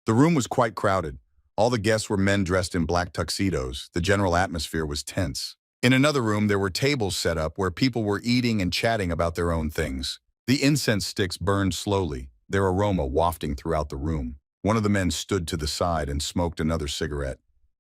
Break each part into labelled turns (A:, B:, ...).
A: The room was quite crowded. All the guests were men dressed in black tuxedos. The general atmosphere was tense. In another room, there were tables set up where people were eating and chatting about their own things. The incense sticks burned slowly, their aroma wafting throughout the room. One of the men stood to the side and smoked another cigarette.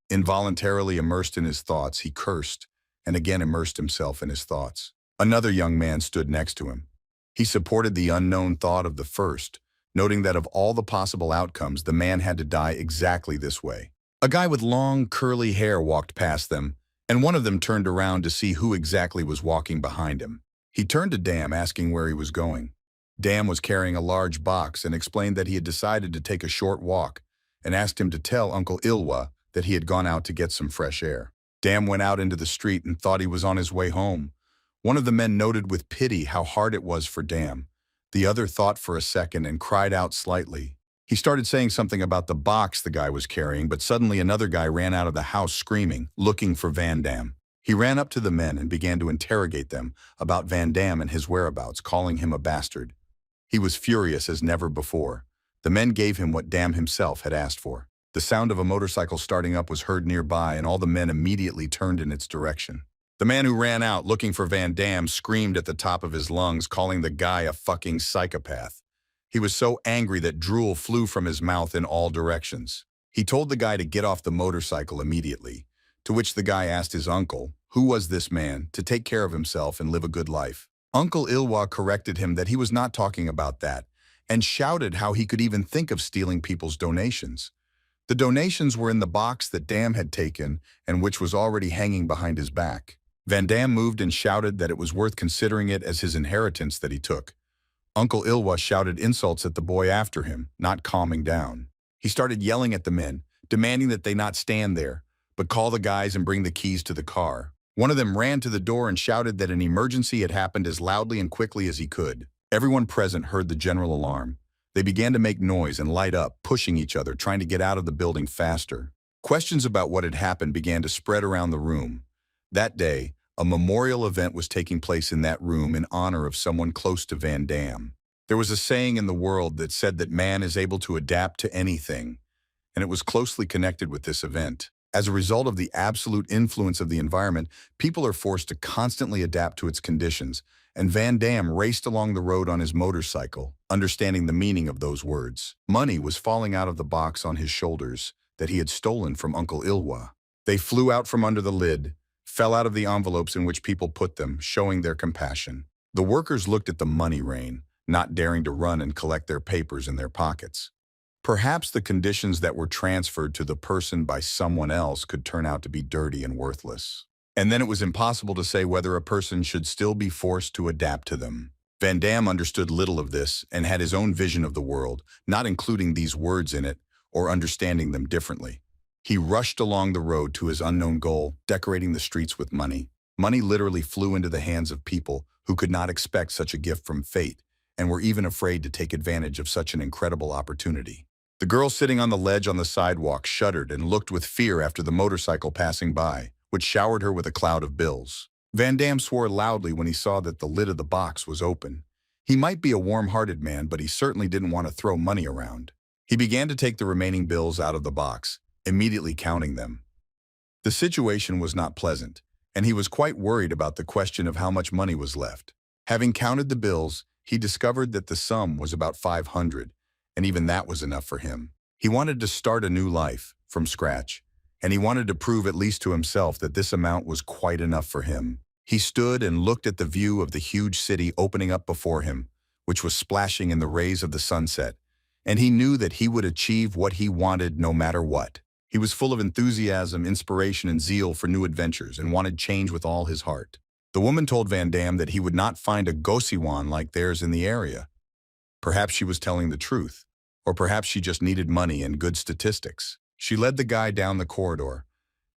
A: Involuntarily immersed in his thoughts, he cursed, and again immersed himself in his thoughts. Another young man stood next to him. He supported the unknown thought of the first, noting that of all the possible outcomes, the man had to die exactly this way. A guy with long, curly hair walked past them, and one of them turned around to see who exactly was walking behind him. He turned to Dam, asking where he was going. Dam was carrying a large box and explained that he had decided to take a short walk and asked him to tell Uncle Ilwa that he had gone out to get some fresh air. Dam went out into the street and thought he was on his way home. One of the men noted with pity how hard it was for Dam. The other thought for a second and cried out slightly. He started saying something about the box the guy was carrying, but suddenly another guy ran out of the house screaming, looking for Van Dam. He ran up to the men and began to interrogate them about Van Dam and his whereabouts, calling him a bastard. He was furious as never before. The men gave him what Dam himself had asked for. The sound of a motorcycle starting up was heard nearby, and all the men immediately turned in its direction. The man who ran out looking for Van Dam screamed at the top of his lungs, calling the guy a fucking psychopath. He was so angry that drool flew from his mouth in all directions. He told the guy to get off the motorcycle immediately, to which the guy asked his uncle, who was this man, to take care of himself and live a good life. Uncle Ilwa corrected him that he was not talking about that, and shouted how he could even think of stealing people's donations. The donations were in the box that Dam had taken and which was already hanging behind his back. Van Dam moved and shouted that it was worth considering it as his inheritance that he took. Uncle Ilwa shouted insults at the boy after him, not calming down. He started yelling at the men, demanding that they not stand there, but call the guys and bring the keys to the car. One of them ran to the door and shouted that an emergency had happened as loudly and quickly as he could. Everyone present heard the general alarm. They began to make noise and light up, pushing each other, trying to get out of the building faster. Questions about what had happened began to spread around the room. That day, a memorial event was taking place in that room in honor of someone close to Van Dam. There was a saying in the world that said that man is able to adapt to anything, and it was closely connected with this event. As a result of the absolute influence of the environment, people are forced to constantly adapt to its conditions, and Van Dam raced along the road on his motorcycle, understanding the meaning of those words. Money was falling out of the box on his shoulders that he had stolen from Uncle Ilwa. They flew out from under the lid, fell out of the envelopes in which people put them, showing their compassion. The workers looked at the money rain, not daring to run and collect their papers in their pockets. Perhaps the conditions that were transferred to the person by someone else could turn out to be dirty and worthless. And then it was impossible to say whether a person should still be forced to adapt to them. Van Dam understood little of this and had his own vision of the world, not including these words in it or understanding them differently. He rushed along the road to his unknown goal, decorating the streets with money. Money literally flew into the hands of people who could not expect such a gift from fate and were even afraid to take advantage of such an incredible opportunity. The girl sitting on the ledge on the sidewalk shuddered and looked with fear after the motorcycle passing by, which showered her with a cloud of bills. Van Dam swore loudly when he saw that the lid of the box was open. He might be a warm-hearted man, but he certainly didn't want to throw money around. He began to take the remaining bills out of the box, immediately counting them. The situation was not pleasant, and he was quite worried about the question of how much money was left. Having counted the bills, he discovered that the sum was about 500, and even that was enough for him. He wanted to start a new life, from scratch, and he wanted to prove at least to himself that this amount was quite enough for him. He stood and looked at the view of the huge city opening up before him, which was splashing in the rays of the sunset, and he knew that he would achieve what he wanted no matter what. He was full of enthusiasm, inspiration, and zeal for new adventures and wanted change with all his heart. The woman told Van Dam that he would not find a gosiwan like theirs in the area. Perhaps she was telling the truth, or perhaps she just needed money and good statistics. She led the guy down the corridor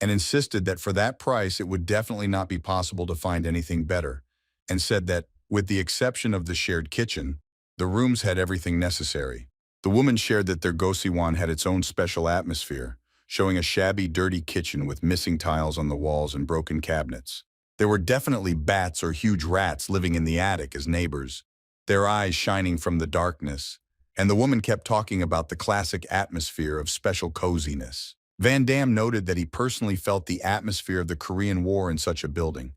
A: and insisted that for that price it would definitely not be possible to find anything better, and said that, with the exception of the shared kitchen, the rooms had everything necessary. The woman shared that their gosiwan had its own special atmosphere, showing a shabby, dirty kitchen with missing tiles on the walls and broken cabinets. There were definitely bats or huge rats living in the attic as neighbors, their eyes shining from the darkness, And the woman kept talking about the classic atmosphere of special coziness. Van Damme noted that he personally felt the atmosphere of the Korean War in such a building.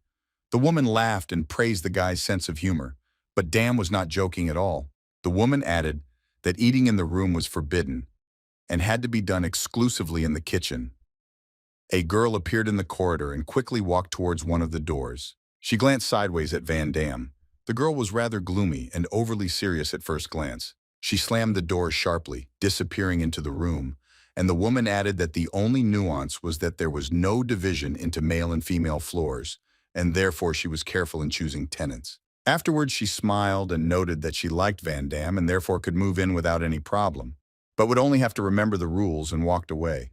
A: The woman laughed and praised the guy's sense of humor, but Damme was not joking at all. The woman added that eating in the room was forbidden and had to be done exclusively in the kitchen. A girl appeared in the corridor and quickly walked towards one of the doors. She glanced sideways at Van Damme. The girl was rather gloomy and overly serious at first glance. She slammed the door sharply, disappearing into the room, and the woman added that the only nuance was that there was no division into male and female floors, and therefore she was careful in choosing tenants. Afterwards, she smiled and noted that she liked Van Damme and therefore could move in without any problem, but would only have to remember the rules, and walked away.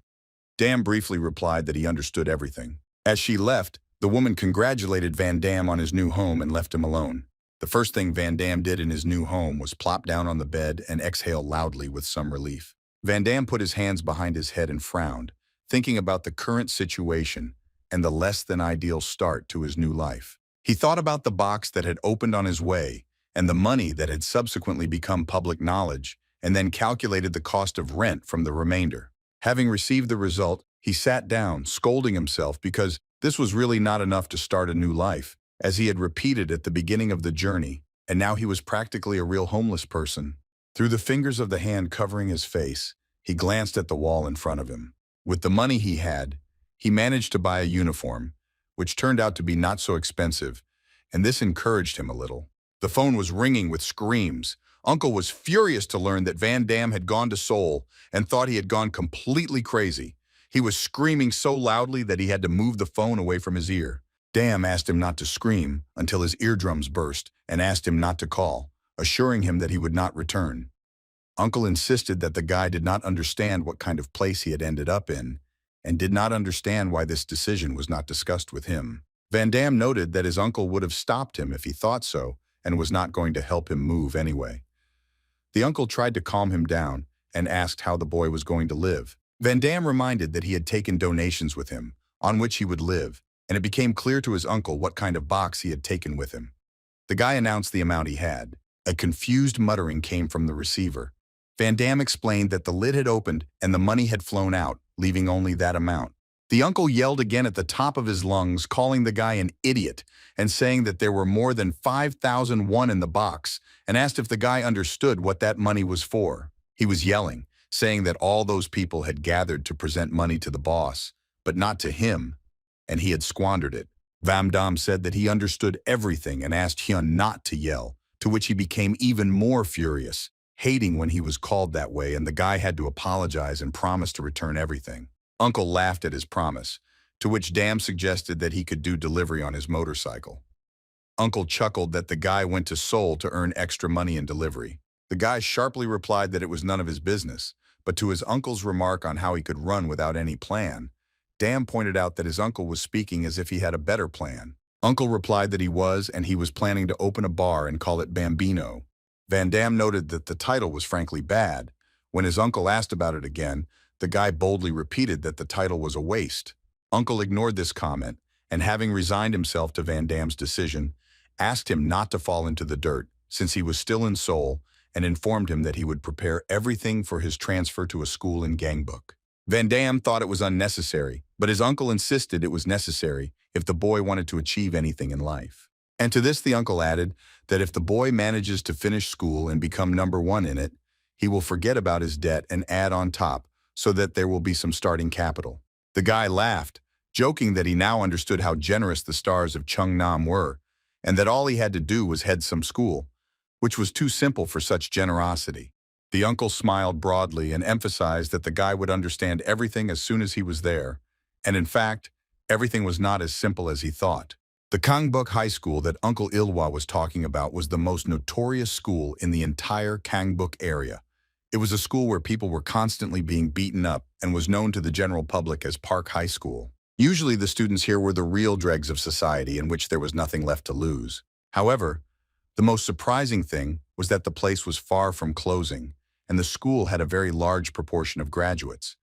A: Damme briefly replied that he understood everything. As she left, the woman congratulated Van Damme on his new home and left him alone. The first thing Van Damme did in his new home was plop down on the bed and exhale loudly with some relief. Van Damme put his hands behind his head and frowned, thinking about the current situation and the less-than-ideal start to his new life. He thought about the box that had opened on his way and the money that had subsequently become public knowledge, and then calculated the cost of rent from the remainder. Having received the result, he sat down, scolding himself because this was really not enough to start a new life, as he had repeated at the beginning of the journey, and now he was practically a real homeless person. Through the fingers of the hand covering his face, he glanced at the wall in front of him. With the money he had, he managed to buy a uniform, which turned out to be not so expensive, and this encouraged him a little. The phone was ringing with screams. Uncle was furious to learn that Van Damme had gone to Seoul and thought he had gone completely crazy. He was screaming so loudly that he had to move the phone away from his ear. Damme asked him not to scream until his eardrums burst and asked him not to call, assuring him that he would not return. Uncle insisted that the guy did not understand what kind of place he had ended up in and did not understand why this decision was not discussed with him. Van Damme noted that his uncle would have stopped him if he thought so and was not going to help him move anyway. The uncle tried to calm him down and asked how the boy was going to live. Van Damme reminded that he had taken donations with him, on which he would live, and it became clear to his uncle what kind of box he had taken with him. The guy announced the amount he had. A confused muttering came from the receiver. Van Damme explained that the lid had opened and the money had flown out, leaving only that amount. The uncle yelled again at the top of his lungs, calling the guy an idiot and saying that there were more than 5,000 won in the box, and asked if the guy understood what that money was for. He was yelling, saying that all those people had gathered to present money to the boss, but not to him, and he had squandered it. Van Damme said that he understood everything and asked Shian not to yell, to which he became even more furious, hating when he was called that way, and the guy had to apologize and promise to return everything. Uncle laughed at his promise, to which Damme suggested that he could do delivery on his motorcycle. Uncle chuckled that the guy went to Seoul to earn extra money in delivery. The guy sharply replied that it was none of his business, but to his uncle's remark on how he could run without any plan, Damme pointed out that his uncle was speaking as if he had a better plan. Uncle replied that he was, and he was planning to open a bar and call it Bambino. Van Damme noted that the title was frankly bad. When his uncle asked about it again, the guy boldly repeated that the title was a waste. Uncle ignored this comment, and having resigned himself to Van Damme's decision, asked him not to fall into the dirt, since he was still in Seoul, and informed him that he would prepare everything for his transfer to a school in Gangbuk. Van Damme thought it was unnecessary, but his uncle insisted it was necessary if the boy wanted to achieve anything in life. And to this the uncle added that if the boy manages to finish school and become number one in it, he will forget about his debt and add on top, so that there will be some starting capital. The guy laughed, joking that he now understood how generous the stars of Cheongnam were, and that all he had to do was head some school, which was too simple for such generosity. The uncle smiled broadly and emphasized that the guy would understand everything as soon as he was there, and in fact, everything was not as simple as he thought. The Gangbuk High School that Uncle Ilwa was talking about was the most notorious school in the entire Gangbuk area. It was a school where people were constantly being beaten up and was known to the general public as Park High School. Usually the students here were the real dregs of society in which there was nothing left to lose. However, the most surprising thing was that the place was far from closing, and the school had a very large proportion of graduates.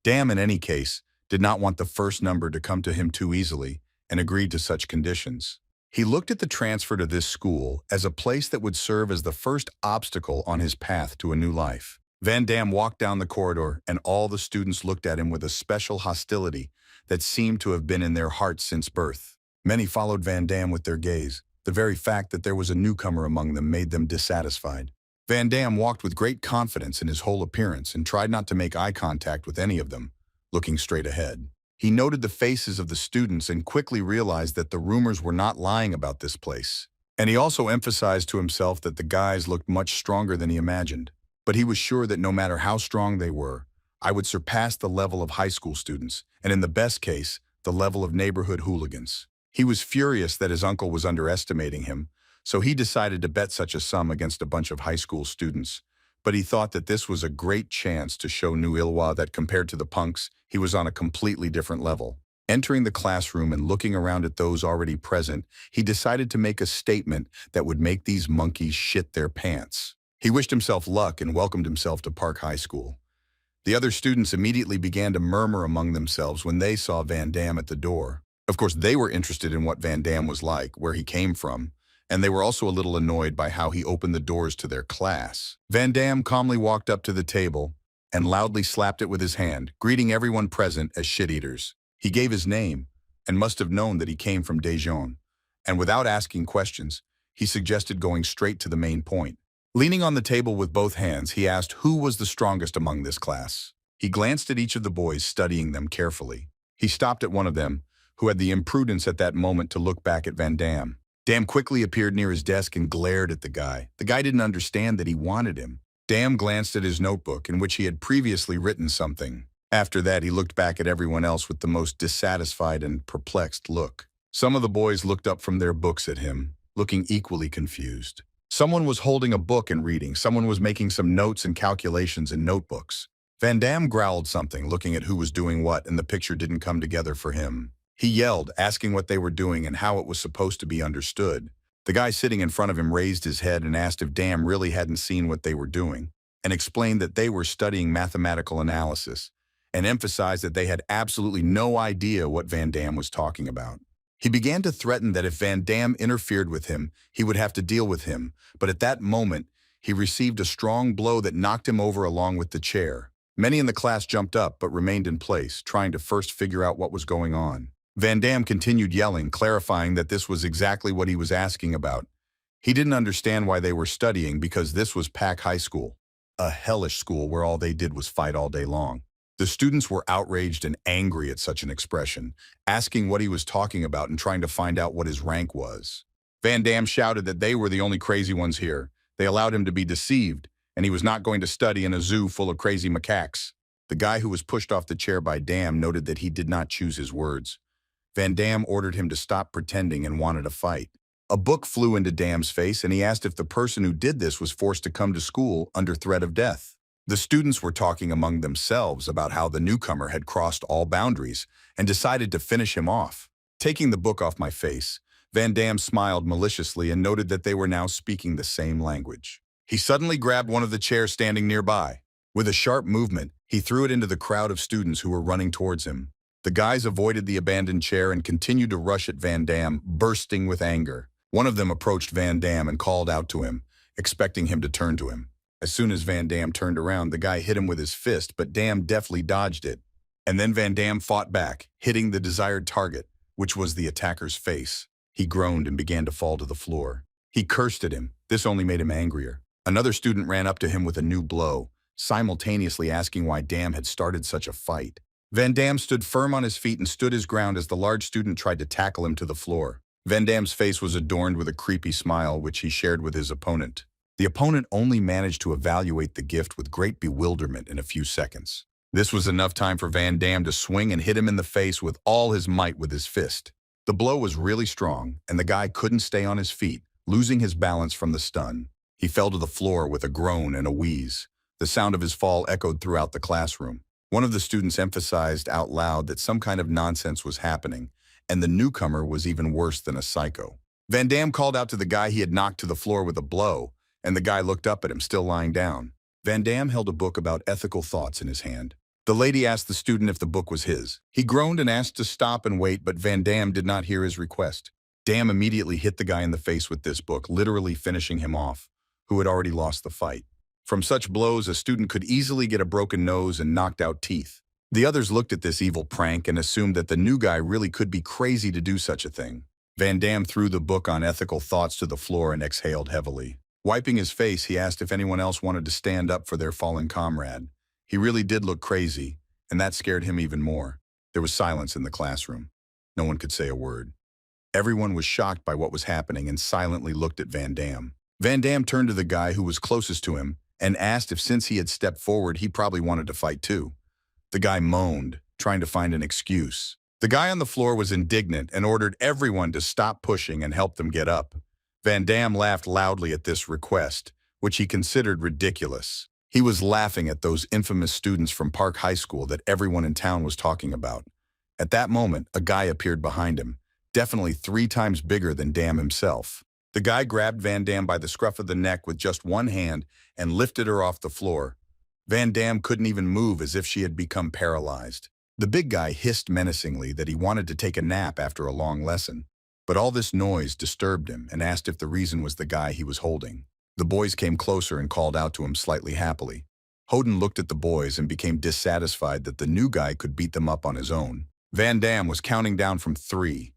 A: Damme, in any case, did not want the first number to come to him too easily and agreed to such conditions. He looked at the transfer to this school as a place that would serve as the first obstacle on his path to a new life. Van Damme walked down the corridor, and all the students looked at him with a special hostility that seemed to have been in their hearts since birth. Many followed Van Damme with their gaze. The very fact that there was a newcomer among them made them dissatisfied. Van Damme walked with great confidence in his whole appearance and tried not to make eye contact with any of them, looking straight ahead. He noted the faces of the students and quickly realized that the rumors were not lying about this place. And he also emphasized to himself that the guys looked much stronger than he imagined. But he was sure that no matter how strong they were, I would surpass the level of high school students, and in the best case, the level of neighborhood hooligans. He was furious that his uncle was underestimating him, so he decided to bet such a sum against a bunch of high school students. But he thought that this was a great chance to show New Ilwa that compared to the punks, he was on a completely different level. Entering the classroom and looking around at those already present, he decided to make a statement that would make these monkeys shit their pants. He wished himself luck and welcomed himself to Park High School. The other students immediately began to murmur among themselves when they saw Van Damme at the door. Of course, they were interested in what Van Damme was like, where he came from, and they were also a little annoyed by how he opened the doors to their class. Van Damme calmly walked up to the table and loudly slapped it with his hand, greeting everyone present as shit-eaters. He gave his name and must have known that he came from Daejeon, and without asking questions, he suggested going straight to the main point. Leaning on the table with both hands, he asked who was the strongest among this class. He glanced at each of the boys, studying them carefully. He stopped at one of them, who had the imprudence at that moment to look back at Van Damme. Damme quickly appeared near his desk and glared at the guy. The guy didn't understand that he wanted him. Damme glanced at his notebook, in which he had previously written something. After that, he looked back at everyone else with the most dissatisfied and perplexed look. Some of the boys looked up from their books at him, looking equally confused. Someone was holding a book and reading. Someone was making some notes and calculations in notebooks. Van Damme growled something, looking at who was doing what, and the picture didn't come together for him. He yelled, asking what they were doing and how it was supposed to be understood. The guy sitting in front of him raised his head and asked if Damme really hadn't seen what they were doing, and explained that they were studying mathematical analysis, and emphasized that they had absolutely no idea what Van Damme was talking about. He began to threaten that if Van Damme interfered with him, he would have to deal with him, but at that moment, he received a strong blow that knocked him over along with the chair. Many in the class jumped up but remained in place, trying to first figure out what was going on. Van Damme continued yelling, clarifying that this was exactly what he was asking about. He didn't understand why they were studying because this was Pack High School, a hellish school where all they did was fight all day long. The students were outraged and angry at such an expression, asking what he was talking about and trying to find out what his rank was. Van Damme shouted that they were the only crazy ones here. They allowed him to be deceived, and he was not going to study in a zoo full of crazy macaques. The guy who was pushed off the chair by Damme noted that he did not choose his words. Van Damme ordered him to stop pretending and wanted a fight. A book flew into Damme's face, and he asked if the person who did this was forced to come to school under threat of death. The students were talking among themselves about how the newcomer had crossed all boundaries and decided to finish him off. Taking the book off my face, Van Damme smiled maliciously and noted that they were now speaking the same language. He suddenly grabbed one of the chairs standing nearby. With a sharp movement, he threw it into the crowd of students who were running towards him. The guys avoided the abandoned chair and continued to rush at Van Damme, bursting with anger. One of them approached Van Damme and called out to him, expecting him to turn to him. As soon as Van Damme turned around, the guy hit him with his fist, but Damme deftly dodged it. And then Van Damme fought back, hitting the desired target, which was the attacker's face. He groaned and began to fall to the floor. He cursed at him. This only made him angrier. Another student ran up to him with a new blow, simultaneously asking why Damme had started such a fight. Van Damme stood firm on his feet and stood his ground as the large student tried to tackle him to the floor. Van Damme's face was adorned with a creepy smile, which he shared with his opponent. The opponent only managed to evaluate the gift with great bewilderment in a few seconds. This was enough time for Van Damme to swing and hit him in the face with all his might with his fist. The blow was really strong, and the guy couldn't stay on his feet, losing his balance from the stun. He fell to the floor with a groan and a wheeze. The sound of his fall echoed throughout the classroom. One of the students emphasized out loud that some kind of nonsense was happening, and the newcomer was even worse than a psycho. Van Damme called out to the guy he had knocked to the floor with a blow, and the guy looked up at him, still lying down. Van Damme held a book about ethical thoughts in his hand. The lady asked the student if the book was his. He groaned and asked to stop and wait, but Van Damme did not hear his request. Dam immediately hit the guy in the face with this book, literally finishing him off, who had already lost the fight. From such blows, a student could easily get a broken nose and knocked out teeth. The others looked at this evil prank and assumed that the new guy really could be crazy to do such a thing. Van Dam threw the book on ethical thoughts to the floor and exhaled heavily. Wiping his face, he asked if anyone else wanted to stand up for their fallen comrade. He really did look crazy, and that scared him even more. There was silence in the classroom. No one could say a word. Everyone was shocked by what was happening and silently looked at Van Dam. Van Dam turned to the guy who was closest to him and asked if since he had stepped forward, he probably wanted to fight too. The guy moaned, trying to find an excuse. The guy on the floor was indignant and ordered everyone to stop pushing and help them get up. Van Dam laughed loudly at this request, which he considered ridiculous. He was laughing at those infamous students from Park High School that everyone in town was talking about. At that moment, a guy appeared behind him, definitely 3 times bigger than Dam himself. The guy grabbed Van Dam by the scruff of the neck with just one hand and lifted her off the floor. Van Dam couldn't even move, as if she had become paralyzed. The big guy hissed menacingly that he wanted to take a nap after a long lesson. But all this noise disturbed him and asked if the reason was the guy he was holding. The boys came closer and called out to him slightly happily. Hoden looked at the boys and became dissatisfied that the new guy could beat them up on his own. Van Dam was counting down from 3,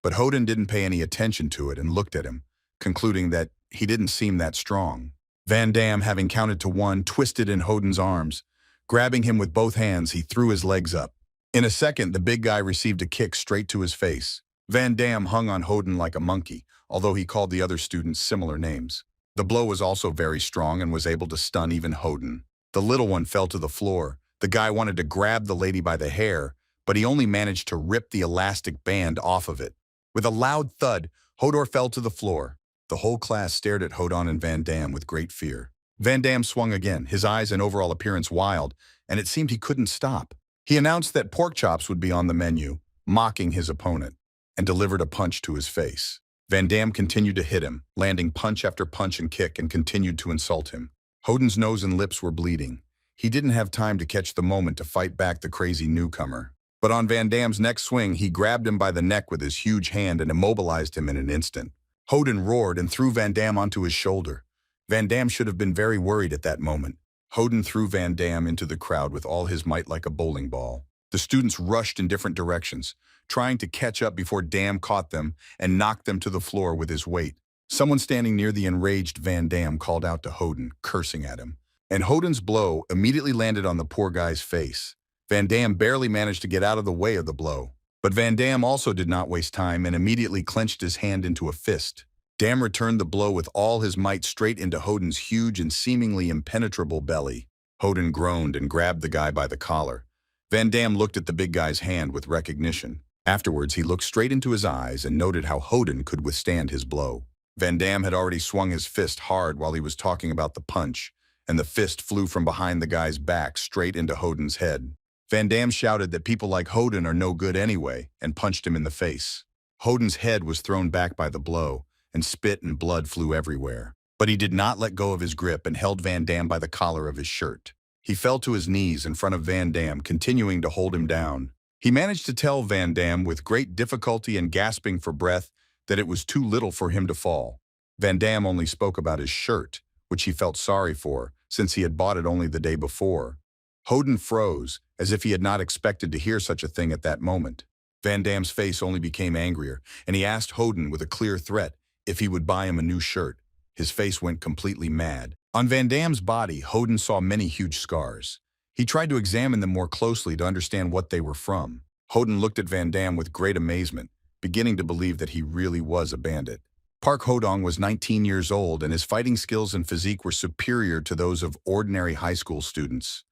A: but Hoden didn't pay any attention to it and looked at him, concluding that he didn't seem that strong. Van Dam, having counted to 1, twisted in Hoden's arms. Grabbing him with both hands, he threw his legs up. In a second, the big guy received a kick straight to his face. Van Dam hung on Hoden like a monkey, although he called the other students similar names. The blow was also very strong and was able to stun even Hoden. The little one fell to the floor. The guy wanted to grab the lady by the hair, but he only managed to rip the elastic band off of it. With a loud thud, Hodor fell to the floor. The whole class stared at Hoden and Van Dam with great fear. Van Dam swung again, his eyes and overall appearance wild, and it seemed he couldn't stop. He announced that pork chops would be on the menu, mocking his opponent, and delivered a punch to his face. Van Dam continued to hit him, landing punch after punch and kick, and continued to insult him. Hoden's nose and lips were bleeding. He didn't have time to catch the moment to fight back the crazy newcomer. But on Van Dam's next swing, he grabbed him by the neck with his huge hand and immobilized him in an instant. Hoden roared and threw Van Dam onto his shoulder. Van Dam should have been very worried at that moment. Hoden threw Van Dam into the crowd with all his might like a bowling ball. The students rushed in different directions, trying to catch up before Dam caught them and knocked them to the floor with his weight. Someone standing near the enraged Van Dam called out to Hoden, cursing at him. And Hoden's blow immediately landed on the poor guy's face. Van Dam barely managed to get out of the way of the blow. But Van Dam also did not waste time and immediately clenched his hand into a fist. Dam returned the blow with all his might straight into Hoden's huge and seemingly impenetrable belly. Hoden groaned and grabbed the guy by the collar. Van Dam looked at the big guy's hand with recognition. Afterwards, he looked straight into his eyes and noted how Hoden could withstand his blow. Van Dam had already swung his fist hard while he was talking about the punch, and the fist flew from behind the guy's back straight into Hoden's head. Van Dam shouted that people like Hoden are no good anyway and punched him in the face. Hoden's head was thrown back by the blow, and spit and blood flew everywhere. But he did not let go of his grip and held Van Dam by the collar of his shirt. He fell to his knees in front of Van Dam, continuing to hold him down. He managed to tell Van Dam with great difficulty and gasping for breath that it was too little for him to fall. Van Dam only spoke about his shirt, which he felt sorry for, since he had bought it only the day before. Hoden froze, as if he had not expected to hear such a thing at that moment. Van Dam's face only became angrier, and he asked Hoden with a clear threat if he would buy him a new shirt. His face went completely mad. On Van Dam's body, Hoden saw many huge scars. He tried to examine them more closely to understand what they were from. Hoden looked at Van Dam with great amazement, beginning to believe that he really was a bandit. Park Hodong was 19 years old, and his fighting skills and physique were superior to those of ordinary high school students.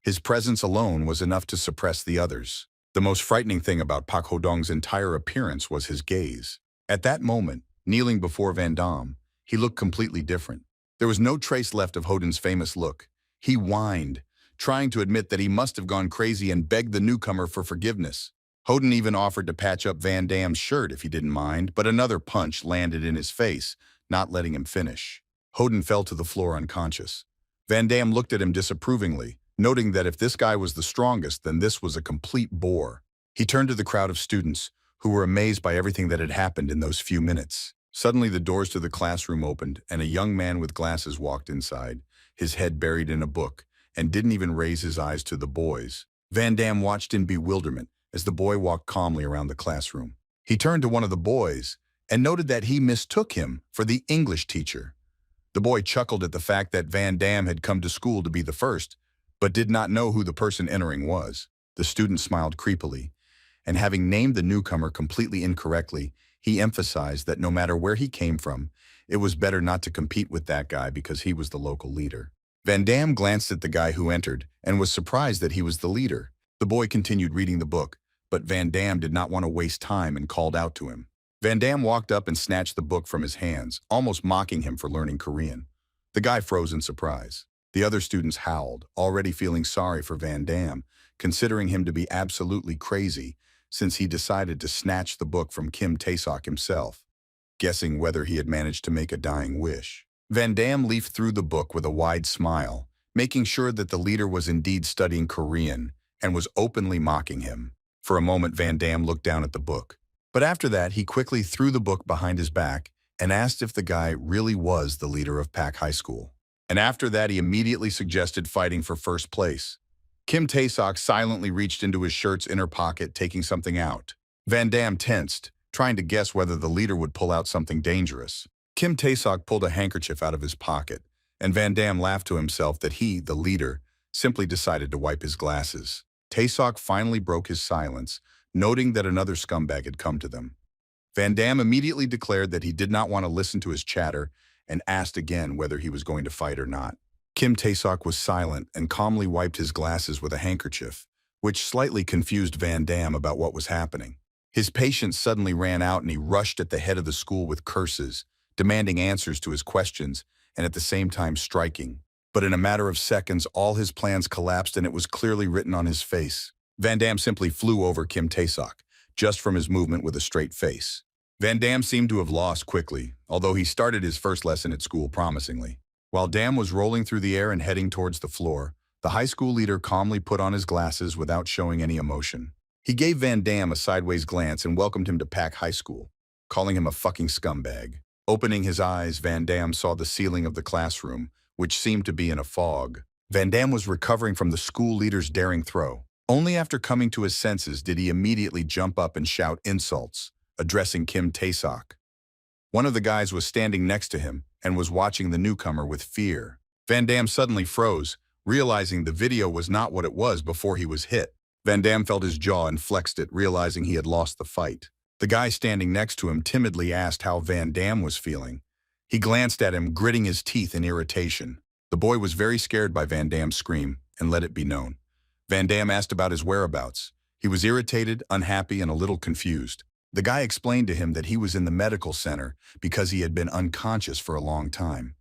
A: His presence alone was enough to suppress the others. The most frightening thing about Park Hodong's entire appearance was his gaze. At that moment, kneeling before Van Dam, he looked completely different. There was no trace left of Hoden's famous look. He whined, trying to admit that he must have gone crazy, and begged the newcomer for forgiveness. Hoden even offered to patch up Van Dam's shirt if he didn't mind, but another punch landed in his face, not letting him finish. Hoden fell to the floor unconscious. Van Dam looked at him disapprovingly, noting that if this guy was the strongest, then this was a complete bore. He turned to the crowd of students, who were amazed by everything that had happened in those few minutes. Suddenly, the doors to the classroom opened, and a young man with glasses walked inside, his head buried in a book, and didn't even raise his eyes to the boys. Vanam watched in bewilderment as the boy walked calmly around the classroom. He turned to one of the boys and noted that he mistook him for the English teacher. The boy chuckled at the fact that Vanam had come to school to be the first, but did not know who the person entering was. The student smiled creepily, and having named the newcomer completely incorrectly, he emphasized that no matter where he came from, it was better not to compete with that guy because he was the local leader. Vanam glanced at the guy who entered and was surprised that he was the leader. The boy continued reading the book, but Vanam did not want to waste time and called out to him. Vanam walked up and snatched the book from his hands, almost mocking him for learning Korean. The guy froze in surprise. The other students howled, already feeling sorry for Vanam, considering him to be absolutely crazy since he decided to snatch the book from Kim Tasok himself, guessing whether he had managed to make a dying wish. Vanam leafed through the book with a wide smile, making sure that the leader was indeed studying Korean and was openly mocking him. For a moment, Vanam looked down at the book. But after that, he quickly threw the book behind his back and asked if the guy really was the leader of Pak High School. And after that, he immediately suggested fighting for first place. Kim Tasok silently reached into his shirt's inner pocket, taking something out. Vanam tensed, trying to guess whether the leader would pull out something dangerous. Kim Tasok pulled a handkerchief out of his pocket, and Vanam laughed to himself that he, the leader, simply decided to wipe his glasses. Tasok finally broke his silence, noting that another scumbag had come to them. Vanam immediately declared that he did not want to listen to his chatter and asked again whether he was going to fight or not. Kim Tasok was silent and calmly wiped his glasses with a handkerchief, which slightly confused Vanam about what was happening. His patience suddenly ran out and he rushed at the head of the school with curses, demanding answers to his questions and at the same time striking. But in a matter of seconds, all his plans collapsed and it was clearly written on his face. Vanam simply flew over Kim Tasok, just from his movement with a straight face. Vanam seemed to have lost quickly, although he started his first lesson at school promisingly. While Dam was rolling through the air and heading towards the floor, the high school leader calmly put on his glasses without showing any emotion. He gave Vanam a sideways glance and welcomed him to Pak High School, calling him a fucking scumbag. Opening his eyes, Vanam saw the ceiling of the classroom, which seemed to be in a fog. Vanam was recovering from the school leader's daring throw. Only after coming to his senses did he immediately jump up and shout insults, addressing Kim Tasok. One of the guys was standing next to him and was watching the newcomer with fear. Vanam suddenly froze, realizing the video was not what it was before he was hit. Vanam felt his jaw and flexed it, realizing he had lost the fight. The guy standing next to him timidly asked how Vanam was feeling. He glanced at him, gritting his teeth in irritation. The boy was very scared by Vanam's scream and let it be known. Vanam asked about his whereabouts. He was irritated, unhappy, and a little confused. The guy explained to him that he was in the medical center because he had been unconscious for a long time.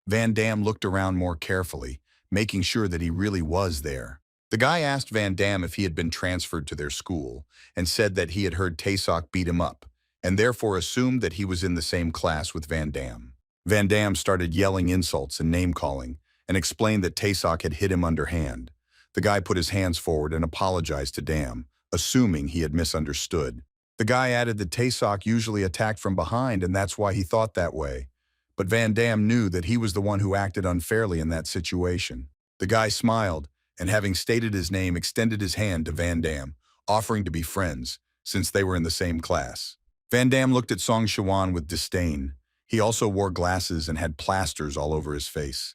A: Vanam looked around more carefully, making sure that he really was there. The guy asked Vanam if he had been transferred to their school and said that he had heard Tasok beat him up and therefore assumed that he was in the same class with Vanam. Vanam started yelling insults and name-calling and explained that Tasok had hit him underhand. The guy put his hands forward and apologized to Dam, assuming he had misunderstood. The guy added that Tasok usually attacked from behind and that's why he thought that way. But Vanam knew that he was the one who acted unfairly in that situation. The guy smiled and, having stated his name, extended his hand to Vanam, offering to be friends, since they were in the same class. Vanam looked at Song Shian with disdain. He also wore glasses and had plasters all over his face.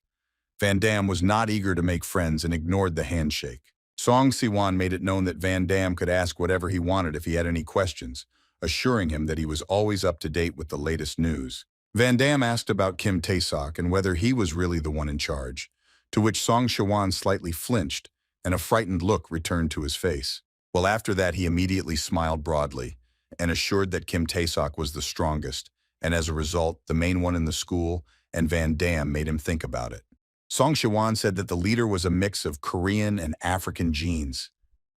A: Vanam was not eager to make friends and ignored the handshake. Song Siwan made it known that Vanam could ask whatever he wanted if he had any questions, assuring him that he was always up to date with the latest news. Vanam asked about Kim Tasok and whether he was really the one in charge, to which Song Shiwan slightly flinched and a frightened look returned to his face. Well, after that he immediately smiled broadly and assured that Kim Tasok was the strongest, and as a result, the main one in the school, and Vanam made him think about it. Song Shiwan said that the leader was a mix of Korean and African genes.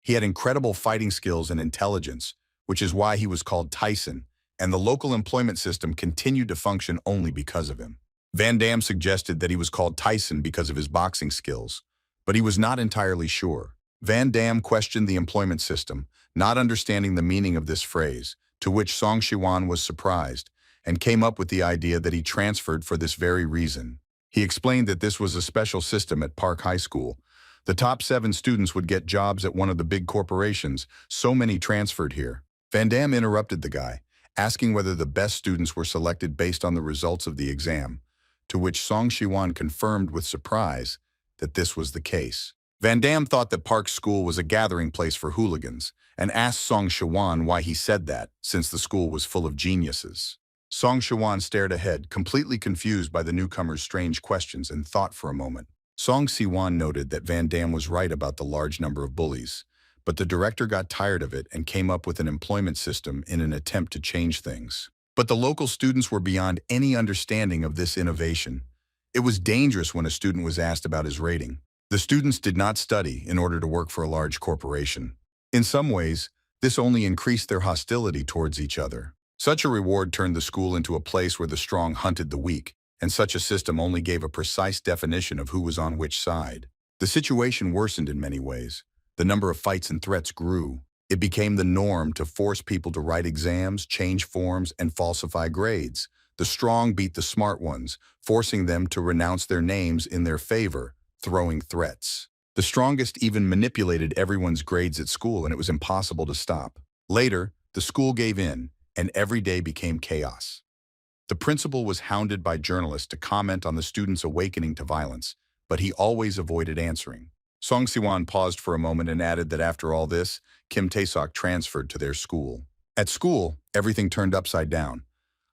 A: He had incredible fighting skills and intelligence, which is why he was called Tyson, and the local employment system continued to function only because of him. Vanam suggested that he was called Tyson because of his boxing skills, but he was not entirely sure. Van Dam questioned the employment system, not understanding the meaning of this phrase, to which Song Shiwan was surprised, and came up with the idea that he transferred for this very reason. He explained that this was a special system at Park High School. The top 7 students would get jobs at one of the big corporations, so many transferred here. Van Dam interrupted the guy, asking whether the best students were selected based on the results of the exam, to which Song Shiwan confirmed with surprise that this was the case. Van Dam thought that Park School was a gathering place for hooligans, and asked Song Shiwan why he said that, since the school was full of geniuses. Song Shiwan stared ahead, completely confused by the newcomer's strange questions, and thought for a moment. Song Siwan noted that Van Dam was right about the large number of bullies, but the director got tired of it and came up with an employment system in an attempt to change things. But the local students were beyond any understanding of this innovation. It was dangerous when a student was asked about his rating. The students did not study in order to work for a large corporation. In some ways, this only increased their hostility towards each other. Such a reward turned the school into a place where the strong hunted the weak, and such a system only gave a precise definition of who was on which side. The situation worsened in many ways. The number of fights and threats grew. It became the norm to force people to write exams, change forms, and falsify grades. The strong beat the smart ones, forcing them to renounce their names in their favor, throwing threats. The strongest even manipulated everyone's grades at school, and it was impossible to stop. Later, the school gave in, and every day became chaos. The principal was hounded by journalists to comment on the students' awakening to violence, but he always avoided answering. Song Siwan paused for a moment and added that after all this, Kim Tasok transferred to their school. At school, everything turned upside down.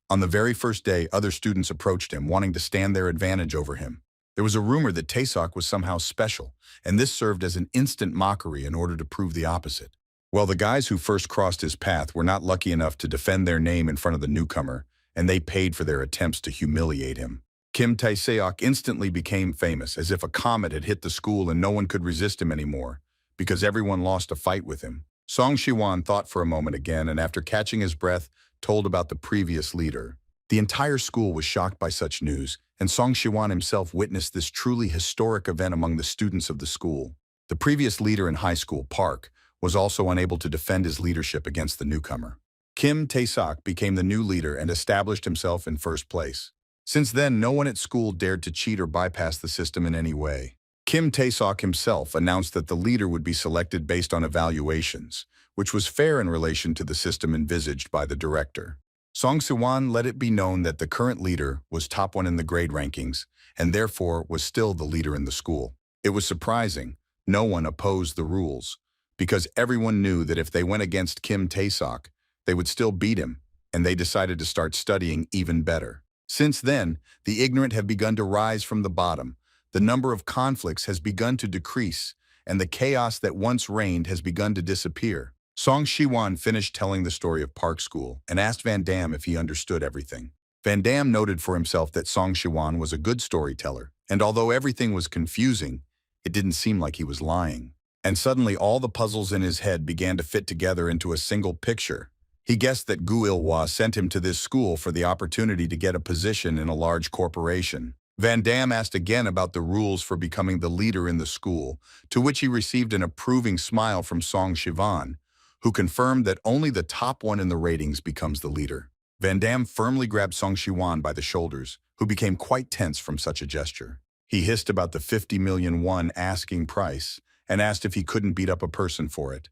A: On the very first day, other students approached him, wanting to stand their advantage over him. There was a rumor that Tasok was somehow special, and this served as an instant mockery in order to prove the opposite. Well, the guys who first crossed his path were not lucky enough to defend their name in front of the newcomer, and they paid for their attempts to humiliate him. Kim Tae-seok instantly became famous, as if a comet had hit the school and no one could resist him anymore, because everyone lost a fight with him. Song Shiwan thought for a moment again, and after catching his breath, told about the previous leader. The entire school was shocked by such news, and Song Shiwan himself witnessed this truly historic event among the students of the school. The previous leader in high school, Park, was also unable to defend his leadership against the newcomer. Kim Tae-seok became the new leader and established himself in first place. Since then, no one at school dared to cheat or bypass the system in any way. Kim Tae-seok himself announced that the leader would be selected based on evaluations, which was fair in relation to the system envisaged by the director. Song Siwan let it be known that the current leader was top 1 in the grade rankings, and therefore was still the leader in the school. It was surprising. No one opposed the rules, because everyone knew that if they went against Kim Tae-seok, they would still beat him, and they decided to start studying even better. Since then, the ignorant have begun to rise from the bottom, the number of conflicts has begun to decrease, and the chaos that once reigned has begun to disappear. Song Shiwan finished telling the story of Park School and asked Van Dam if he understood everything. Van Dam noted for himself that Song Shiwan was a good storyteller, and although everything was confusing, it didn't seem like he was lying. And suddenly all the puzzles in his head began to fit together into a single picture. He guessed that Gu Il-hwa sent him to this school for the opportunity to get a position in a large corporation. Van Dam asked again about the rules for becoming the leader in the school, to which he received an approving smile from Song Shivan, who confirmed that only the top 1 in the ratings becomes the leader. Van Dam firmly grabbed Song Shiwan by the shoulders, who became quite tense from such a gesture. He hissed about the 50 million won asking price and asked if he couldn't beat up a person for it.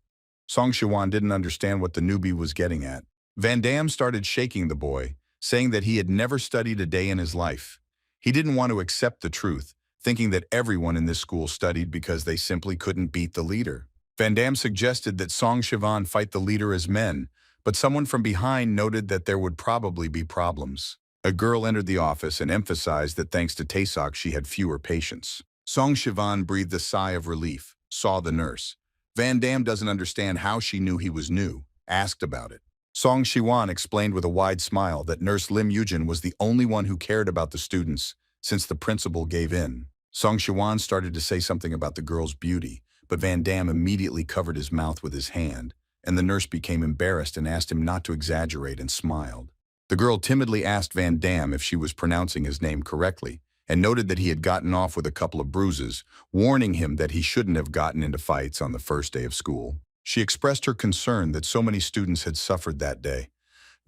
A: Song Shiwan didn't understand what the newbie was getting at. Van Dam started shaking the boy, saying that he had never studied a day in his life. He didn't want to accept the truth, thinking that everyone in this school studied because they simply couldn't beat the leader. Van Dam suggested that Song Shivan fight the leader as men, but someone from behind noted that there would probably be problems. A girl entered the office and emphasized that thanks to Tasok she had fewer patients. Song Shivan breathed a sigh of relief, saw the nurse. Van Dam doesn't understand how she knew he was new, asked about it. Song Shiwan explained with a wide smile that Nurse Lim Yujin was the only one who cared about the students, since the principal gave in. Song Shiwan started to say something about the girl's beauty, but Van Dam immediately covered his mouth with his hand, and the nurse became embarrassed and asked him not to exaggerate and smiled. The girl timidly asked Van Dam if she was pronouncing his name correctly, and noted that he had gotten off with a couple of bruises, warning him that he shouldn't have gotten into fights on the first day of school. She expressed her concern that so many students had suffered that day.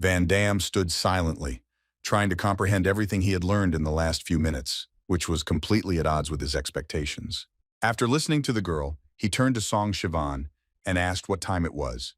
A: Vanam stood silently, trying to comprehend everything he had learned in the last few minutes, which was completely at odds with his expectations. After listening to the girl, he turned to Song Shivan and asked what time it was,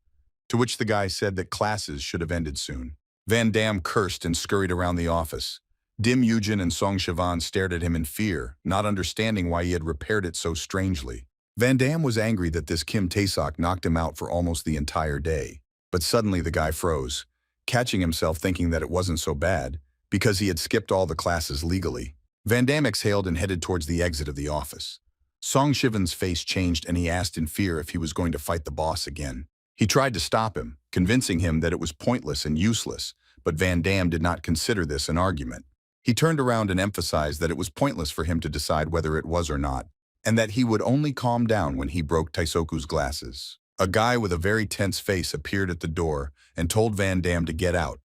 A: to which the guy said that classes should have ended soon. Vanam cursed and scurried around the office. Dim Yujin and Song Shivan stared at him in fear, not understanding why he had repaired it so strangely. Vanam was angry that this Kim Tasok knocked him out for almost the entire day. But suddenly the guy froze, catching himself thinking that it wasn't so bad, because he had skipped all the classes legally. Vanam exhaled and headed towards the exit of the office. Song Shivan's face changed and he asked in fear if he was going to fight the boss again. He tried to stop him, convincing him that it was pointless and useless, but Vanam did not consider this an argument. He turned around and emphasized that it was pointless for him to decide whether it was or not, and that he would only calm down when he broke Taisoku's glasses. A guy with a very tense face appeared at the door and told Vanam to get out,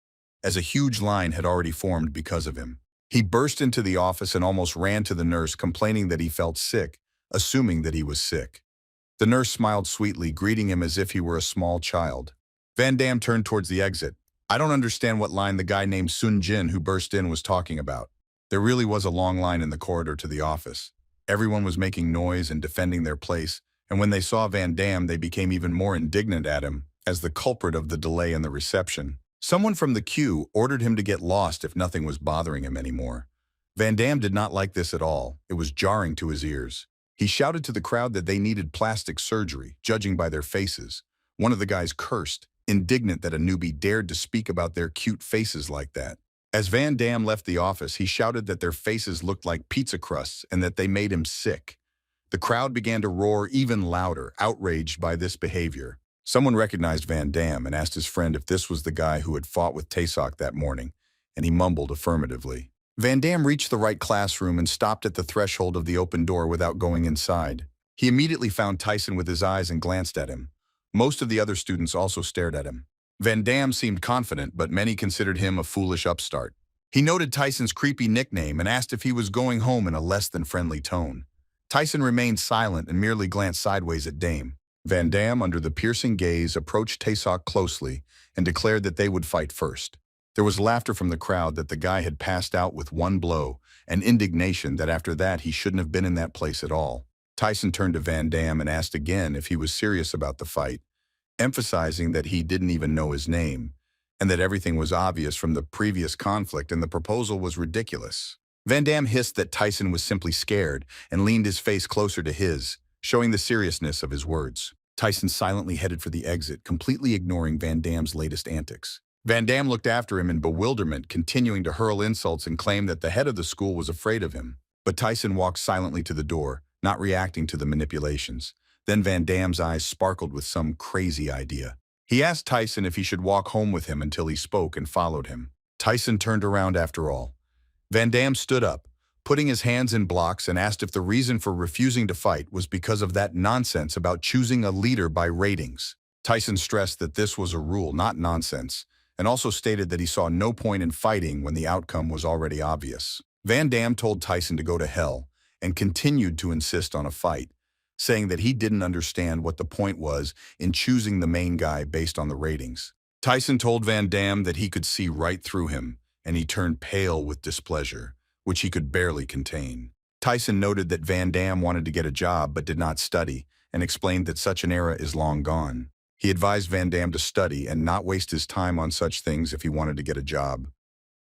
A: as a huge line had already formed because of him. He burst into the office and almost ran to the nurse, complaining that he felt sick, assuming that he was sick. The nurse smiled sweetly, greeting him as if he were a small child. Vanam turned towards the exit. I don't understand what line the guy named Jong Jin who burst in was talking about. There really was a long line in the corridor to the office. Everyone was making noise and defending their place, and when they saw Vanam, they became even more indignant at him as the culprit of the delay in the reception. Someone from the queue ordered him to get lost if nothing was bothering him anymore. Vanam did not like this at all. It was jarring to his ears. He shouted to the crowd that they needed plastic surgery, judging by their faces. One of the guys cursed, indignant that a newbie dared to speak about their cute faces like that. As Vanam left the office, he shouted that their faces looked like pizza crusts and that they made him sick. The crowd began to roar even louder, outraged by this behavior. Someone recognized Vanam and asked his friend if this was the guy who had fought with Tasok that morning, and he mumbled affirmatively. Vanam reached the right classroom and stopped at the threshold of the open door without going inside. He immediately found Tyson with his eyes and glanced at him. Most of the other students also stared at him. Vanam seemed confident, but many considered him a foolish upstart. He noted Tyson's creepy nickname and asked if he was going home in a less than friendly tone. Tyson remained silent and merely glanced sideways at Dame. Vanam, under the piercing gaze, approached Tasok closely and declared that they would fight first. There was laughter from the crowd that the guy had passed out with one blow, and indignation that after that he shouldn't have been in that place at all. Tyson turned to Vanam and asked again if he was serious about the fight, emphasizing that he didn't even know his name, and that everything was obvious from the previous conflict and the proposal was ridiculous. Vanam hissed that Tyson was simply scared and leaned his face closer to his, showing the seriousness of his words. Tyson silently headed for the exit, completely ignoring Vanam's latest antics. Vanam looked after him in bewilderment, continuing to hurl insults and claim that the head of the school was afraid of him. But Tyson walked silently to the door, not reacting to the manipulations. Then Vanam's eyes sparkled with some crazy idea. He asked Tyson if he should walk home with him until he spoke and followed him. Tyson turned around after all. Vanam stood up, putting his hands in blocks, and asked if the reason for refusing to fight was because of that nonsense about choosing a leader by ratings. Tyson stressed that this was a rule, not nonsense, and also stated that he saw no point in fighting when the outcome was already obvious. Vanam told Tyson to go to hell and continued to insist on a fight, saying that he didn't understand what the point was in choosing the main guy based on the ratings. Tyson told Vanam that he could see right through him, and he turned pale with displeasure, which he could barely contain. Tyson noted that Vanam wanted to get a job but did not study, and explained that such an era is long gone. He advised Vanam to study and not waste his time on such things if he wanted to get a job.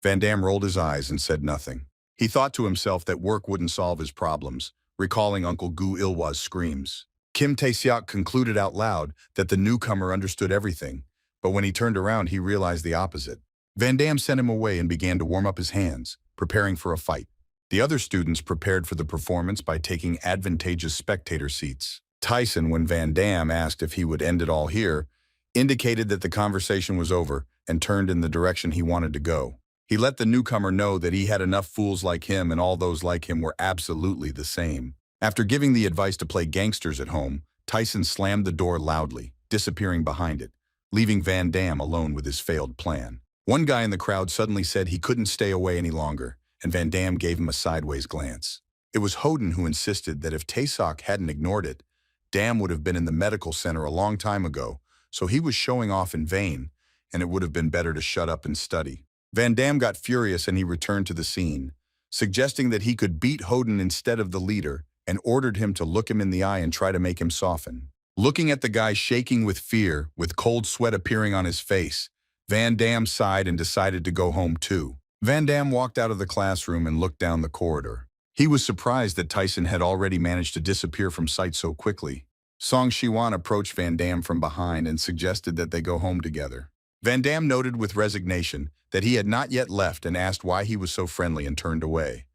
A: Vanam rolled his eyes and said nothing. He thought to himself that work wouldn't solve his problems, recalling Uncle Gu Ilwa's screams. Kim Tae-seok concluded out loud that the newcomer understood everything, but when he turned around he realized the opposite. Vanam sent him away and began to warm up his hands, preparing for a fight. The other students prepared for the performance by taking advantageous spectator seats. Tyson, when Vanam asked if he would end it all here, indicated that the conversation was over and turned in the direction he wanted to go. He let the newcomer know that he had enough fools like him and all those like him were absolutely the same. After giving the advice to play gangsters at home, Tyson slammed the door loudly, disappearing behind it, leaving Vanam alone with his failed plan. One guy in the crowd suddenly said he couldn't stay away any longer, and Van Dam gave him a sideways glance. It was Hoden who insisted that if Tasok hadn't ignored it, Dam would have been in the medical center a long time ago, so he was showing off in vain, and it would have been better to shut up and study. Van Dam got furious and he returned to the scene, suggesting that he could beat Hoden instead of the leader, and ordered him to look him in the eye and try to make him soften. Looking at the guy shaking with fear, with cold sweat appearing on his face, Van Dam sighed and decided to go home too. Van Dam walked out of the classroom and looked down the corridor. He was surprised that Tyson had already managed to disappear from sight so quickly. Song Shiwan approached Van Dam from behind and suggested that they go home together. Van Dam noted with resignation that he had not yet left and asked why he was so friendly and turned away.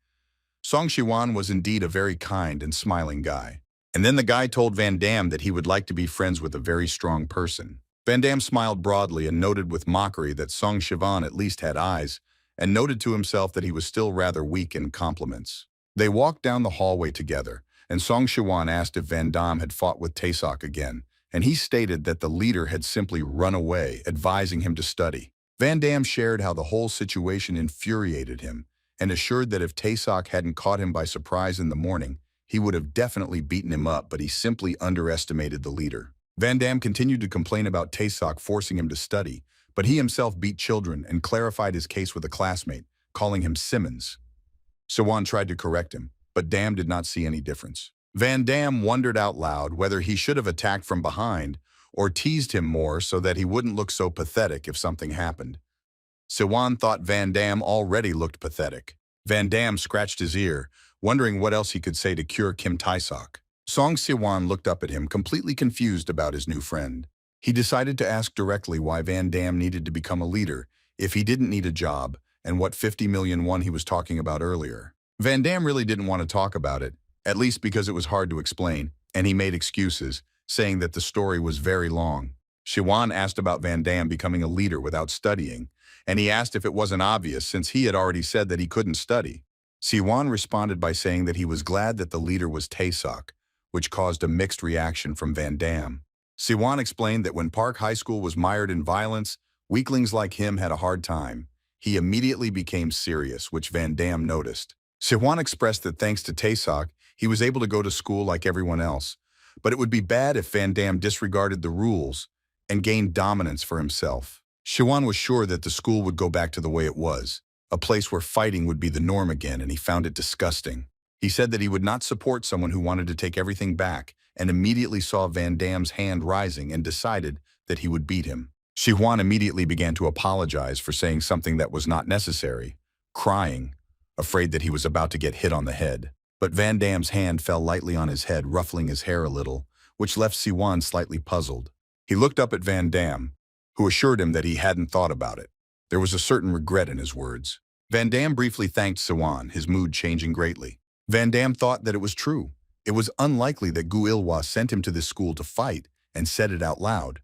A: Song Shiwan was indeed a very kind and smiling guy. And then the guy told Van Dam that he would like to be friends with a very strong person. Van Dam smiled broadly and noted with mockery that Song Shiwan at least had eyes, and noted to himself that he was still rather weak in compliments. They walked down the hallway together, and Song Shiwan asked if Van Dam had fought with Tasok again, and he stated that the leader had simply run away, advising him to study. Van Dam shared how the whole situation infuriated him, and assured that if Tasok hadn't caught him by surprise in the morning, he would have definitely beaten him up, but he simply underestimated the leader. Van Dam continued to complain about Tasok forcing him to study, but he himself beat children and clarified his case with a classmate, calling him Simmons. Siwan tried to correct him, but Dam did not see any difference. Van Dam wondered out loud whether he should have attacked from behind or teased him more so that he wouldn't look so pathetic if something happened. Siwan thought Van Dam already looked pathetic. Van Dam scratched his ear, wondering what else he could say to cure Kim Taesok. Song Siwan looked up at him, completely confused about his new friend. He decided to ask directly why Van Dam needed to become a leader, if he didn't need a job, and what 50 million won he was talking about earlier. Van Dam really didn't want to talk about it, at least because it was hard to explain, and he made excuses, saying that the story was very long. Siwan asked about Van Dam becoming a leader without studying, and he asked if it wasn't obvious since he had already said that he couldn't study. Siwan responded by saying that he was glad that the leader was Tasok, which caused a mixed reaction from Van Dam. Siwan explained that when Park High School was mired in violence, weaklings like him had a hard time. He immediately became serious, which Van Dam noticed. Siwan expressed that thanks to Tasok, he was able to go to school like everyone else, but it would be bad if Van Dam disregarded the rules and gained dominance for himself. Siwan was sure that the school would go back to the way it was, a place where fighting would be the norm again, and he found it disgusting. He said that he would not support someone who wanted to take everything back, and immediately saw Van Dam's hand rising and decided that he would beat him. Siwan immediately began to apologize for saying something that was not necessary, crying, afraid that he was about to get hit on the head. But Van Dam's hand fell lightly on his head, ruffling his hair a little, which left Siwan slightly puzzled. He looked up at Van Dam, who assured him that he hadn't thought about it. There was a certain regret in his words. Van Dam briefly thanked Siwan, his mood changing greatly. Van Dam thought that it was true. It was unlikely that Gu Ilhwa sent him to this school to fight, and said it out loud.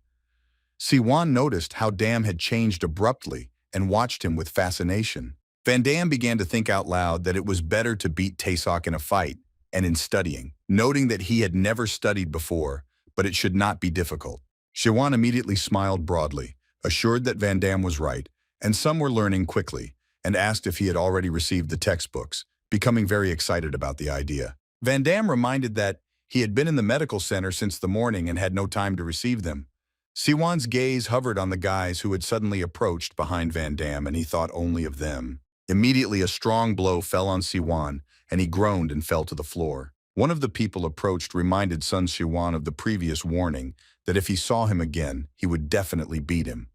A: Siwan noticed how Dam had changed abruptly and watched him with fascination. Van Dam began to think out loud that it was better to beat Tasok in a fight and in studying, noting that he had never studied before, but it should not be difficult. Siwan immediately smiled broadly, assured that Van Dam was right, and some were learning quickly, and asked if he had already received the textbooks, becoming very excited about the idea. Van Dam reminded that he had been in the medical center since the morning and had no time to receive them. Siwan's gaze hovered on the guys who had suddenly approached behind Van Dam, and he thought only of them. Immediately, a strong blow fell on Siwan, and he groaned and fell to the floor. One of the people approached reminded Sun Siwan of the previous warning that if he saw him again, he would definitely beat him.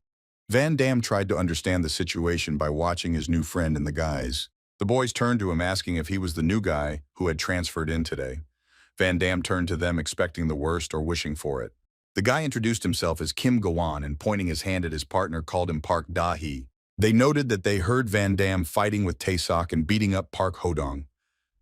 A: Van Dam tried to understand the situation by watching his new friend and the guys. The boys turned to him asking if he was the new guy who had transferred in today. Van Dam turned to them expecting the worst or wishing for it. The guy introduced himself as Kim Gawan and pointing his hand at his partner called him Park Da-hee. They noted that they heard Van Dam fighting with Tasok and beating up Park Hodong.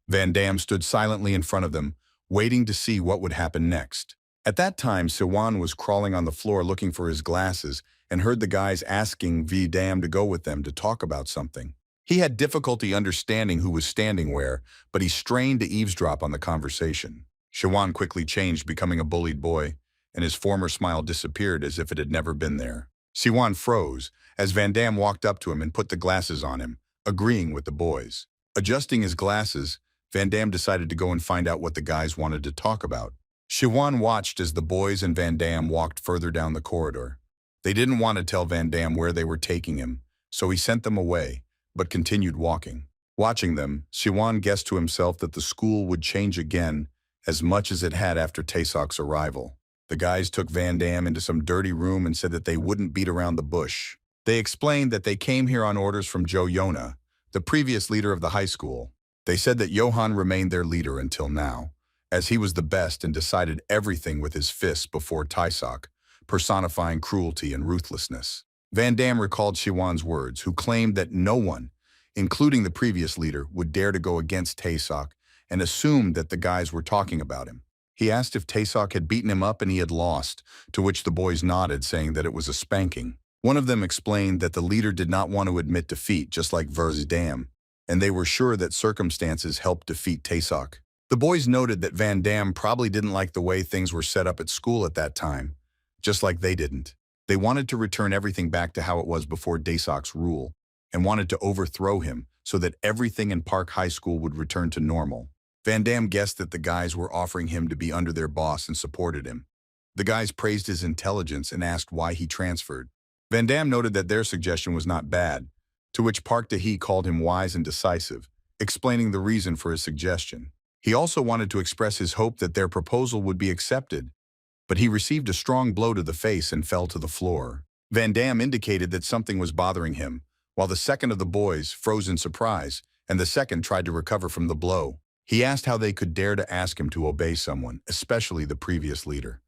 A: Van Dam stood silently in front of them, waiting to see what would happen next. At that time, Siwan was crawling on the floor looking for his glasses and heard the guys asking V Dam to go with them to talk about something. He had difficulty understanding who was standing where, but he strained to eavesdrop on the conversation. Siwan quickly changed, becoming a bullied boy, and his former smile disappeared as if it had never been there. Siwan froze as Van Dam walked up to him and put the glasses on him, agreeing with the boys. Adjusting his glasses, Van Damme decided to go and find out what the guys wanted to talk about. Shiwan watched as the boys and Van Damme walked further down the corridor. They didn't want to tell Van Damme where they were taking him, so he sent them away, but continued walking. Watching them, Shiwan guessed to himself that the school would change again as much as it had after Tasok's arrival. The guys took Van Damme into some dirty room and said that they wouldn't beat around the bush. They explained that they came here on orders from Joe Yona, the previous leader of the high school. They said that Johan remained their leader until now, as he was the best and decided everything with his fists before Tasok, personifying cruelty and ruthlessness. Van Damme recalled Shiwan's words, who claimed that no one, including the previous leader, would dare to go against Tasok, and assumed that the guys were talking about him. He asked if Tasok had beaten him up and he had lost, to which the boys nodded, saying that it was a spanking. One of them explained that the leader did not want to admit defeat, just like Van Damme, and they were sure that circumstances helped defeat Tasok. The boys noted that Van Damme probably didn't like the way things were set up at school at that time, just like they didn't. They wanted to return everything back to how it was before Tasok's rule, and wanted to overthrow him so that everything in Park High School would return to normal. Van Damme guessed that the guys were offering him to be under their boss and supported him. The guys praised his intelligence and asked why he transferred. Van Damme noted that their suggestion was not bad, to which Park Tae-hee called him wise and decisive, explaining the reason for his suggestion. He also wanted to express his hope that their proposal would be accepted, but he received a strong blow to the face and fell to the floor. Van Damme indicated that something was bothering him, while the second of the boys froze in surprise, and the second tried to recover from the blow. He asked how they could dare to ask him to obey someone, especially the previous leader.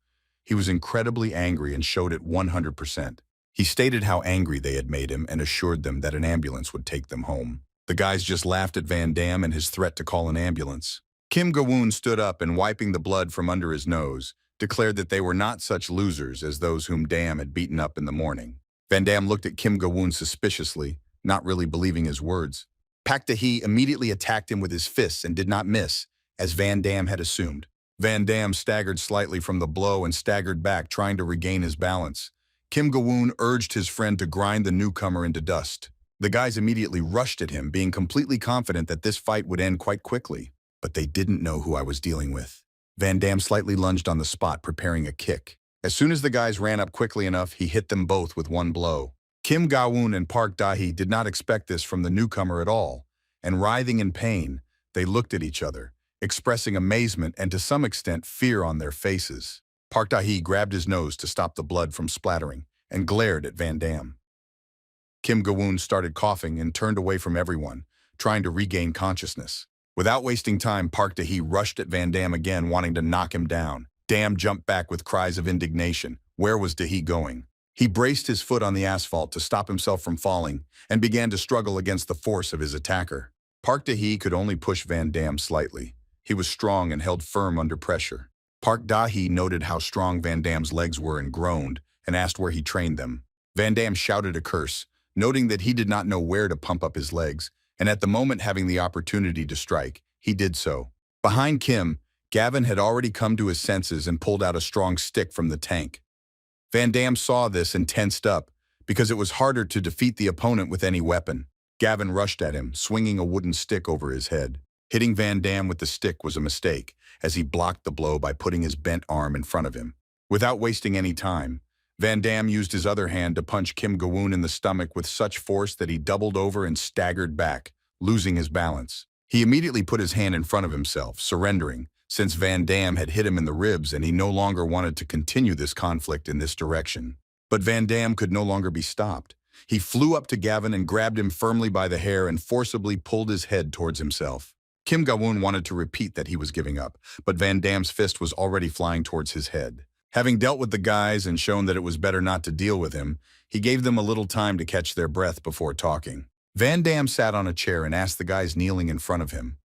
A: He was incredibly angry and showed it 100%. He stated how angry they had made him and assured them that an ambulance would take them home. The guys just laughed at Van Damme and his threat to call an ambulance. Kim Ga-woon stood up and, wiping the blood from under his nose, declared that they were not such losers as those whom Damme had beaten up in the morning. Van Damme looked at Kim Ga-woon suspiciously, not really believing his words. Park Tae-hee immediately attacked him with his fists and did not miss, as Van Damme had assumed. Van Damme staggered slightly from the blow and staggered back, trying to regain his balance. Kim Ga-woon urged his friend to grind the newcomer into dust. The guys immediately rushed at him, being completely confident that this fight would end quite quickly. But they didn't know who I was dealing with. Van Damme slightly lunged on the spot, preparing a kick. As soon as the guys ran up quickly enough, he hit them both with one blow. Kim Ga-woon and Park Tae-hee did not expect this from the newcomer at all, and writhing in pain, they looked at each other, expressing amazement and to some extent fear on their faces. Park Tae-hee grabbed his nose to stop the blood from splattering and glared at Van Damme. Kim Ga-woon started coughing and turned away from everyone, trying to regain consciousness. Without wasting time, Park Tae-hee rushed at Van Damme again, wanting to knock him down. Damme jumped back with cries of indignation. Where was Tae-hee going? He braced his foot on the asphalt to stop himself from falling and began to struggle against the force of his attacker. Park Tae-hee could only push Van Damme slightly. He was strong and held firm under pressure. Park Tae-hee noted how strong Van Damme's legs were and groaned, and asked where he trained them. Van Damme shouted a curse, noting that he did not know where to pump up his legs, and at the moment having the opportunity to strike, he did so. Behind Kim, Gavin had already come to his senses and pulled out a strong stick from the tank. Van Damme saw this and tensed up, because it was harder to defeat the opponent with any weapon. Gavin rushed at him, swinging a wooden stick over his head. Hitting Van Damme with the stick was a mistake, as he blocked the blow by putting his bent arm in front of him. Without wasting any time, Van Damme used his other hand to punch Kim Ga-woon in the stomach with such force that he doubled over and staggered back, losing his balance. He immediately put his hand in front of himself, surrendering, since Van Damme had hit him in the ribs and he no longer wanted to continue this conflict in this direction. But Van Damme could no longer be stopped. He flew up to Gavin and grabbed him firmly by the hair and forcibly pulled his head towards himself. Kim Ga-woon wanted to repeat that he was giving up, but Van Damme's fist was already flying towards his head. Having dealt with the guys and shown that it was better not to deal with him, he gave them a little time to catch their breath before talking. Van Damme sat on a chair and asked the guys kneeling in front of him,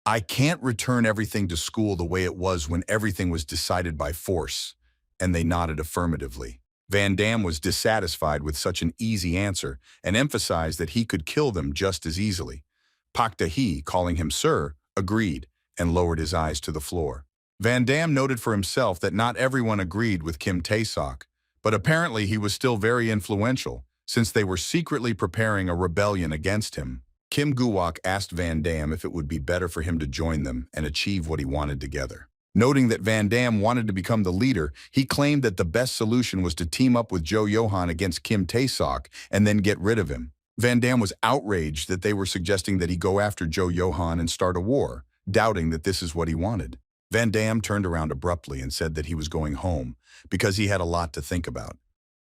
A: "I can't return everything to school the way it was when everything was decided by force," and they nodded affirmatively. Van Damme was dissatisfied with such an easy answer and emphasized that he could kill them just as easily. Park Tae-hee, calling him sir, agreed and lowered his eyes to the floor. Van Damme noted for himself that not everyone agreed with Kim Tasok, but apparently he was still very influential, since they were secretly preparing a rebellion against him. Kim Guwok asked Van Dam if it would be better for him to join them and achieve what he wanted together. Noting that Van Dam wanted to become the leader, he claimed that the best solution was to team up with Jo Johan against Kim Tasok and then get rid of him. Van Dam was outraged that they were suggesting that he go after Jo Johan and start a war, doubting that this is what he wanted. Van Dam turned around abruptly and said that he was going home because he had a lot to think about.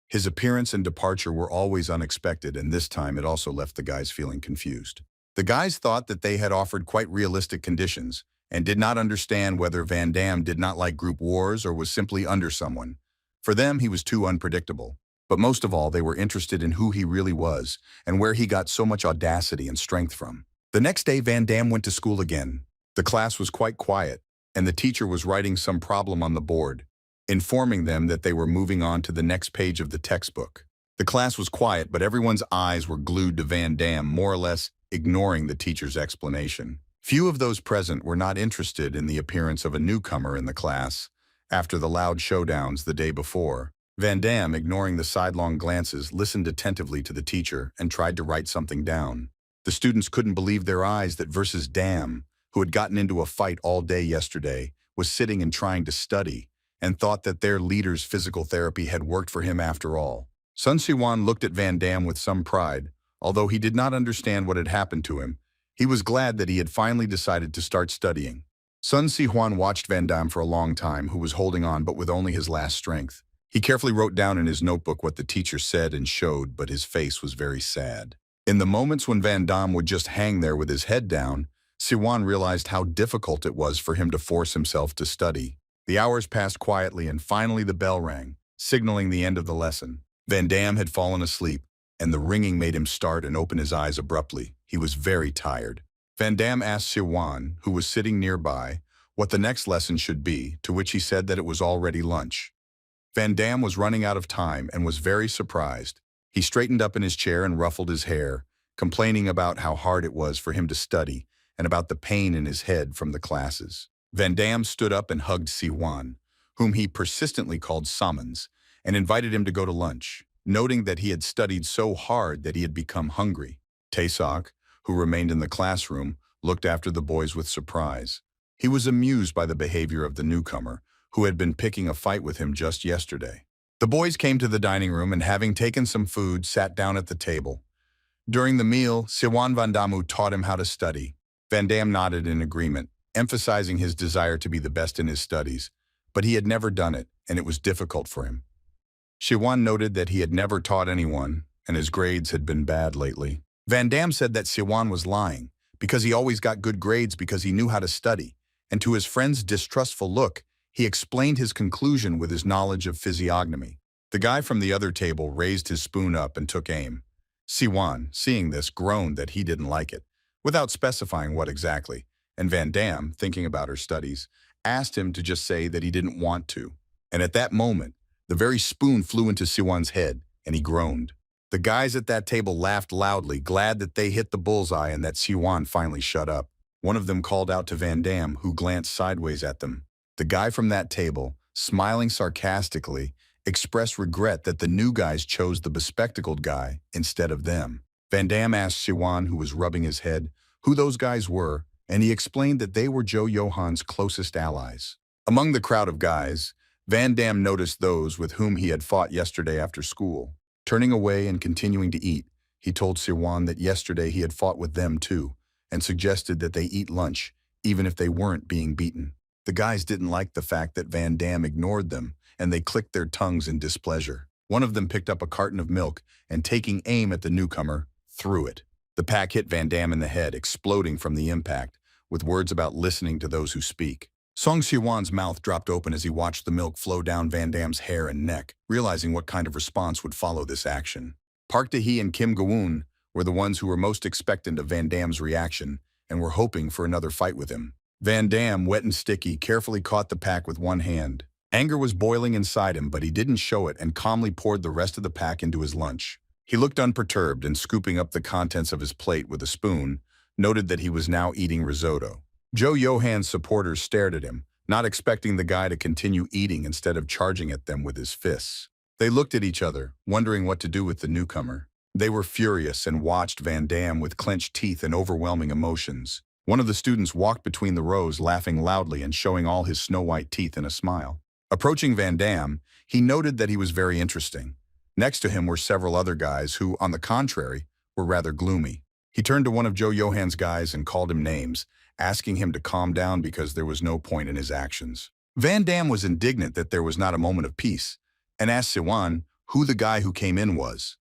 A: His appearance and departure were always unexpected, and this time it also left the guys feeling confused. The guys thought that they had offered quite realistic conditions and did not understand whether Van Dam did not like group wars or was simply under someone. For them, he was too unpredictable. But most of all, they were interested in who he really was and where he got so much audacity and strength from. The next day, Van Dam went to school again. The class was quite quiet, and the teacher was writing some problem on the board, informing them that they were moving on to the next page of the textbook. The class was quiet, but everyone's eyes were glued to Van Dam, more or less ignoring the teacher's explanation. Few of those present were not interested in the appearance of a newcomer in the class after the loud showdowns the day before. Van Dam, ignoring the sidelong glances, listened attentively to the teacher and tried to write something down. The students couldn't believe their eyes that versus Dam, who had gotten into a fight all day yesterday, was sitting and trying to study, and thought that their leader's physical therapy had worked for him after all. Sun Si-wan looked at Van Dam with some pride. Although he did not understand what had happened to him, he was glad that he had finally decided to start studying. Sun Si-wan watched Van Dam for a long time, who was holding on but with only his last strength. He carefully wrote down in his notebook what the teacher said and showed, but his face was very sad. In the moments when Van Dam would just hang there with his head down, Si-wan realized how difficult it was for him to force himself to study. The hours passed quietly, and finally the bell rang, signaling the end of the lesson. Van Dam had fallen asleep, and the ringing made him start and open his eyes abruptly. He was very tired. Van Dam asked Si-wan, who was sitting nearby, what the next lesson should be, to which he said that it was already lunch. Van Dam was running out of time and was very surprised. He straightened up in his chair and ruffled his hair, complaining about how hard it was for him to study and about the pain in his head from the classes. Van Dam stood up and hugged Si-wan, whom he persistently called Summons, and invited him to go to lunch, noting that he had studied so hard that he had become hungry. Tasok, who remained in the classroom, looked after the boys with surprise. He was amused by the behavior of the newcomer, who had been picking a fight with him just yesterday. The boys came to the dining room and, having taken some food, sat down at the table. During the meal, Si-wan Van Damu taught him how to study. Van Dam nodded in agreement, emphasizing his desire to be the best in his studies, but he had never done it, and it was difficult for him. Si-wan noted that he had never taught anyone, and his grades had been bad lately. Van Dam said that Si-wan was lying, because he always got good grades because he knew how to study, and to his friend's distrustful look, he explained his conclusion with his knowledge of physiognomy. The guy from the other table raised his spoon up and took aim. Si-wan, seeing this, groaned that he didn't like it, without specifying what exactly, and Van Dam, thinking about her studies, asked him to just say that he didn't want to. And at that moment, the very spoon flew into Si-wan's head, and he groaned. The guys at that table laughed loudly, glad that they hit the bullseye and that Si-wan finally shut up. One of them called out to Van Dam, who glanced sideways at them. The guy from that table, smiling sarcastically, expressed regret that the new guys chose the bespectacled guy instead of them. Van Dam asked Si-wan, who was rubbing his head, who those guys were, and he explained that they were Jo Johan's closest allies. Among the crowd of guys, Van Dam noticed those with whom he had fought yesterday after school. Turning away and continuing to eat, he told Si-wan that yesterday he had fought with them too, and suggested that they eat lunch, even if they weren't being beaten. The guys didn't like the fact that Van Dam ignored them, and they clicked their tongues in displeasure. One of them picked up a carton of milk and, taking aim at the newcomer, threw it. The pack hit Van Dam in the head, exploding from the impact, with words about listening to those who speak. Song Si-wan's mouth dropped open as he watched the milk flow down Van Dam's hair and neck, realizing what kind of response would follow this action. Park Tae-hee and Kim Ga-woon were the ones who were most expectant of Van Dam's reaction and were hoping for another fight with him. Van Dam, wet and sticky, carefully caught the pack with one hand. Anger was boiling inside him, but he didn't show it and calmly poured the rest of the pack into his lunch. He looked unperturbed and, scooping up the contents of his plate with a spoon, noted that he was now eating risotto. Jo Johan's supporters stared at him, not expecting the guy to continue eating instead of charging at them with his fists. They looked at each other, wondering what to do with the newcomer. They were furious and watched Van Dam with clenched teeth and overwhelming emotions. One of the students walked between the rows, laughing loudly and showing all his snow-white teeth in a smile. Approaching Van Dam, he noted that he was very interesting. Next to him were several other guys who, on the contrary, were rather gloomy. He turned to one of Joe Johan's guys and called him names, asking him to calm down because there was no point in his actions. Van Dam was indignant that there was not a moment of peace, and asked Siwan who the guy who came in was.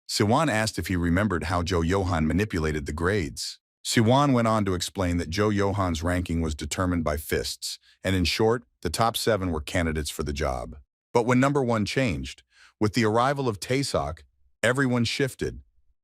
A: Siwan asked if he remembered how Joe Johan manipulated the grades. Siwan went on to explain that Joe Johan's ranking was determined by fists, and in short, the top 7 were candidates for the job. But when number 1 changed, with the arrival of Tasok, everyone shifted.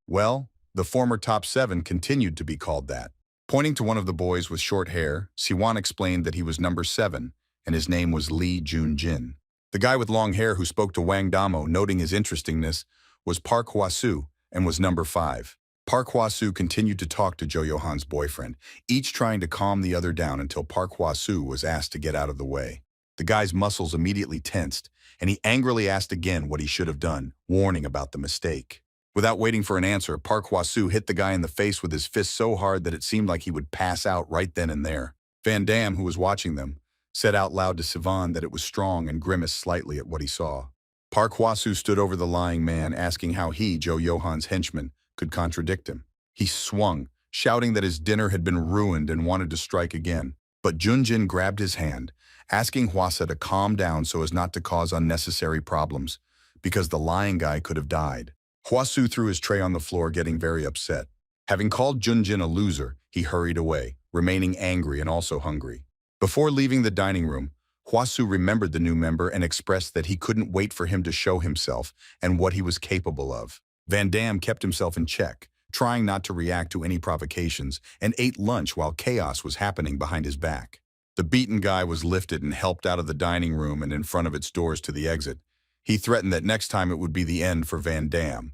A: Well, the former top 7 continued to be called that. Pointing to one of the boys with short hair, Siwan explained that he was number 7, and his name was Jong Jin. The guy with long hair who spoke to Wang Damo, noting his interestingness, was Park Hwa-soo and was number 5. Park Hwa-soo continued to talk to Jo Johan's boyfriend, each trying to calm the other down until Park Hwa-soo was asked to get out of the way. The guy's muscles immediately tensed, and he angrily asked again what he should have done, warning about the mistake. Without waiting for an answer, Park Hwa-soo hit the guy in the face with his fist so hard that it seemed like he would pass out right then and there. Van Dam, who was watching them, said out loud to Sivan that it was strong and grimaced slightly at what he saw. Park Hwa-soo stood over the lying man, asking how he, Jo Johan's henchman, could contradict him. He swung, shouting that his dinner had been ruined and wanted to strike again. But Jong Jin grabbed his hand, asking Hwasa to calm down so as not to cause unnecessary problems, because the lying guy could have died. Hwa-soo threw his tray on the floor, getting very upset. Having called Jong Jin a loser, he hurried away, remaining angry and also hungry. Before leaving the dining room, Hwa-soo remembered the new member and expressed that he couldn't wait for him to show himself and what he was capable of. Van Dam kept himself in check, trying not to react to any provocations, and ate lunch while chaos was happening behind his back. The beaten guy was lifted and helped out of the dining room and in front of its doors to the exit. He threatened that next time it would be the end for Van Dam,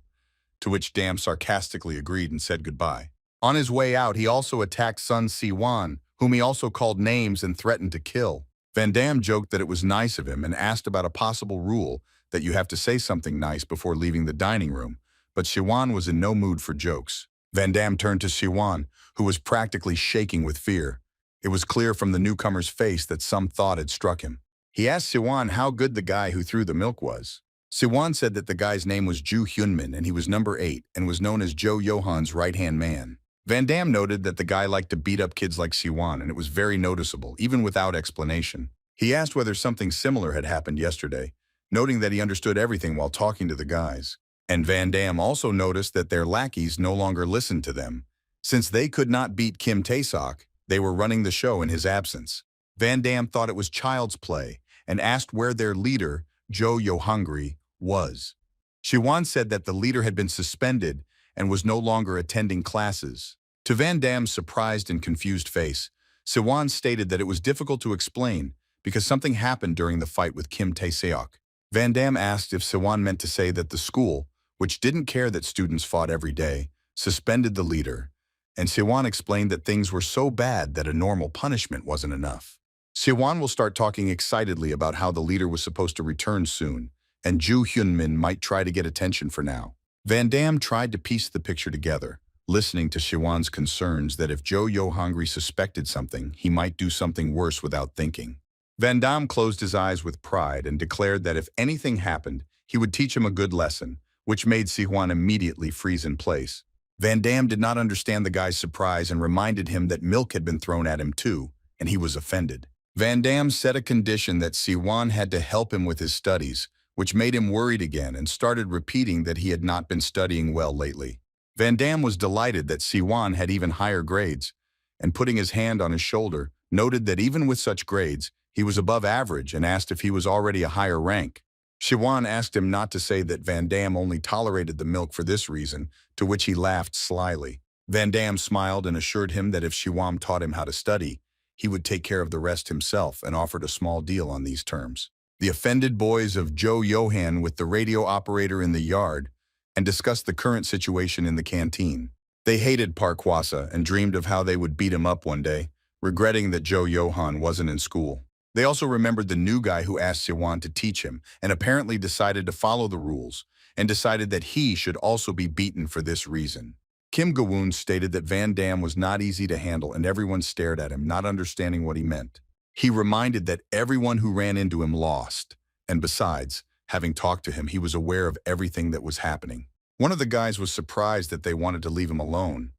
A: to which Dam sarcastically agreed and said goodbye. On his way out, he also attacked Sun Si-wan, whom he also called names and threatened to kill. Van Dam joked that it was nice of him and asked about a possible rule that you have to say something nice before leaving the dining room, but Si-wan was in no mood for jokes. Van Dam turned to Si-wan, who was practically shaking with fear. It was clear from the newcomer's face that some thought had struck him. He asked Si-wan how good the guy who threw the milk was. Si-wan said that the guy's name was Ju Hyunmin and he was number 8 and was known as Jo Johan's right-hand man. Van Dam noted that the guy liked to beat up kids like Si-wan, and it was very noticeable, even without explanation. He asked whether something similar had happened yesterday, noting that he understood everything while talking to the guys. And Van Dam also noticed that their lackeys no longer listened to them. Since they could not beat Kim Tae-sok, they were running the show in his absence. Van Dam thought it was child's play and asked where their leader, Jo Yohangri, was. Si-wan said that the leader had been suspended and was no longer attending classes. To Van Dam's surprised and confused face, Si-wan stated that it was difficult to explain because something happened during the fight with Kim Tae-seok. Van Dam asked if Si-wan meant to say that the school, which didn't care that students fought every day, suspended the leader, and Si-wan explained that things were so bad that a normal punishment wasn't enough. Si-wan will start talking excitedly about how the leader was supposed to return soon, and Ju Hyunmin might try to get attention for now. Van Dam tried to piece the picture together, listening to Si-wan's concerns that if Jo Yohangri suspected something, he might do something worse without thinking. Van Dam closed his eyes with pride and declared that if anything happened, he would teach him a good lesson, which made Si-wan immediately freeze in place. Van Dam did not understand the guy's surprise and reminded him that milk had been thrown at him too, and he was offended. Van Dam set a condition that Si-wan had to help him with his studies, which made him worried again and started repeating that he had not been studying well lately. Van Dam was delighted that Si-wan had even higher grades, and putting his hand on his shoulder, noted that even with such grades, he was above average and asked if he was already a higher rank. Si-wan asked him not to say that Van Dam only tolerated the milk for this reason, to which he laughed slyly. Van Dam smiled and assured him that if Si-wan taught him how to study, he would take care of the rest himself and offered a small deal on these terms. The offended boys of Jo Johan with the radio operator in the yard and discussed the current situation in the canteen. They hated Park Hwasa and dreamed of how they would beat him up one day, regretting that Jo Johan wasn't in school. They also remembered the new guy who asked Siwan to teach him and apparently decided to follow the rules and decided that he should also be beaten for this reason. Kim Ga-woon stated that Van Dam was not easy to handle and everyone stared at him, not understanding what he meant. He reminded that everyone who ran into him lost, and besides, having talked to him, he was aware of everything that was happening. One of the guys was surprised that they wanted to leave him alone,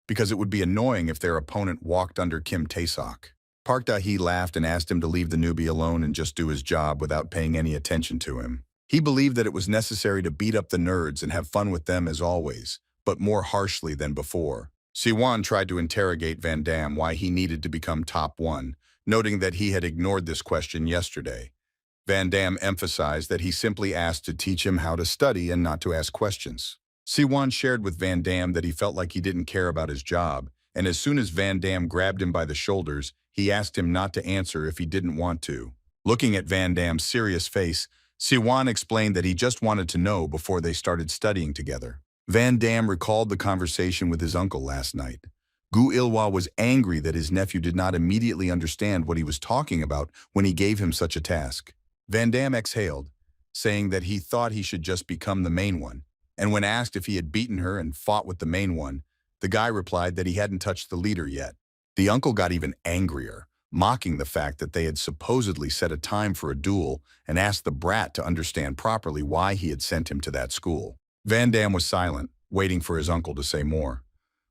A: because it would be annoying if their opponent walked under Kim Tasok. Park Da-hee laughed and asked him to leave the newbie alone and just do his job without paying any attention to him. He believed that it was necessary to beat up the nerds and have fun with them as always, but more harshly than before. Siwan tried to interrogate Van Dam why he needed to become top 1, noting that he had ignored this question yesterday. Van Dam emphasized that he simply asked to teach him how to study and not to ask questions. Siwan shared with Van Dam that he felt like he didn't care about his job, and as soon as Van Dam grabbed him by the shoulders, he asked him not to answer if he didn't want to. Looking at Van Dam's serious face, Siwan explained that he just wanted to know before they started studying together. Van Dam recalled the conversation with his uncle last night. Gu Ilhwa was angry that his nephew did not immediately understand what he was talking about when he gave him such a task. Van Dam exhaled, saying that he thought he should just become the main one, and when asked if he had beaten her and fought with the main one, the guy replied that he hadn't touched the leader yet. The uncle got even angrier, mocking the fact that they had supposedly set a time for a duel and asked the brat to understand properly why he had sent him to that school. Van Dam was silent, waiting for his uncle to say more.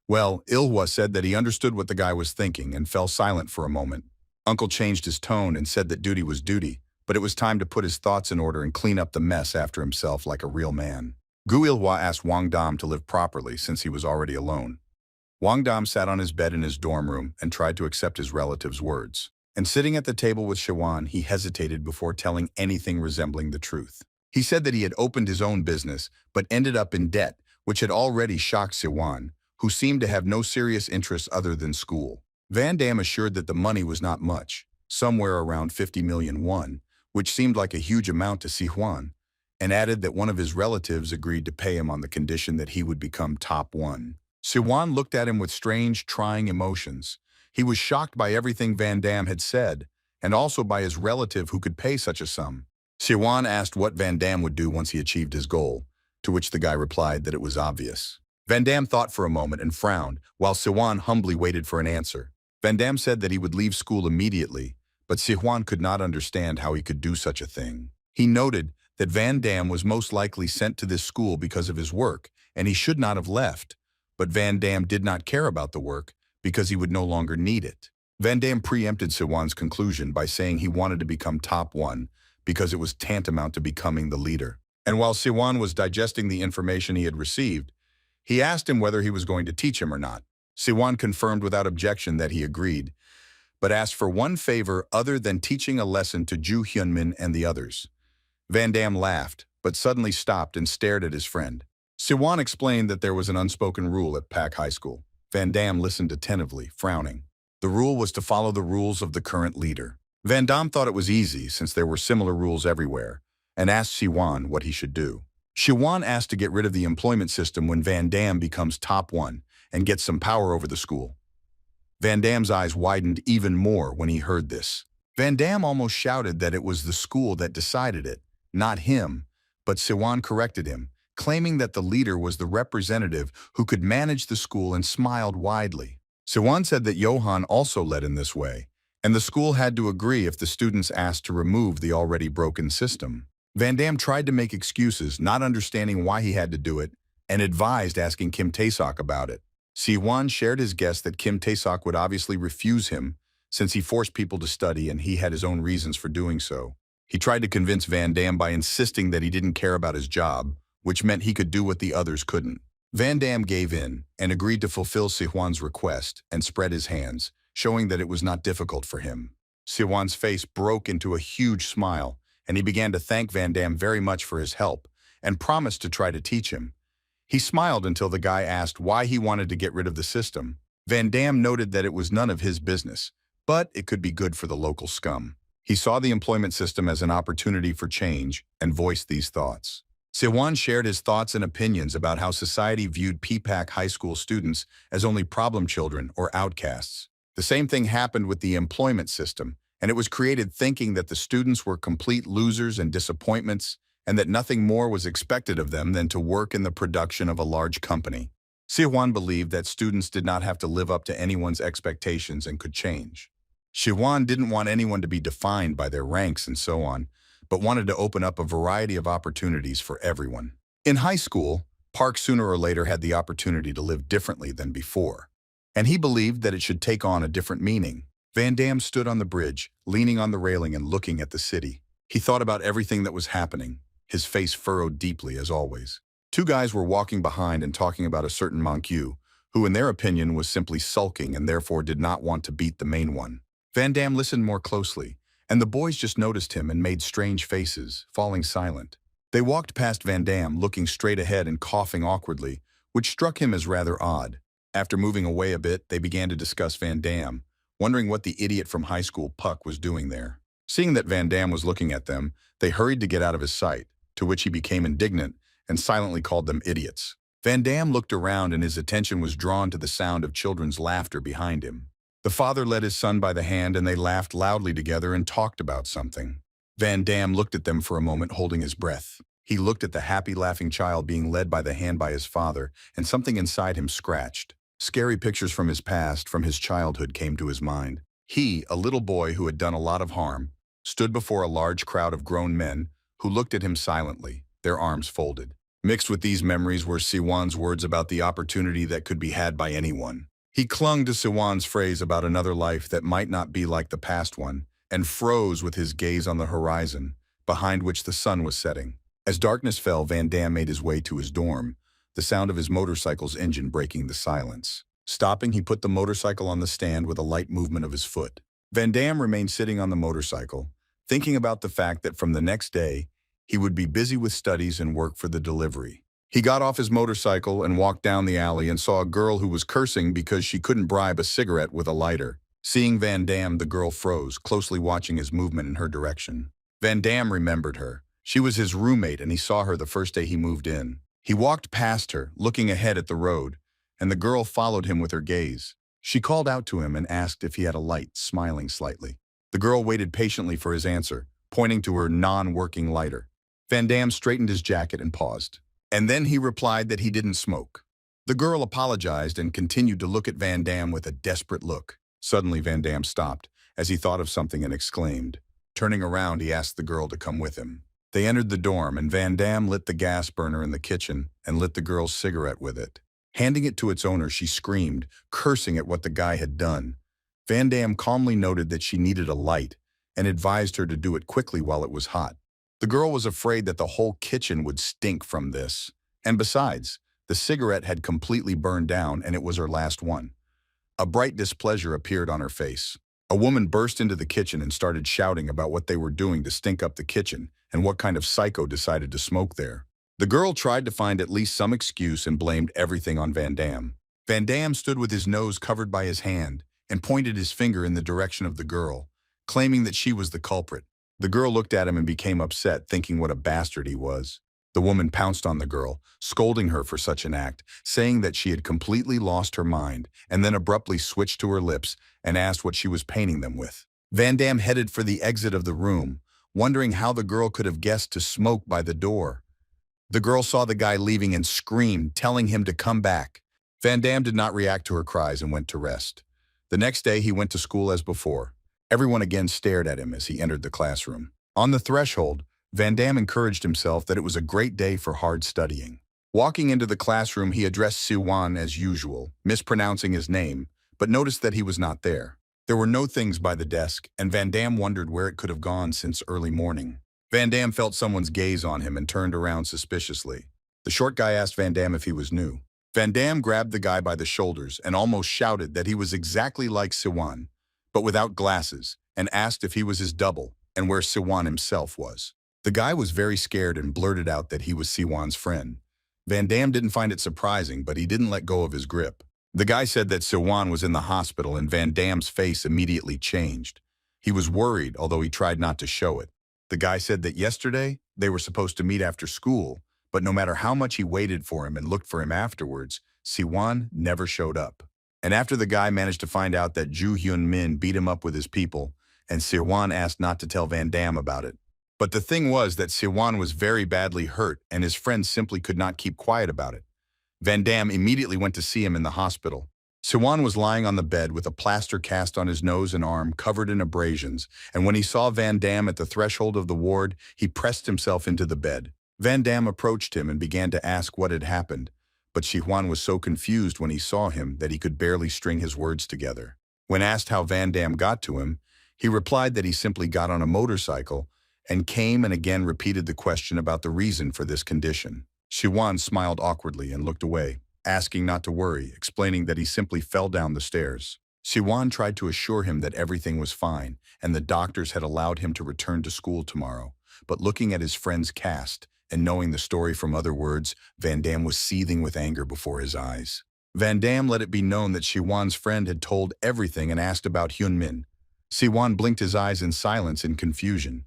A: Well, Ilhwa said that he understood what the guy was thinking and fell silent for a moment. Uncle changed his tone and said that duty was duty, but it was time to put his thoughts in order and clean up the mess after himself like a real man. Gu Ilhwa asked Wang Dam to live properly since he was already alone. Wang Dam sat on his bed in his dorm room and tried to accept his relative's words. And sitting at the table with Siwan, he hesitated before telling anything resembling the truth. He said that he had opened his own business, but ended up in debt, which had already shocked Siwan, who seemed to have no serious interests other than school. Van Dam assured that the money was not much, somewhere around 50 million won, which seemed like a huge amount to Siwan, and added that one of his relatives agreed to pay him on the condition that he would become top 1. Siwan looked at him with strange, trying emotions. He was shocked by everything Van Dam had said, and also by his relative who could pay such a sum. Siwan asked what Van Dam would do once he achieved his goal, to which the guy replied that it was obvious. Van Dam thought for a moment and frowned, while Siwan humbly waited for an answer. Van Dam said that he would leave school immediately, but Siwan could not understand how he could do such a thing. He noted that Van Dam was most likely sent to this school because of his work, and he should not have left. But Van Dam did not care about the work because he would no longer need it. Van Dam preempted Siwan's conclusion by saying he wanted to become top 1 because it was tantamount to becoming the leader. And while Siwan was digesting the information he had received, he asked him whether he was going to teach him or not. Siwan confirmed without objection that he agreed, but asked for one favor other than teaching a lesson to Ju Hyunmin and the others. Van Dam laughed, but suddenly stopped and stared at his friend. Siwan explained that there was an unspoken rule at Pak High School. Van Dam listened attentively, frowning. The rule was to follow the rules of the current leader. Van Dam thought it was easy since there were similar rules everywhere, and asked Siwan what he should do. Siwan asked to get rid of the employment system when Van Dam becomes top 1 and gets some power over the school. Van Dam's eyes widened even more when he heard this. Van Dam almost shouted that it was the school that decided it, not him, but Siwan corrected him, claiming that the leader was the representative who could manage the school, and smiled widely. Siwan said that Johan also led in this way, and the school had to agree if the students asked to remove the already broken system. Van Dam tried to make excuses, not understanding why he had to do it, and advised asking Kim Tasok about it. Siwan shared his guess that Kim Tasok would obviously refuse him, since he forced people to study and he had his own reasons for doing so. He tried to convince Van Dam by insisting that he didn't care about his job, which meant he could do what the others couldn't. Van Dam gave in and agreed to fulfill Siwan's request and spread his hands, showing that it was not difficult for him. Siwan's face broke into a huge smile, and he began to thank Van Dam very much for his help and promised to try to teach him. He smiled until the guy asked why he wanted to get rid of the system. Van Dam noted that it was none of his business, but it could be good for the local scum. He saw the employment system as an opportunity for change and voiced these thoughts. Siwan shared his thoughts and opinions about how society viewed PPAC high school students as only problem children or outcasts. The same thing happened with the employment system, and it was created thinking that the students were complete losers and disappointments, and that nothing more was expected of them than to work in the production of a large company. Siwan believed that students did not have to live up to anyone's expectations and could change. Siwan didn't want anyone to be defined by their ranks and so on, but wanted to open up a variety of opportunities for everyone. In high school, Park sooner or later had the opportunity to live differently than before, and he believed that it should take on a different meaning. Van Damme stood on the bridge, leaning on the railing and looking at the city. He thought about everything that was happening, his face furrowed deeply as always. Two guys were walking behind and talking about a certain Manga, who in their opinion was simply sulking and therefore did not want to beat the main one. Van Damme listened more closely, and the boys just noticed him and made strange faces, falling silent. They walked past Van Damme, looking straight ahead and coughing awkwardly, which struck him as rather odd. After moving away a bit, they began to discuss Van Damme, wondering what the idiot from high school Puck was doing there. Seeing that Van Damme was looking at them, they hurried to get out of his sight, to which he became indignant and silently called them idiots. Van Damme looked around and his attention was drawn to the sound of children's laughter behind him. The father led his son by the hand and they laughed loudly together and talked about something. Van Damme looked at them for a moment, holding his breath. He looked at the happy, laughing child being led by the hand by his father, and something inside him scratched. Scary pictures from his past, from his childhood, came to his mind. He, a little boy who had done a lot of harm, stood before a large crowd of grown men who looked at him silently, their arms folded. Mixed with these memories were Siwan's words about the opportunity that could be had by anyone. He clung to Siwan's phrase about another life that might not be like the past one, and froze with his gaze on the horizon, behind which the sun was setting. As darkness fell, Van Damme made his way to his dorm, the sound of his motorcycle's engine breaking the silence. Stopping, he put the motorcycle on the stand with a light movement of his foot. Van Damme remained sitting on the motorcycle, thinking about the fact that from the next day, he would be busy with studies and work for the delivery. He got off his motorcycle and walked down the alley and saw a girl who was cursing because she couldn't bribe a cigarette with a lighter. Seeing Van Damme, the girl froze, closely watching his movement in her direction. Van Damme remembered her. She was his roommate and he saw her the first day he moved in. He walked past her, looking ahead at the road, and the girl followed him with her gaze. She called out to him and asked if he had a light, smiling slightly. The girl waited patiently for his answer, pointing to her non-working lighter. Van Damme straightened his jacket and paused. And then he replied that he didn't smoke. The girl apologized and continued to look at Van Damme with a desperate look. Suddenly, Van Damme stopped, as he thought of something and exclaimed. Turning around, he asked the girl to come with him. They entered the dorm, and Van Damme lit the gas burner in the kitchen and lit the girl's cigarette with it. Handing it to its owner, she screamed, cursing at what the guy had done. Van Damme calmly noted that she needed a light and advised her to do it quickly while it was hot. The girl was afraid that the whole kitchen would stink from this. And besides, the cigarette had completely burned down and it was her last one. A bright displeasure appeared on her face. A woman burst into the kitchen and started shouting about what they were doing to stink up the kitchen and what kind of psycho decided to smoke there. The girl tried to find at least some excuse and blamed everything on Van Damme. Van Damme stood with his nose covered by his hand and pointed his finger in the direction of the girl, claiming that she was the culprit. The girl looked at him and became upset, thinking what a bastard he was. The woman pounced on the girl, scolding her for such an act, saying that she had completely lost her mind, and then abruptly switched to her lips and asked what she was painting them with. Van Damme headed for the exit of the room, wondering how the girl could have guessed to smoke by the door. The girl saw the guy leaving and screamed, telling him to come back. Van Damme did not react to her cries and went to rest. The next day, he went to school as before. Everyone again stared at him as he entered the classroom. On the threshold, Van Damme encouraged himself that it was a great day for hard studying. Walking into the classroom, he addressed Siwan as usual, mispronouncing his name, but noticed that he was not there. There were no things by the desk, and Van Damme wondered where it could have gone since early morning. Van Damme felt someone's gaze on him and turned around suspiciously. The short guy asked Van Damme if he was new. Van Damme grabbed the guy by the shoulders and almost shouted that he was exactly like Siwan, but without glasses, and asked if he was his double and where Siwan himself was. The guy was very scared and blurted out that he was Siwan's friend. Van Damme didn't find it surprising, but he didn't let go of his grip. The guy said that Siwan was in the hospital and Van Damme's face immediately changed. He was worried, although he tried not to show it. The guy said that yesterday they were supposed to meet after school, but no matter how much he waited for him and looked for him afterwards, Siwan never showed up. And after the guy managed to find out that Ju Hyun Min beat him up with his people, and Siwan asked not to tell Van Dam about it. But the thing was that Siwan was very badly hurt, and his friends simply could not keep quiet about it. Van Dam immediately went to see him in the hospital. Siwan was lying on the bed with a plaster cast on his nose and arm covered in abrasions, and when he saw Van Dam at the threshold of the ward, he pressed himself into the bed. Van Dam approached him and began to ask what had happened, but Siwan was so confused when he saw him that he could barely string his words together. When asked how Van Dam got to him, he replied that he simply got on a motorcycle and came and again repeated the question about the reason for this condition. Siwan smiled awkwardly and looked away, asking not to worry, explaining that he simply fell down the stairs. Siwan tried to assure him that everything was fine and the doctors had allowed him to return to school tomorrow, but looking at his friend's cast and knowing the story from other words, Van Dam was seething with anger before his eyes. Van Dam let it be known that Siwan's friend had told everything and asked about Hyun Min. Siwan blinked his eyes in silence and confusion.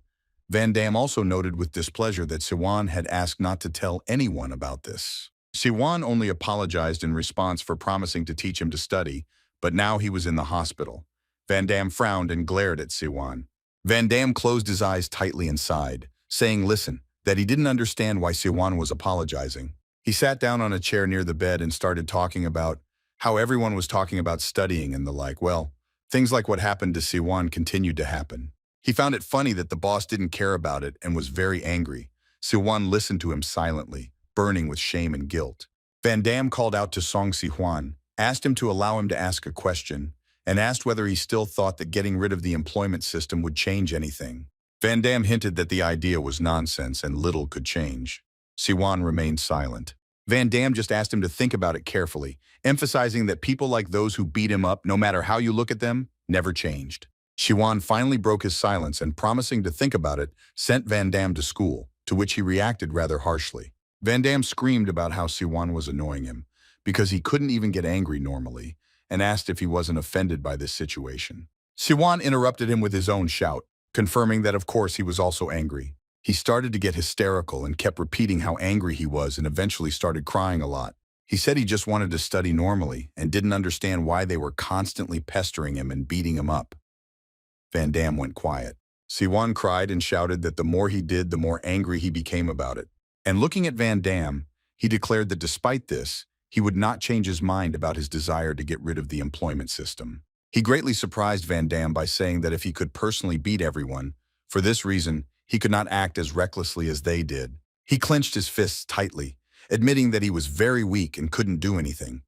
A: Van Dam also noted with displeasure that Siwan had asked not to tell anyone about this. Siwan only apologized in response for promising to teach him to study, but now he was in the hospital. Van Dam frowned and glared at Siwan. Van Dam closed his eyes tightly and sighed, saying listen, that he didn't understand why Siwan was apologizing. He sat down on a chair near the bed and started talking about how everyone was talking about studying and the like. Well, things like what happened to Siwan continued to happen. He found it funny that the boss didn't care about it and was very angry. Siwan listened to him silently, burning with shame and guilt. Van Dam called out to Song Si-hwan, asked him to allow him to ask a question, and asked whether he still thought that getting rid of the employment system would change anything. Van Dam hinted that the idea was nonsense and little could change. Siwan remained silent. Van Dam just asked him to think about it carefully, emphasizing that people like those who beat him up, no matter how you look at them, never changed. Siwan finally broke his silence and, promising to think about it, sent Van Dam to school, to which he reacted rather harshly. Van Dam screamed about how Siwan was annoying him, because he couldn't even get angry normally, and asked if he wasn't offended by this situation. Siwan interrupted him with his own shout, confirming that of course he was also angry. He started to get hysterical and kept repeating how angry he was and eventually started crying a lot. He said he just wanted to study normally and didn't understand why they were constantly pestering him and beating him up. Van Dam went quiet. Siwan cried and shouted that the more he did, the more angry he became about it. And looking at Van Dam, he declared that despite this, he would not change his mind about his desire to get rid of the employment system. He greatly surprised Van Dam by saying that if he could personally beat everyone, for this reason, he could not act as recklessly as they did. He clenched his fists tightly, admitting that he was very weak and couldn't do anything.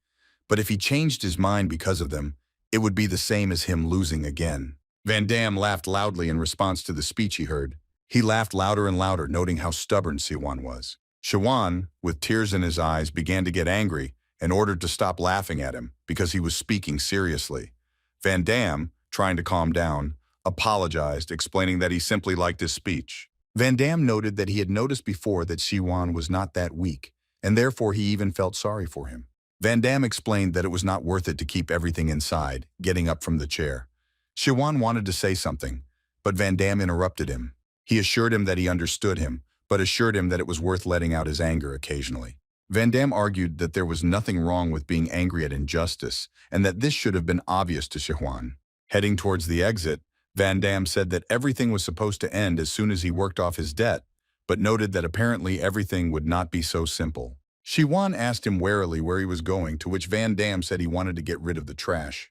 A: But if he changed his mind because of them, it would be the same as him losing again. Van Dam laughed loudly in response to the speech he heard. He laughed louder and louder, noting how stubborn Siwan was. Siwan, with tears in his eyes, began to get angry and ordered to stop laughing at him because he was speaking seriously. Van Dam, trying to calm down, apologized, explaining that he simply liked his speech. Van Dam noted that he had noticed before that Siwan was not that weak, and therefore he even felt sorry for him. Van Dam explained that it was not worth it to keep everything inside, getting up from the chair. Siwan wanted to say something, but Van Dam interrupted him. He assured him that he understood him, but assured him that it was worth letting out his anger occasionally. Van Dam argued that there was nothing wrong with being angry at injustice, and that this should have been obvious to Siwan. Heading towards the exit, Van Dam said that everything was supposed to end as soon as he worked off his debt, but noted that apparently everything would not be so simple. Siwan asked him warily where he was going, to which Van Dam said he wanted to get rid of the trash.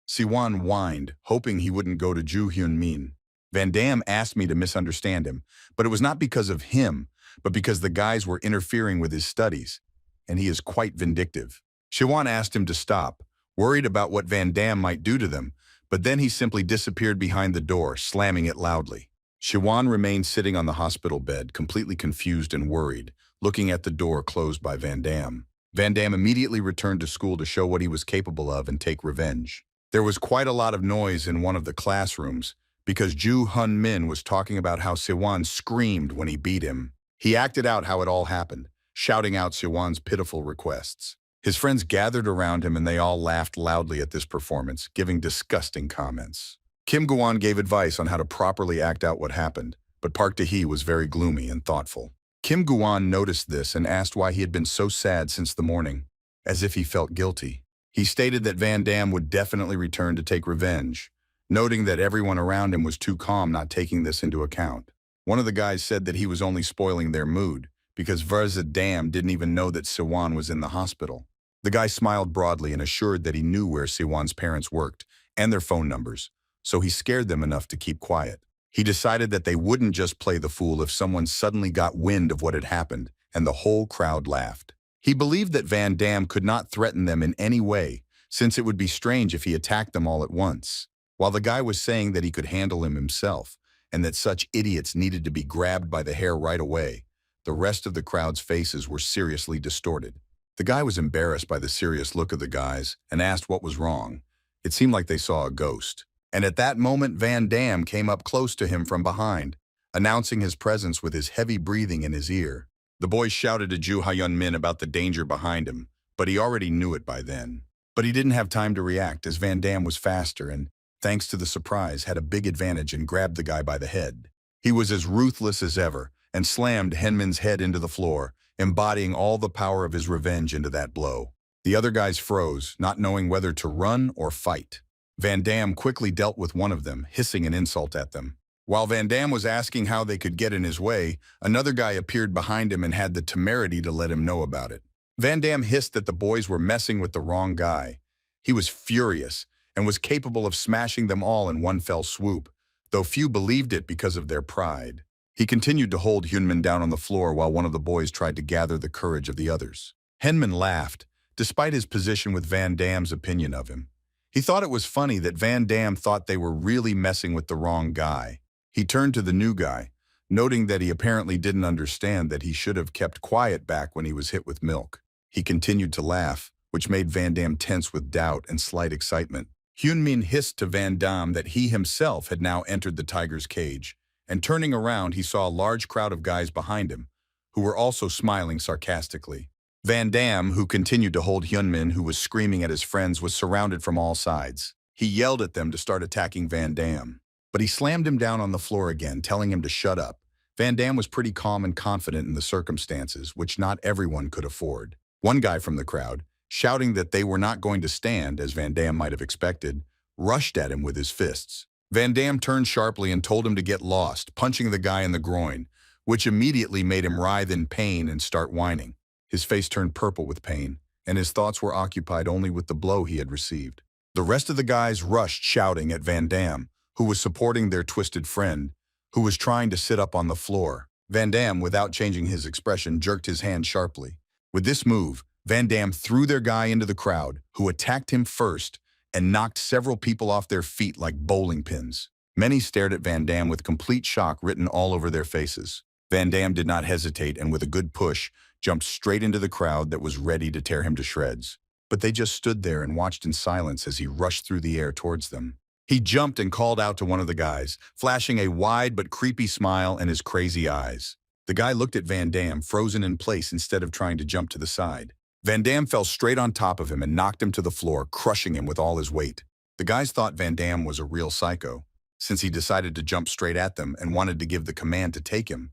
A: Siwan whined, hoping he wouldn't go to Ju Hyun Min. Van Dam asked me to misunderstand him, but it was not because of him, but because the guys were interfering with his studies, and he is quite vindictive. Siwan asked him to stop, worried about what Van Dam might do to them, but then he simply disappeared behind the door, slamming it loudly. Siwan remained sitting on the hospital bed, completely confused and worried, looking at the door closed by Van Dam. Van Dam immediately returned to school to show what he was capable of and take revenge. There was quite a lot of noise in one of the classrooms, because Ju Hyun Min was talking about how Siwan screamed when he beat him. He acted out how it all happened, shouting out Siwan's pitiful requests. His friends gathered around him and they all laughed loudly at this performance, giving disgusting comments. Kim Gwon gave advice on how to properly act out what happened, but Park Tae-hee was very gloomy and thoughtful. Kim Gwon noticed this and asked why he had been so sad since the morning, as if he felt guilty. He stated that Van Dam would definitely return to take revenge, noting that everyone around him was too calm, not taking this into account. One of the guys said that he was only spoiling their mood, because Dam didn't even know that Siwan was in the hospital. The guy smiled broadly and assured that he knew where Siwan's parents worked and their phone numbers, so he scared them enough to keep quiet. He decided that they wouldn't just play the fool if someone suddenly got wind of what had happened, and the whole crowd laughed. He believed that Dam could not threaten them in any way, since it would be strange if he attacked them all at once. While the guy was saying that he could handle him himself, and that such idiots needed to be grabbed by the hair right away, the rest of the crowd's faces were seriously distorted. The guy was embarrassed by the serious look of the guys and asked what was wrong. It seemed like they saw a ghost. And at that moment, Dam came up close to him from behind, announcing his presence with his heavy breathing in his ear. The boys shouted to Ju Hyun Min about the danger behind him, but he already knew it by then. But he didn't have time to react, as Dam was faster and, thanks to the surprise, had a big advantage and grabbed the guy by the head. He was as ruthless as ever and slammed Hyunmin's head into the floor, embodying all the power of his revenge into that blow. The other guys froze, not knowing whether to run or fight. Dam quickly dealt with one of them, hissing an insult at them. While Dam was asking how they could get in his way, another guy appeared behind him and had the temerity to let him know about it. Dam hissed that the boys were messing with the wrong guy. He was furious and was capable of smashing them all in one fell swoop, though few believed it because of their pride. He continued to hold Hyunmin down on the floor while one of the boys tried to gather the courage of the others. Hyunmin laughed, despite his position with Dam's opinion of him. He thought it was funny that Dam thought they were really messing with the wrong guy. He turned to the new guy, noting that he apparently didn't understand that he should have kept quiet back when he was hit with milk. He continued to laugh, which made Dam tense with doubt and slight excitement. Hyunmin hissed to Dam that he himself had now entered the tiger's cage, and turning around he saw a large crowd of guys behind him, who were also smiling sarcastically. Dam, who continued to hold Hyunmin, who was screaming at his friends, was surrounded from all sides. He yelled at them to start attacking Dam, but he slammed him down on the floor again, telling him to shut up. Dam was pretty calm and confident in the circumstances, which not everyone could afford. One guy from the crowd, shouting that they were not going to stand, as Dam might have expected, rushed at him with his fists. Dam turned sharply and told him to get lost, punching the guy in the groin, which immediately made him writhe in pain and start whining. His face turned purple with pain, and his thoughts were occupied only with the blow he had received. The rest of the guys rushed, shouting at Dam, who was supporting their twisted friend, who was trying to sit up on the floor. Dam, without changing his expression, jerked his hand sharply. With this move, Dam threw their guy into the crowd, who attacked him first and knocked several people off their feet like bowling pins. Many stared at Dam with complete shock written all over their faces. Dam did not hesitate and with a good push, jumped straight into the crowd that was ready to tear him to shreds. But they just stood there and watched in silence as he rushed through the air towards them. He jumped and called out to one of the guys, flashing a wide but creepy smile in his crazy eyes. The guy looked at Dam, frozen in place instead of trying to jump to the side. Dam fell straight on top of him and knocked him to the floor, crushing him with all his weight. The guys thought Dam was a real psycho, since he decided to jump straight at them and wanted to give the command to take him.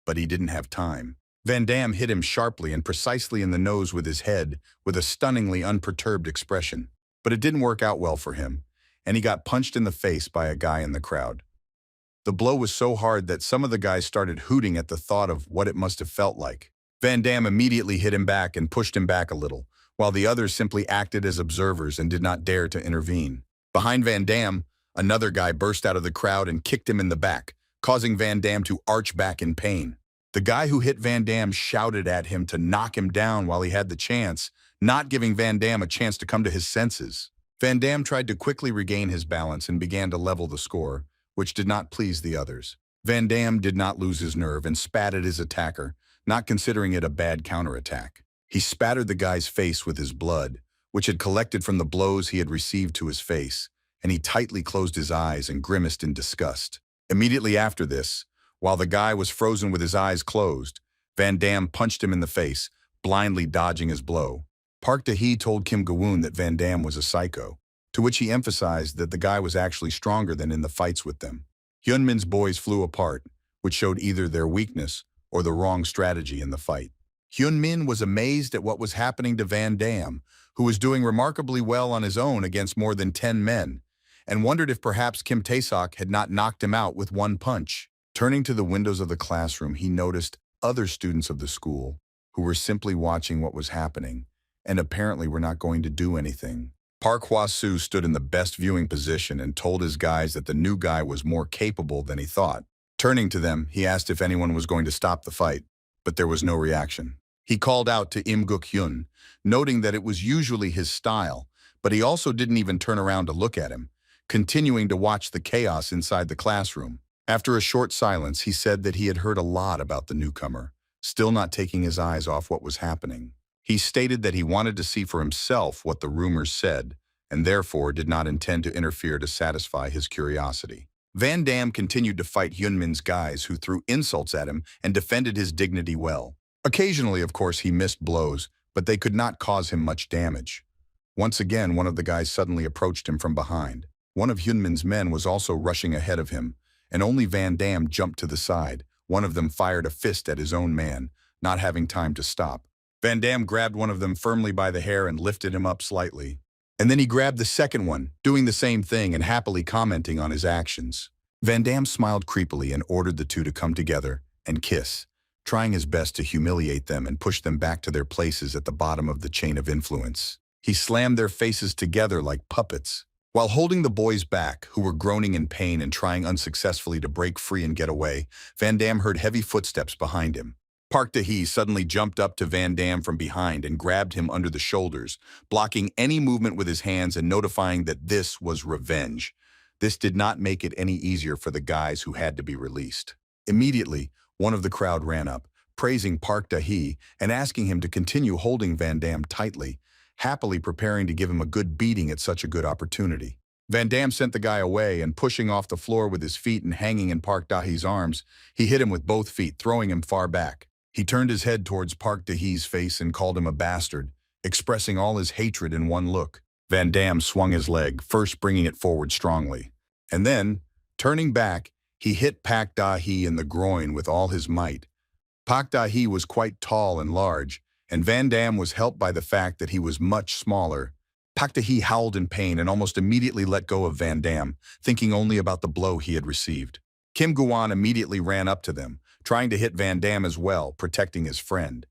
A: But he didn't have time. Dam hit him sharply and precisely in the nose with his head, with a stunningly unperturbed expression. But it didn't work out well for him, and he got punched in the face by a guy in the crowd. The blow was so hard that some of the guys started hooting at the thought of what it must have felt like. Dam immediately hit him back and pushed him back a little, while the others simply acted as observers and did not dare to intervene. Behind Dam, another guy burst out of the crowd and kicked him in the back, causing Dam to arch back in pain. The guy who hit Dam shouted at him to knock him down while he had the chance, not giving Dam a chance to come to his senses. Dam tried to quickly regain his balance and began to level the score, which did not please the others. Dam did not lose his nerve and spat at his attacker, not considering it a bad counterattack. He spattered the guy's face with his blood, which had collected from the blows he had received to his face, and he tightly closed his eyes and grimaced in disgust. Immediately after this, while the guy was frozen with his eyes closed, Dam punched him in the face, blindly dodging his blow. Park Tae-hee told Kim Ga-woon that Dam was a psycho, to which he emphasized that the guy was actually stronger than in the fights with them. Hyunmin's boys flew apart, which showed either their weakness or the wrong strategy in the fight. Hyunmin was amazed at what was happening to Dam, who was doing remarkably well on his own against more than 10 men, and wondered if perhaps Kim Tasok had not knocked him out with one punch. Turning to the windows of the classroom, he noticed other students of the school who were simply watching what was happening and apparently were not going to do anything. Park Hwa-soo stood in the best viewing position and told his guys that the new guy was more capable than he thought. Turning to them, he asked if anyone was going to stop the fight, but there was no reaction. He called out to Im Guk-hyun, noting that it was usually his style, but he also didn't even turn around to look at him, continuing to watch the chaos inside the classroom. After a short silence, he said that he had heard a lot about the newcomer, still not taking his eyes off what was happening. He stated that he wanted to see for himself what the rumors said, and therefore did not intend to interfere to satisfy his curiosity. Van Damme continued to fight Hyunmin's guys who threw insults at him and defended his dignity well. Occasionally, of course, he missed blows, but they could not cause him much damage. Once again, one of the guys suddenly approached him from behind. One of Hyunmin's men was also rushing ahead of him, and only Van Damme jumped to the side. One of them fired a fist at his own man, not having time to stop. Van Damme grabbed one of them firmly by the hair and lifted him up slightly. And then he grabbed the second one, doing the same thing and happily commenting on his actions. Van Damme smiled creepily and ordered the two to come together and kiss, trying his best to humiliate them and push them back to their places at the bottom of the chain of influence. He slammed their faces together like puppets. While holding the boys back, who were groaning in pain and trying unsuccessfully to break free and get away, Van Damme heard heavy footsteps behind him. Park Tae-hee suddenly jumped up to Van Damme from behind and grabbed him under the shoulders, blocking any movement with his hands and notifying that this was revenge. This did not make it any easier for the guys who had to be released. Immediately, one of the crowd ran up, praising Park Tae-hee and asking him to continue holding Van Damme tightly, happily preparing to give him a good beating at such a good opportunity. Van Damme sent the guy away and pushing off the floor with his feet and hanging in Park Tae-hee's arms, he hit him with both feet, throwing him far back. He turned his head towards Park Tae-hee's face and called him a bastard, expressing all his hatred in one look. Van Damme swung his leg, first bringing it forward strongly. And then, turning back, he hit Park Tae-hee in the groin with all his might. Park Tae-hee was quite tall and large, and Van Damme was helped by the fact that he was much smaller. Park Tae-hee howled in pain and almost immediately let go of Van Damme, thinking only about the blow he had received. Kim Gu-won immediately ran up to them, trying to hit Van Damme as well, protecting his friend.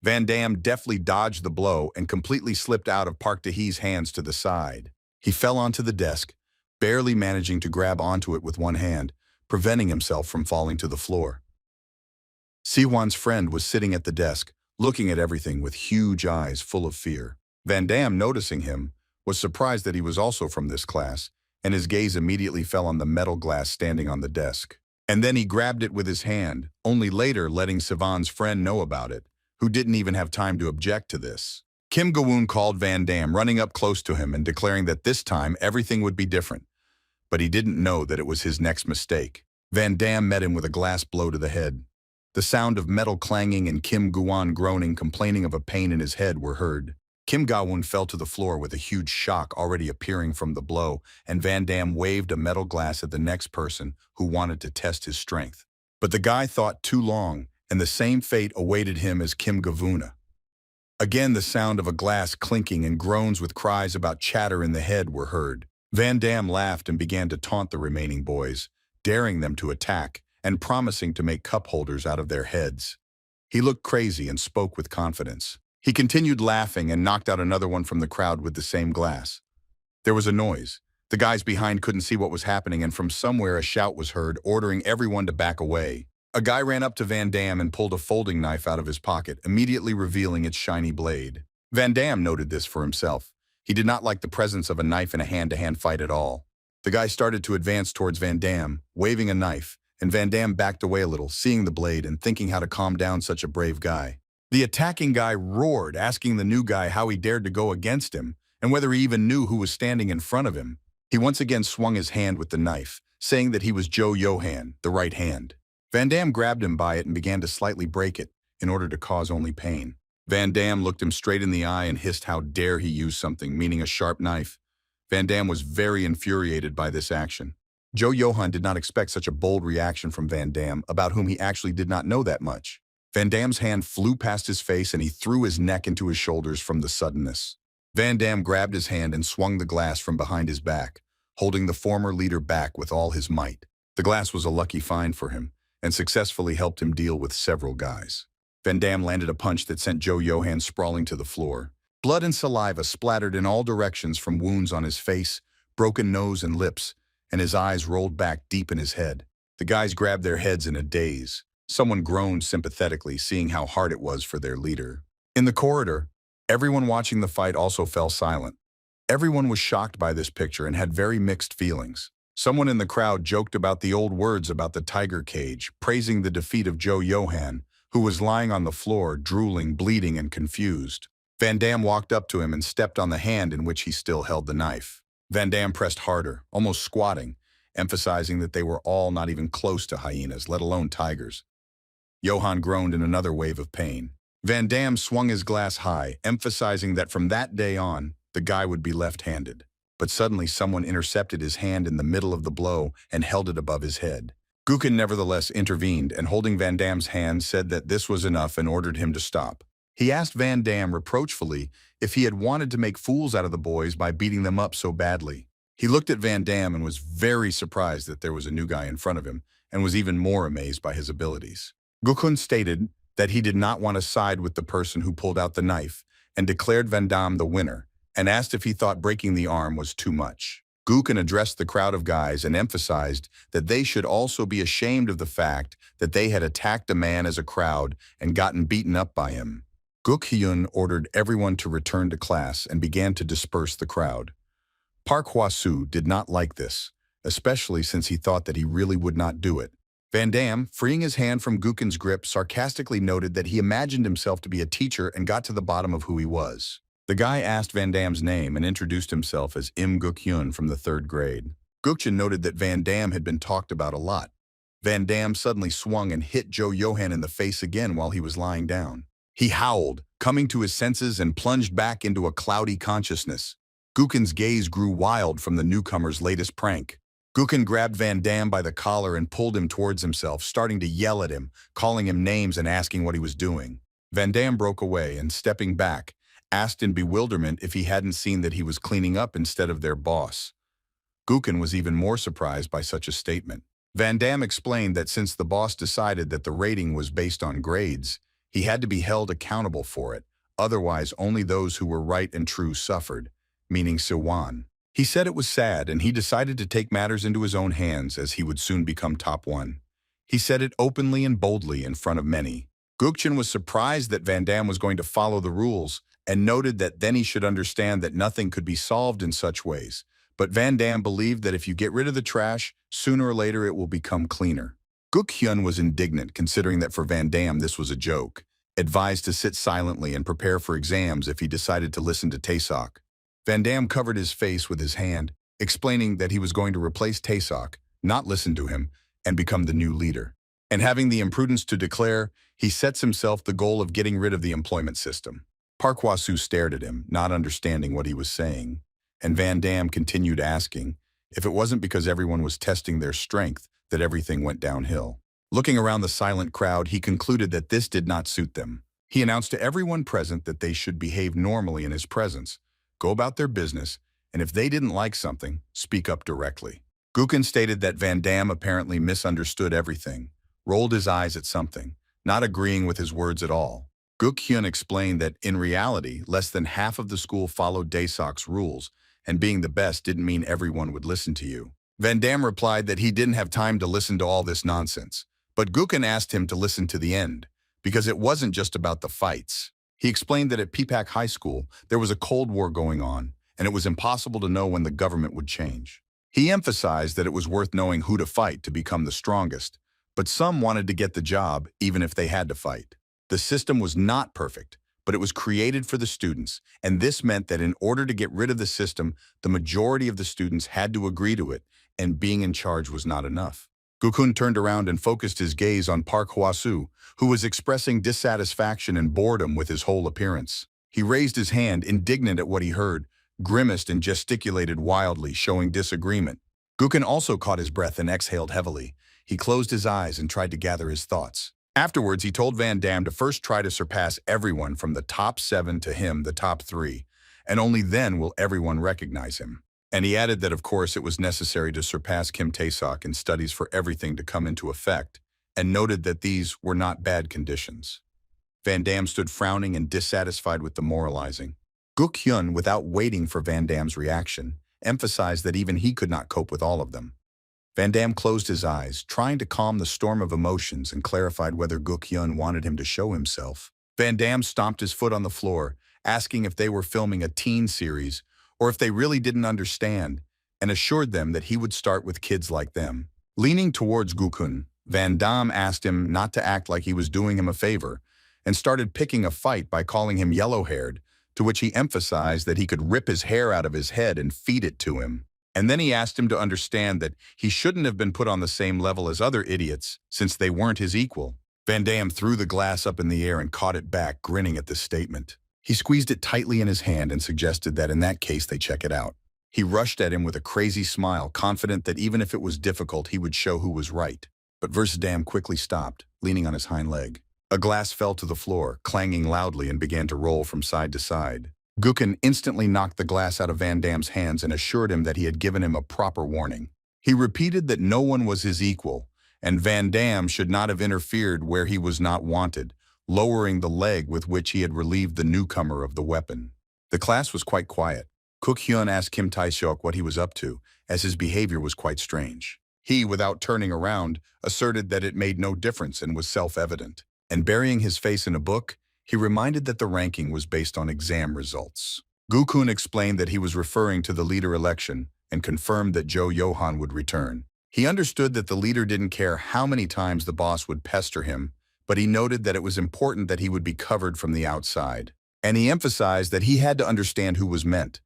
A: Van Damme deftly dodged the blow and completely slipped out of Park Tae-hee's hands to the side. He fell onto the desk, barely managing to grab onto it with one hand, preventing himself from falling to the floor. Si-hwan's friend was sitting at the desk, looking at everything with huge eyes full of fear. Van Damme, noticing him, was surprised that he was also from this class, and his gaze immediately fell on the metal glass standing on the desk. And then he grabbed it with his hand, only later letting Si-hwan's friend know about it, who didn't even have time to object to this. Kim Gu-won called Van Damme, running up close to him and declaring that this time everything would be different. But he didn't know that it was his next mistake. Van Damme met him with a glass blow to the head. The sound of metal clanging and Kim Gu-won groaning, complaining of a pain in his head were heard. Kim Ga-won fell to the floor with a huge shock already appearing from the blow, and Van Damme waved a metal glass at the next person who wanted to test his strength. But the guy thought too long, and the same fate awaited him as Kim Ga-won. Again, the sound of a glass clinking and groans with cries about chatter in the head were heard. Van Damme laughed and began to taunt the remaining boys, daring them to attack and promising to make cup holders out of their heads. He looked crazy and spoke with confidence. He continued laughing and knocked out another one from the crowd with the same glass. There was a noise. The guys behind couldn't see what was happening, and from somewhere a shout was heard, ordering everyone to back away. A guy ran up to Van Damme and pulled a folding knife out of his pocket, immediately revealing its shiny blade. Van Damme noted this for himself. He did not like the presence of a knife in a hand-to-hand fight at all. The guy started to advance towards Van Damme, waving a knife, and Van Damme backed away a little, seeing the blade and thinking how to calm down such a brave guy. The attacking guy roared, asking the new guy how he dared to go against him, and whether he even knew who was standing in front of him. He once again swung his hand with the knife, saying that he was Jo Johan, the right hand. Van Damme grabbed him by it and began to slightly break it, in order to cause only pain. Van Damme looked him straight in the eye and hissed how dare he use something, meaning a sharp knife. Van Damme was very infuriated by this action. Jo Johan did not expect such a bold reaction from Van Damme, about whom he actually did not know that much. Van Damme's hand flew past his face and he threw his neck into his shoulders from the suddenness. Van Damme grabbed his hand and swung the glass from behind his back, holding the former leader back with all his might. The glass was a lucky find for him, and successfully helped him deal with several guys. Van Damme landed a punch that sent Joe Johan sprawling to the floor. Blood and saliva splattered in all directions from wounds on his face, broken nose and lips, and his eyes rolled back deep in his head. The guys grabbed their heads in a daze. Someone groaned sympathetically, seeing how hard it was for their leader. In the corridor, everyone watching the fight also fell silent. Everyone was shocked by this picture and had very mixed feelings. Someone in the crowd joked about the old words about the tiger cage, praising the defeat of Joe Johan, who was lying on the floor, drooling, bleeding, and confused. Van Damme walked up to him and stepped on the hand in which he still held the knife. Van Damme pressed harder, almost squatting, emphasizing that they were all not even close to hyenas, let alone tigers. Johan groaned in another wave of pain. Van Damme swung his glass high, emphasizing that from that day on, the guy would be left-handed. But suddenly someone intercepted his hand in the middle of the blow and held it above his head. Guken nevertheless intervened and, holding Van Damme's hand, said that this was enough and ordered him to stop. He asked Van Damme reproachfully if he had wanted to make fools out of the boys by beating them up so badly. He looked at Van Damme and was very surprised that there was a new guy in front of him, and was even more amazed by his abilities. Gukun stated that he did not want to side with the person who pulled out the knife and declared Van Damme the winner, and asked if he thought breaking the arm was too much. Gukun addressed the crowd of guys and emphasized that they should also be ashamed of the fact that they had attacked a man as a crowd and gotten beaten up by him. Guk Hyun ordered everyone to return to class and began to disperse the crowd. Park Hwa-soo did not like this, especially since he thought that he really would not do it. Van Damme, freeing his hand from Guken's grip, sarcastically noted that he imagined himself to be a teacher and got to the bottom of who he was. The guy asked Van Damme's name and introduced himself as Im Guk-hyun from the 3rd grade. Gukchin noted that Van Damme had been talked about a lot. Van Damme suddenly swung and hit Joe Johan in the face again while he was lying down. He howled, coming to his senses, and plunged back into a cloudy consciousness. Guken's gaze grew wild from the newcomer's latest prank. Guken grabbed Van Damme by the collar and pulled him towards himself, starting to yell at him, calling him names and asking what he was doing. Van Damme broke away and, stepping back, asked in bewilderment if he hadn't seen that he was cleaning up instead of their boss. Guken was even more surprised by such a statement. Van Damme explained that since the boss decided that the rating was based on grades, he had to be held accountable for it, otherwise only those who were right and true suffered, meaning Siwan. He said it was sad and he decided to take matters into his own hands as he would soon become top 1. He said it openly and boldly in front of many. Gukchin was surprised that Van Damme was going to follow the rules, and noted that then he should understand that nothing could be solved in such ways. But Van Damme believed that if you get rid of the trash, sooner or later it will become cleaner. Guk Hyun was indignant, considering that for Van Damme this was a joke, advised to sit silently and prepare for exams if he decided to listen to Tasok. Van Damme covered his face with his hand, explaining that he was going to replace Tasok, not listen to him, and become the new leader. And having the imprudence to declare, he sets himself the goal of getting rid of the employment system. Park Hwa-soo stared at him, not understanding what he was saying, and Van Damme continued asking if it wasn't because everyone was testing their strength that everything went downhill. Looking around the silent crowd, he concluded that this did not suit them. He announced to everyone present that they should behave normally in his presence, go about their business, and if they didn't like something, speak up directly. Gukun stated that Van Damme apparently misunderstood everything, rolled his eyes at something, not agreeing with his words at all. Guk Hyun explained that, in reality, less than half of the school followed Dasok's rules, and being the best didn't mean everyone would listen to you. Van Damme replied that he didn't have time to listen to all this nonsense, but Gukun asked him to listen to the end, because it wasn't just about the fights. He explained that at Peepak High School, there was a Cold War going on, and it was impossible to know when the government would change. He emphasized that it was worth knowing who to fight to become the strongest, but some wanted to get the job even if they had to fight. The system was not perfect, but it was created for the students, and this meant that in order to get rid of the system, the majority of the students had to agree to it, and being in charge was not enough. Gukun turned around and focused his gaze on Park Hwa-soo, who was expressing dissatisfaction and boredom with his whole appearance. He raised his hand, indignant at what he heard, grimaced and gesticulated wildly, showing disagreement. Gukun also caught his breath and exhaled heavily. He closed his eyes and tried to gather his thoughts. Afterwards, he told Van Damme to first try to surpass everyone from the top 7 to him, the top 3, and only then will everyone recognize him. And he added that of course it was necessary to surpass Kim Tae-sok in studies for everything to come into effect, and noted that these were not bad conditions. Van Damme stood frowning and dissatisfied with the moralizing. Guk Hyun, without waiting for Van Damme's reaction, emphasized that even he could not cope with all of them. Van Damme closed his eyes, trying to calm the storm of emotions, and clarified whether Guk Hyun wanted him to show himself. Van Damme stomped his foot on the floor, asking if they were filming a teen series or if they really didn't understand, and assured them that he would start with kids like them. Leaning towards Gukun, Van Damme asked him not to act like he was doing him a favor, and started picking a fight by calling him yellow-haired, to which he emphasized that he could rip his hair out of his head and feed it to him. And then he asked him to understand that he shouldn't have been put on the same level as other idiots, since they weren't his equal. Van Damme threw the glass up in the air and caught it back, grinning at this statement. He squeezed it tightly in his hand and suggested that in that case they check it out. He rushed at him with a crazy smile, confident that even if it was difficult, he would show who was right. But Van quickly stopped, leaning on his hind leg. A glass fell to the floor, clanging loudly, and began to roll from side to side. Gukun instantly knocked the glass out of Van Damme's hands and assured him that he had given him a proper warning. He repeated that no one was his equal, and Van Damme should not have interfered where he was not wanted, lowering the leg with which he had relieved the newcomer of the weapon. The class was quite quiet. Guk Hyun asked Kim Tae-sok what he was up to, as his behavior was quite strange. He, without turning around, asserted that it made no difference and was self-evident. And burying his face in a book, he reminded that the ranking was based on exam results. Gukun explained that he was referring to the leader election and confirmed that Jo Johan would return. He understood that the leader didn't care how many times the boss would pester him, but he noted that it was important that he would be covered from the outside. And he emphasized that he had to understand who was meant.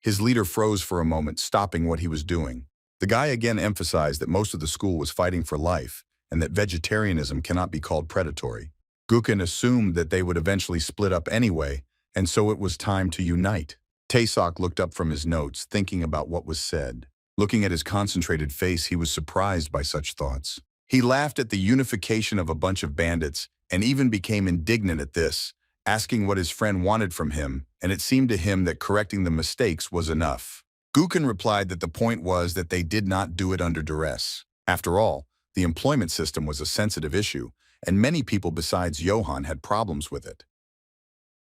A: His leader froze for a moment, stopping what he was doing. The guy again emphasized that most of the school was fighting for life, and that vegetarianism cannot be called predatory. Gukun assumed that they would eventually split up anyway, and so it was time to unite. Tasok looked up from his notes, thinking about what was said. Looking at his concentrated face, he was surprised by such thoughts. He laughed at the unification of a bunch of bandits, and even became indignant at this, asking what his friend wanted from him, and it seemed to him that correcting the mistakes was enough. Gukun replied that the point was that they did not do it under duress. After all, the employment system was a sensitive issue, and many people besides Johan had problems with it.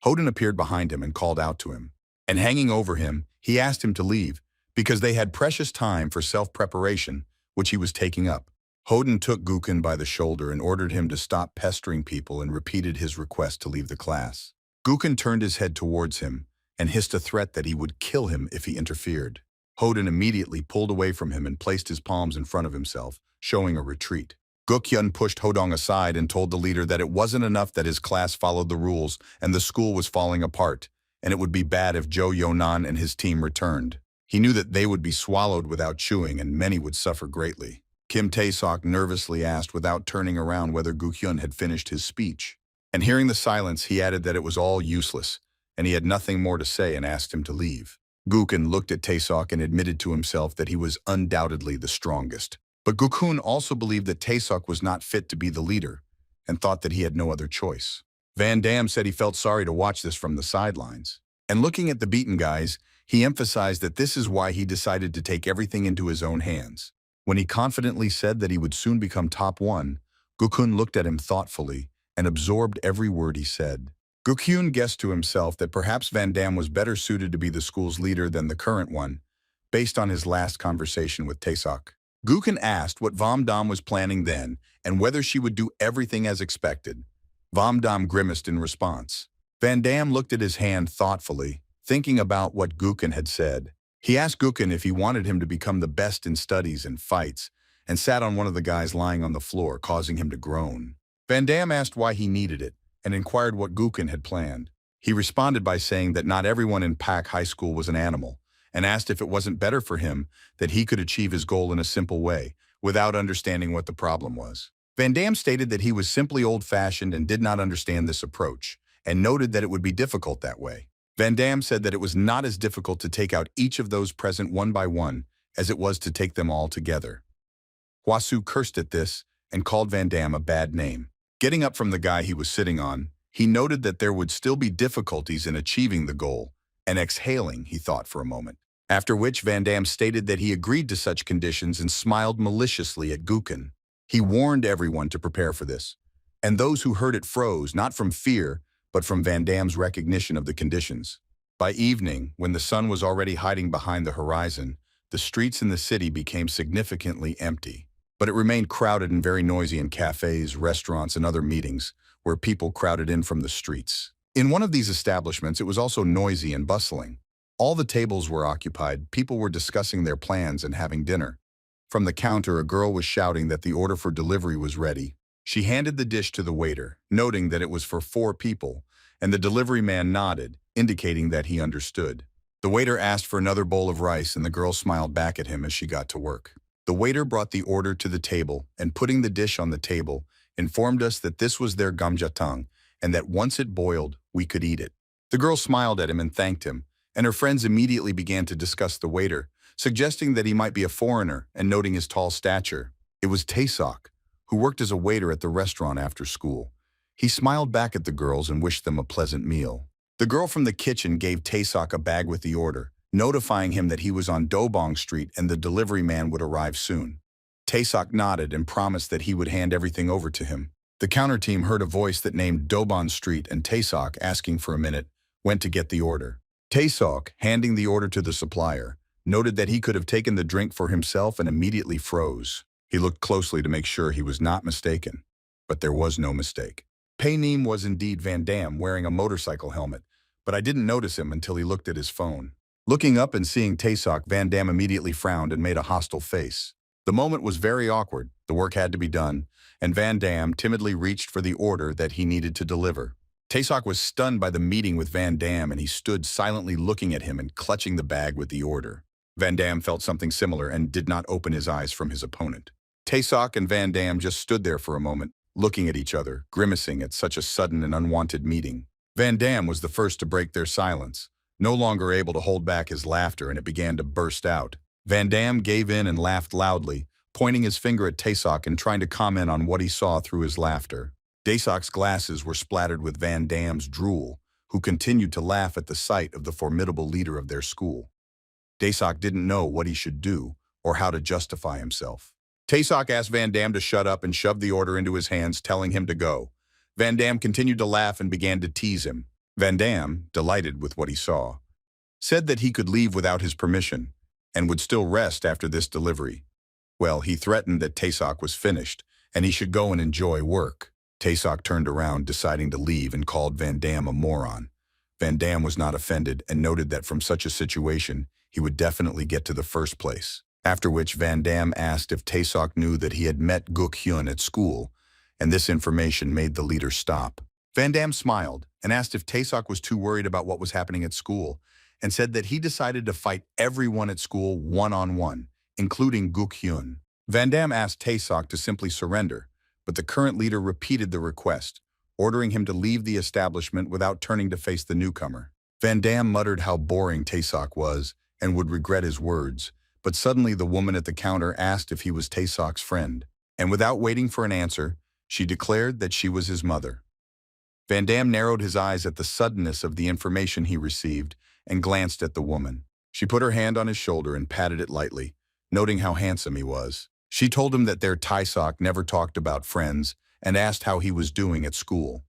A: Hoden appeared behind him and called out to him. And hanging over him, he asked him to leave, because they had precious time for self-preparation, which he was taking up. Hoden took Gukun by the shoulder and ordered him to stop pestering people and repeated his request to leave the class. Gukun turned his head towards him and hissed a threat that he would kill him if he interfered. Hoden immediately pulled away from him and placed his palms in front of himself, showing a retreat. Guk Hyun pushed Hodong aside and told the leader that it wasn't enough that his class followed the rules and the school was falling apart, and it would be bad if Jo Yonan and his team returned. He knew that they would be swallowed without chewing and many would suffer greatly. Kim Tae-sok nervously asked without turning around whether Guk Hyun had finished his speech. And hearing the silence, he added that it was all useless, and he had nothing more to say and asked him to leave. Gukun looked at Tae-sok and admitted to himself that he was undoubtedly the strongest. But Gukun also believed that Tae-sok was not fit to be the leader, and thought that he had no other choice. Van Damme said he felt sorry to watch this from the sidelines. And looking at the beaten guys, he emphasized that this is why he decided to take everything into his own hands. When he confidently said that he would soon become top one, Gukun looked at him thoughtfully and absorbed every word he said. Gukun guessed to himself that perhaps Van Damme was better suited to be the school's leader than the current one, based on his last conversation with Tasok. Gukun asked what Van Damme was planning then and whether she would do everything as expected. Van Damme grimaced in response. Van Damme looked at his hand thoughtfully, thinking about what Gukun had said. He asked Gukun if he wanted him to become the best in studies and fights, and sat on one of the guys lying on the floor, causing him to groan. Van Damme asked why he needed it, and inquired what Gukun had planned. He responded by saying that not everyone in Pak High School was an animal, and asked if it wasn't better for him that he could achieve his goal in a simple way, without understanding what the problem was. Van Damme stated that he was simply old-fashioned and did not understand this approach, and noted that it would be difficult that way. Van Damme said that it was not as difficult to take out each of those present one by one as it was to take them all together. Hwasu cursed at this and called Van Damme a bad name. Getting up from the guy he was sitting on, he noted that there would still be difficulties in achieving the goal, and exhaling, he thought for a moment. After which Van Damme stated that he agreed to such conditions and smiled maliciously at Guken. He warned everyone to prepare for this, and those who heard it froze, not from fear, but from Van Damme's recognition of the conditions. By evening, when the sun was already hiding behind the horizon, the streets in the city became significantly empty. But it remained crowded and very noisy in cafes, restaurants, and other meetings, where people crowded in from the streets. In one of these establishments, it was also noisy and bustling. All the tables were occupied, people were discussing their plans and having dinner. From the counter, a girl was shouting that the order for delivery was ready. She handed the dish to the waiter, noting that it was for 4 people, and the delivery man nodded, indicating that he understood. The waiter asked for another bowl of rice, and the girl smiled back at him as she got to work. The waiter brought the order to the table, and putting the dish on the table, informed us that this was their gamjatang, and that once it boiled, we could eat it. The girl smiled at him and thanked him, and her friends immediately began to discuss the waiter, suggesting that he might be a foreigner and noting his tall stature. It was Tasok, who worked as a waiter at the restaurant after school. He smiled back at the girls and wished them a pleasant meal. The girl from the kitchen gave Tasok a bag with the order, notifying him that he was on Dobong Street and the delivery man would arrive soon. Tasok nodded and promised that he would hand everything over to him. The counter team heard a voice that named Dobong Street, and Tasok, asking for a minute, went to get the order. Tasok, handing the order to the supplier, noted that he could have taken the drink for himself and immediately froze. He looked closely to make sure he was not mistaken, but there was no mistake. Payneem was indeed Van Damme, wearing a motorcycle helmet, but I didn't notice him until he looked at his phone. Looking up and seeing Tasok, Van Damme immediately frowned and made a hostile face. The moment was very awkward, the work had to be done, and Van Damme timidly reached for the order that he needed to deliver. Tasok was stunned by the meeting with Van Damme, and he stood silently looking at him and clutching the bag with the order. Van Damme felt something similar and did not open his eyes from his opponent. Tasok and Van Damme just stood there for a moment, looking at each other, grimacing at such a sudden and unwanted meeting. Van Damme was the first to break their silence, no longer able to hold back his laughter, and it began to burst out. Van Damme gave in and laughed loudly, pointing his finger at Tasok and trying to comment on what he saw through his laughter. Tasok's glasses were splattered with Van Damme's drool, who continued to laugh at the sight of the formidable leader of their school. Tasok didn't know what he should do or how to justify himself. Tasok asked Van Damme to shut up and shoved the order into his hands, telling him to go. Van Damme continued to laugh and began to tease him. Van Damme, delighted with what he saw, said that he could leave without his permission and would still rest after this delivery. Well, he threatened that Tasok was finished and he should go and enjoy work. Tasok turned around, deciding to leave, and called Van Damme a moron. Van Damme was not offended and noted that from such a situation, he would definitely get to the first place. After which Van Damme asked if Tasok knew that he had met Guk Hyun at school, and this information made the leader stop. Van Damme smiled and asked if Tasok was too worried about what was happening at school, and said that he decided to fight everyone at school one-on-one, including Guk Hyun. Van Damme asked Tasok to simply surrender, but the current leader repeated the request, ordering him to leave the establishment without turning to face the newcomer. Van Damme muttered how boring Tasok was and would regret his words, but suddenly the woman at the counter asked if he was Tasok's friend, and without waiting for an answer, she declared that she was his mother. Van Damme narrowed his eyes at the suddenness of the information he received and glanced at the woman. She put her hand on his shoulder and patted it lightly, noting how handsome he was. She told him that their Tasok never talked about friends and asked how he was doing at school.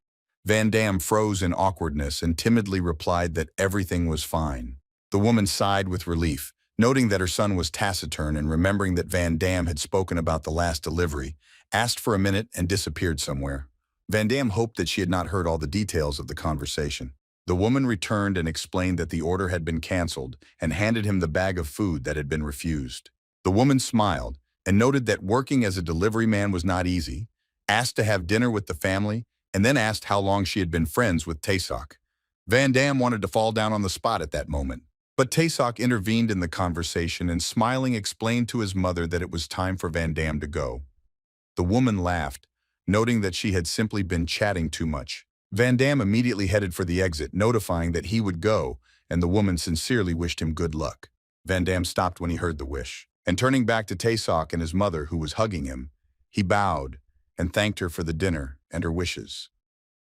A: Van Damme froze in awkwardness and timidly replied that everything was fine. The woman sighed with relief, noting that her son was taciturn, and remembering that Van Damme had spoken about the last delivery, asked for a minute and disappeared somewhere. Van Damme hoped that she had not heard all the details of the conversation. The woman returned and explained that the order had been canceled and handed him the bag of food that had been refused. The woman smiled and noted that working as a delivery man was not easy, asked to have dinner with the family, and then asked how long she had been friends with Tasok. Van Damme wanted to fall down on the spot at that moment, but Tasok intervened in the conversation and, smiling, explained to his mother that it was time for Van Damme to go. The woman laughed, noting that she had simply been chatting too much. Van Damme immediately headed for the exit, notifying that he would go, and the woman sincerely wished him good luck. Van Damme stopped when he heard the wish, and turning back to Tasok and his mother, who was hugging him, he bowed and thanked her for the dinner and her wishes.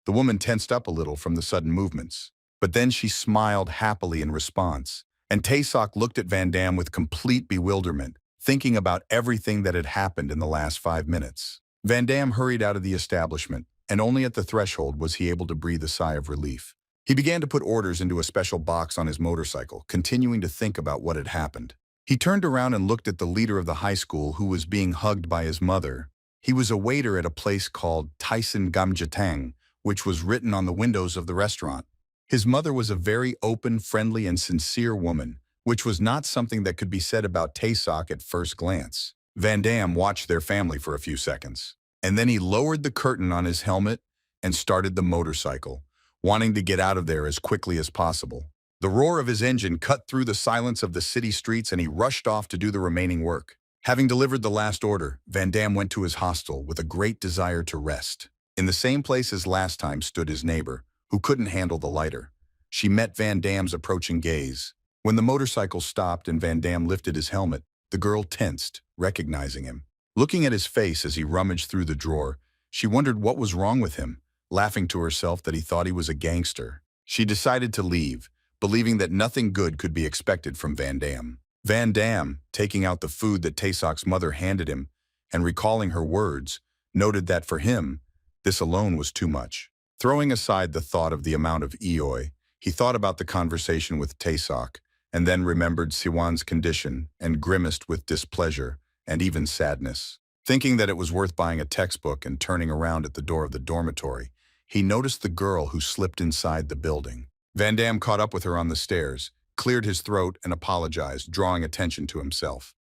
A: The woman tensed up a little from the sudden movements, but then she smiled happily in response And Tasok looked at Van Dam with complete bewilderment, thinking about everything that had happened in the last 5 minutes. Van Dam hurried out of the establishment, and only at the threshold was he able to breathe a sigh of relief. He began to put orders into a special box on his motorcycle, continuing to think about what had happened. He turned around and looked at the leader of the high school who was being hugged by his mother. He was a waiter at a place called Tyson Gamjatang, which was written on the windows of the restaurant. His mother was a very open, friendly, and sincere woman, which was not something that could be said about Tasok at first glance. Van Dam watched their family for a few seconds, and then he lowered the curtain on his helmet and started the motorcycle, wanting to get out of there as quickly as possible. The roar of his engine cut through the silence of the city streets, and he rushed off to do the remaining work. Having delivered the last order, Van Dam went to his hostel with a great desire to rest. In the same place as last time stood his neighbor, who couldn't handle the lighter. She met Van Dam's approaching gaze. When the motorcycle stopped and Van Dam lifted his helmet, the girl tensed, recognizing him. Looking at his face as he rummaged through the drawer, she wondered what was wrong with him, laughing to herself that he thought he was a gangster. She decided to leave, believing that nothing good could be expected from Van Dam. Van Dam, taking out the food that Tasok's mother handed him and recalling her words, noted that for him, this alone was too much. Throwing aside the thought of the amount of Eoi, he thought about the conversation with Tasok, and then remembered Siwan's condition and grimaced with displeasure and even sadness. Thinking that it was worth buying a textbook and turning around at the door of the dormitory, he noticed the girl who slipped inside the building. Van Dam caught up with her on the stairs, cleared his throat, and apologized, drawing attention to himself.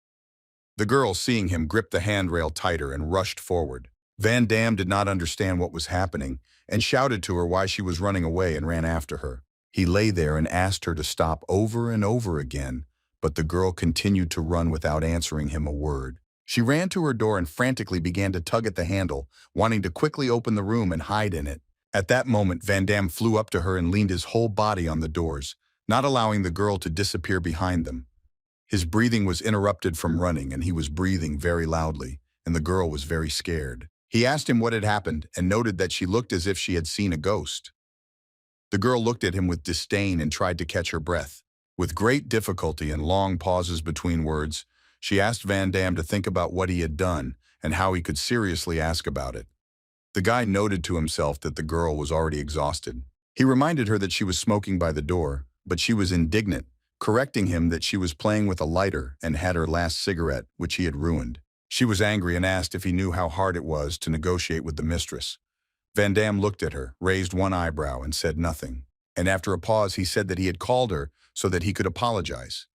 A: The girl, seeing him, gripped the handrail tighter and rushed forward. Van Dam did not understand what was happening and shouted to her why she was running away and ran after her. He lay there and asked her to stop over and over again, but the girl continued to run without answering him a word. She ran to her door and frantically began to tug at the handle, wanting to quickly open the room and hide in it. At that moment, Van Dam flew up to her and leaned his whole body on the doors, not allowing the girl to disappear behind them. His breathing was interrupted from running, and he was breathing very loudly, and the girl was very scared. He asked him what had happened and noted that she looked as if she had seen a ghost. The girl looked at him with disdain and tried to catch her breath. With great difficulty and long pauses between words, she asked Van Dam to think about what he had done and how he could seriously ask about it. The guy noted to himself that the girl was already exhausted. He reminded her that she was smoking by the door, but she was indignant, correcting him that she was playing with a lighter and had her last cigarette, which he had ruined. She was angry and asked if he knew how hard it was to negotiate with the mistress. Van Dam looked at her, raised one eyebrow, and said nothing. And after a pause, he said that he had called her so that he could apologize.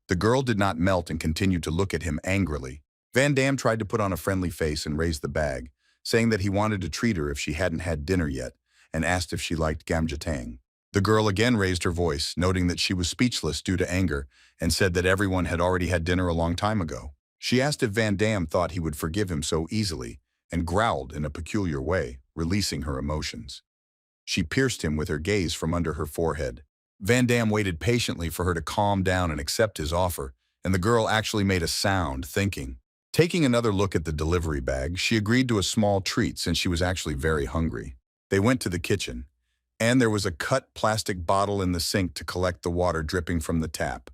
A: The girl did not melt and continued to look at him angrily. Van Dam tried to put on a friendly face and raised the bag, saying that he wanted to treat her if she hadn't had dinner yet, and asked if she liked gamjatang. The girl again raised her voice, noting that she was speechless due to anger, and said that everyone had already had dinner a long time ago. She asked if Van Dam thought he would forgive him so easily, and growled in a peculiar way, releasing her emotions. She pierced him with her gaze from under her forehead. Van Dam waited patiently for her to calm down and accept his offer, and the girl actually made a sound, thinking. Taking another look at the delivery bag, she agreed to a small treat since she was actually very hungry. They went to the kitchen, and there was a cut plastic bottle in the sink to collect the water dripping from the tap.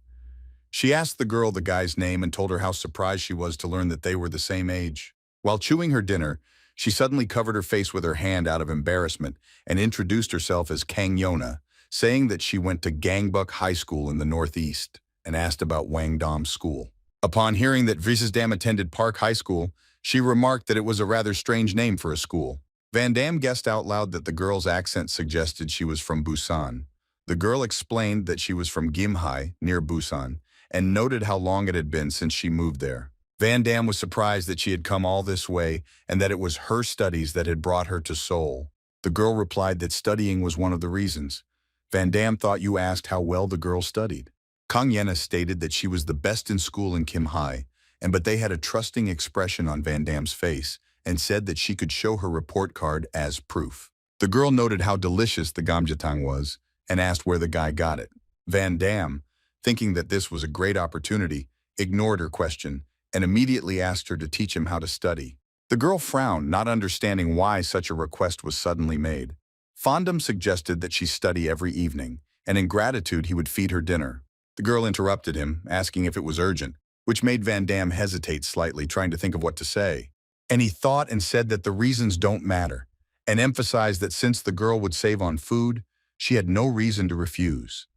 A: She asked the girl the guy's name and told her how surprised she was to learn that they were the same age. While chewing her dinner, she suddenly covered her face with her hand out of embarrassment and introduced herself as Kang Yona, saying that she went to Gangbuk High School in the Northeast, and asked about Wang Dam's school. Upon hearing that Vrises Dam attended Park High School, she remarked that it was a rather strange name for a school. Van Dam guessed out loud that the girl's accent suggested she was from Busan. The girl explained that she was from Gimhae, near Busan, and noted how long it had been since she moved there. Van Dam was surprised that she had come all this way and that it was her studies that had brought her to Seoul. The girl replied that studying was one of the reasons. Van Dam thought you asked how well the girl studied. Kang Yena stated that she was the best in school in Gimhae, but they had a trusting expression on Van Dam's face and said that she could show her report card as proof. The girl noted how delicious the gamjatang was and asked where the guy got it. Van Dam, thinking that this was a great opportunity, ignored her question and immediately asked her to teach him how to study. The girl frowned, not understanding why such a request was suddenly made. Vanam suggested that she study every evening, and in gratitude he would feed her dinner. The girl interrupted him, asking if it was urgent, which made Van Damme hesitate slightly, trying to think of what to say. And he thought and said that the reasons don't matter, and emphasized that since the girl would save on food, she had no reason to refuse.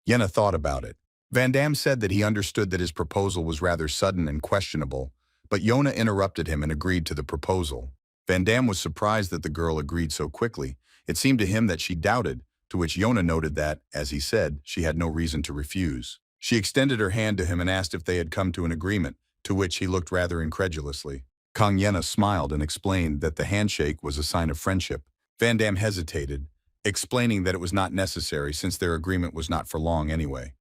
A: Yenna thought about it. Van Damme said that he understood that his proposal was rather sudden and questionable, but Yona interrupted him and agreed to the proposal. Van Damme was surprised that the girl agreed so quickly. It seemed to him that she doubted, to which Yona noted that, as he said, she had no reason to refuse. She extended her hand to him and asked if they had come to an agreement, to which he looked rather incredulously. Kang Yena smiled and explained that the handshake was a sign of friendship. Van Damme hesitated, explaining that it was not necessary since their agreement was not for long anyway.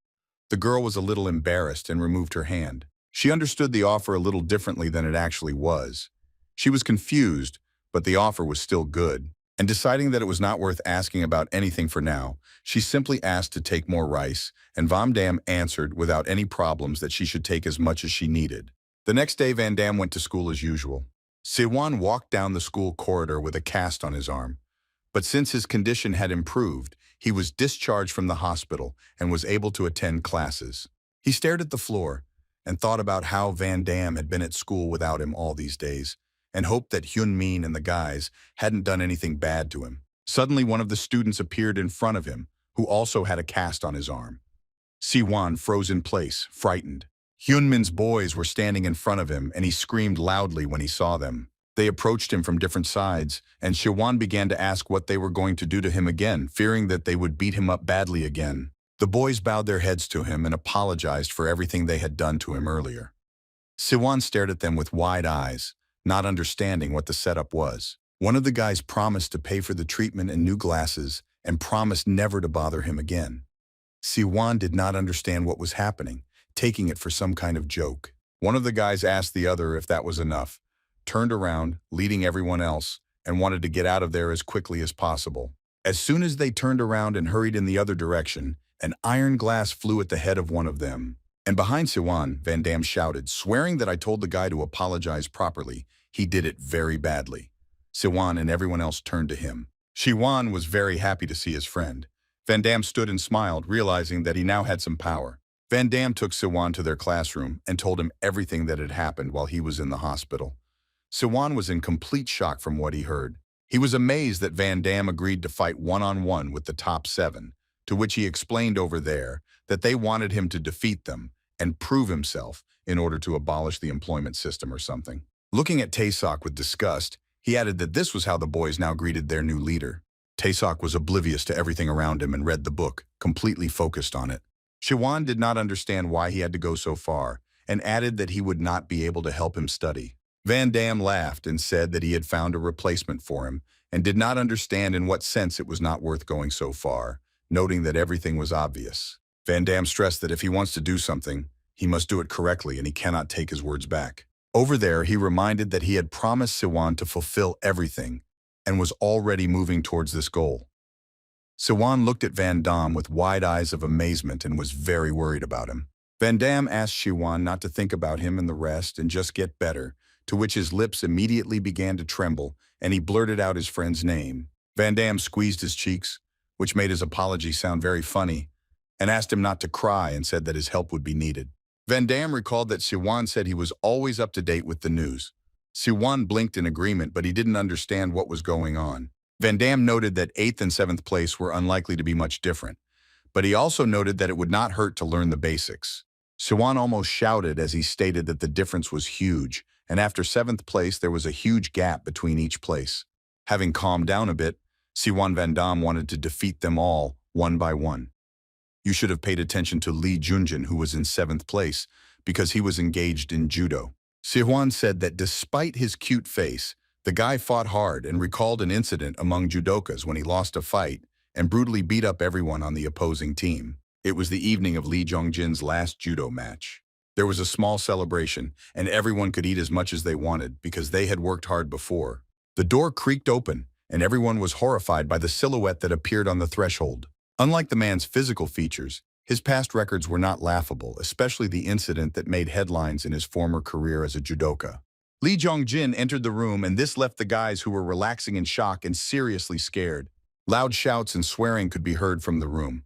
A: The girl was a little embarrassed and removed her hand. She understood the offer a little differently than it actually was. She was confused, but the offer was still good. And deciding that it was not worth asking about anything for now, she simply asked to take more rice, and Van Damme answered without any problems that she should take as much as she needed. The next day, Van Damme went to school as usual. Siwan walked down the school corridor with a cast on his arm. But since his condition had improved, he was discharged from the hospital and was able to attend classes. He stared at the floor and thought about how Van Damme had been at school without him all these days, and hoped that Hyun Min and the guys hadn't done anything bad to him. Suddenly, one of the students appeared in front of him, who also had a cast on his arm. Siwan froze in place, frightened. Hyun Min's boys were standing in front of him, and he screamed loudly when he saw them. They approached him from different sides, and Siwan began to ask what they were going to do to him again, fearing that they would beat him up badly again. The boys bowed their heads to him and apologized for everything they had done to him earlier. Siwan stared at them with wide eyes, not understanding what the setup was. One of the guys promised to pay for the treatment and new glasses, and promised never to bother him again. Siwan did not understand what was happening, taking it for some kind of joke. One of the guys asked the other if that was enough, turned around, leading everyone else, and wanted to get out of there as quickly as possible. As soon as they turned around and hurried in the other direction, an iron glass flew at the head of one of them. And behind Siwan, Van Damme shouted, swearing that I told the guy to apologize properly. He did it very badly. Siwan and everyone else turned to him. Siwan was very happy to see his friend. Van Damme stood and smiled, realizing that he now had some power. Van Damme took Siwan to their classroom and told him everything that had happened while he was in the hospital. Siwan was in complete shock from what he heard. He was amazed that Van Damme agreed to fight one-on-one with the top 7, to which he explained over there that they wanted him to defeat them and prove himself in order to abolish the employment system or something. Looking at Tasok with disgust, he added that this was how the boys now greeted their new leader. Tasok was oblivious to everything around him and read the book, completely focused on it. Siwan did not understand why he had to go so far, and added that he would not be able to help him study. Van Damme laughed and said that he had found a replacement for him, and did not understand in what sense it was not worth going so far, noting that everything was obvious. Van Damme stressed that if he wants to do something, he must do it correctly and he cannot take his words back. Over there, he reminded that he had promised Siwan to fulfill everything, and was already moving towards this goal. Siwan looked at Van Damme with wide eyes of amazement and was very worried about him. Van Damme asked Siwan not to think about him and the rest and just get better, to which his lips immediately began to tremble, and he blurted out his friend's name. Van Damme squeezed his cheeks, which made his apology sound very funny, and asked him not to cry and said that his help would be needed. Van Damme recalled that Siwan said he was always up to date with the news. Siwan blinked in agreement, but he didn't understand what was going on. Van Damme noted that 8th and 7th place were unlikely to be much different, but he also noted that it would not hurt to learn the basics. Siwan almost shouted as he stated that the difference was huge, and after 7th place there was a huge gap between each place. Having calmed down a bit, Siwan Van Damme wanted to defeat them all, one by one. You should have paid attention to Lee Junjin, who was in 7th place, because he was engaged in judo. Siwan said that despite his cute face, the guy fought hard and recalled an incident among judokas when he lost a fight and brutally beat up everyone on the opposing team. It was the evening of Lee Jong Jin's last judo match. There was a small celebration, and everyone could eat as much as they wanted because they had worked hard before. The door creaked open, and everyone was horrified by the silhouette that appeared on the threshold. Unlike the man's physical features, his past records were not laughable, especially the incident that made headlines in his former career as a judoka. Lee Jong Jin entered the room, and this left the guys who were relaxing in shock and seriously scared. Loud shouts and swearing could be heard from the room.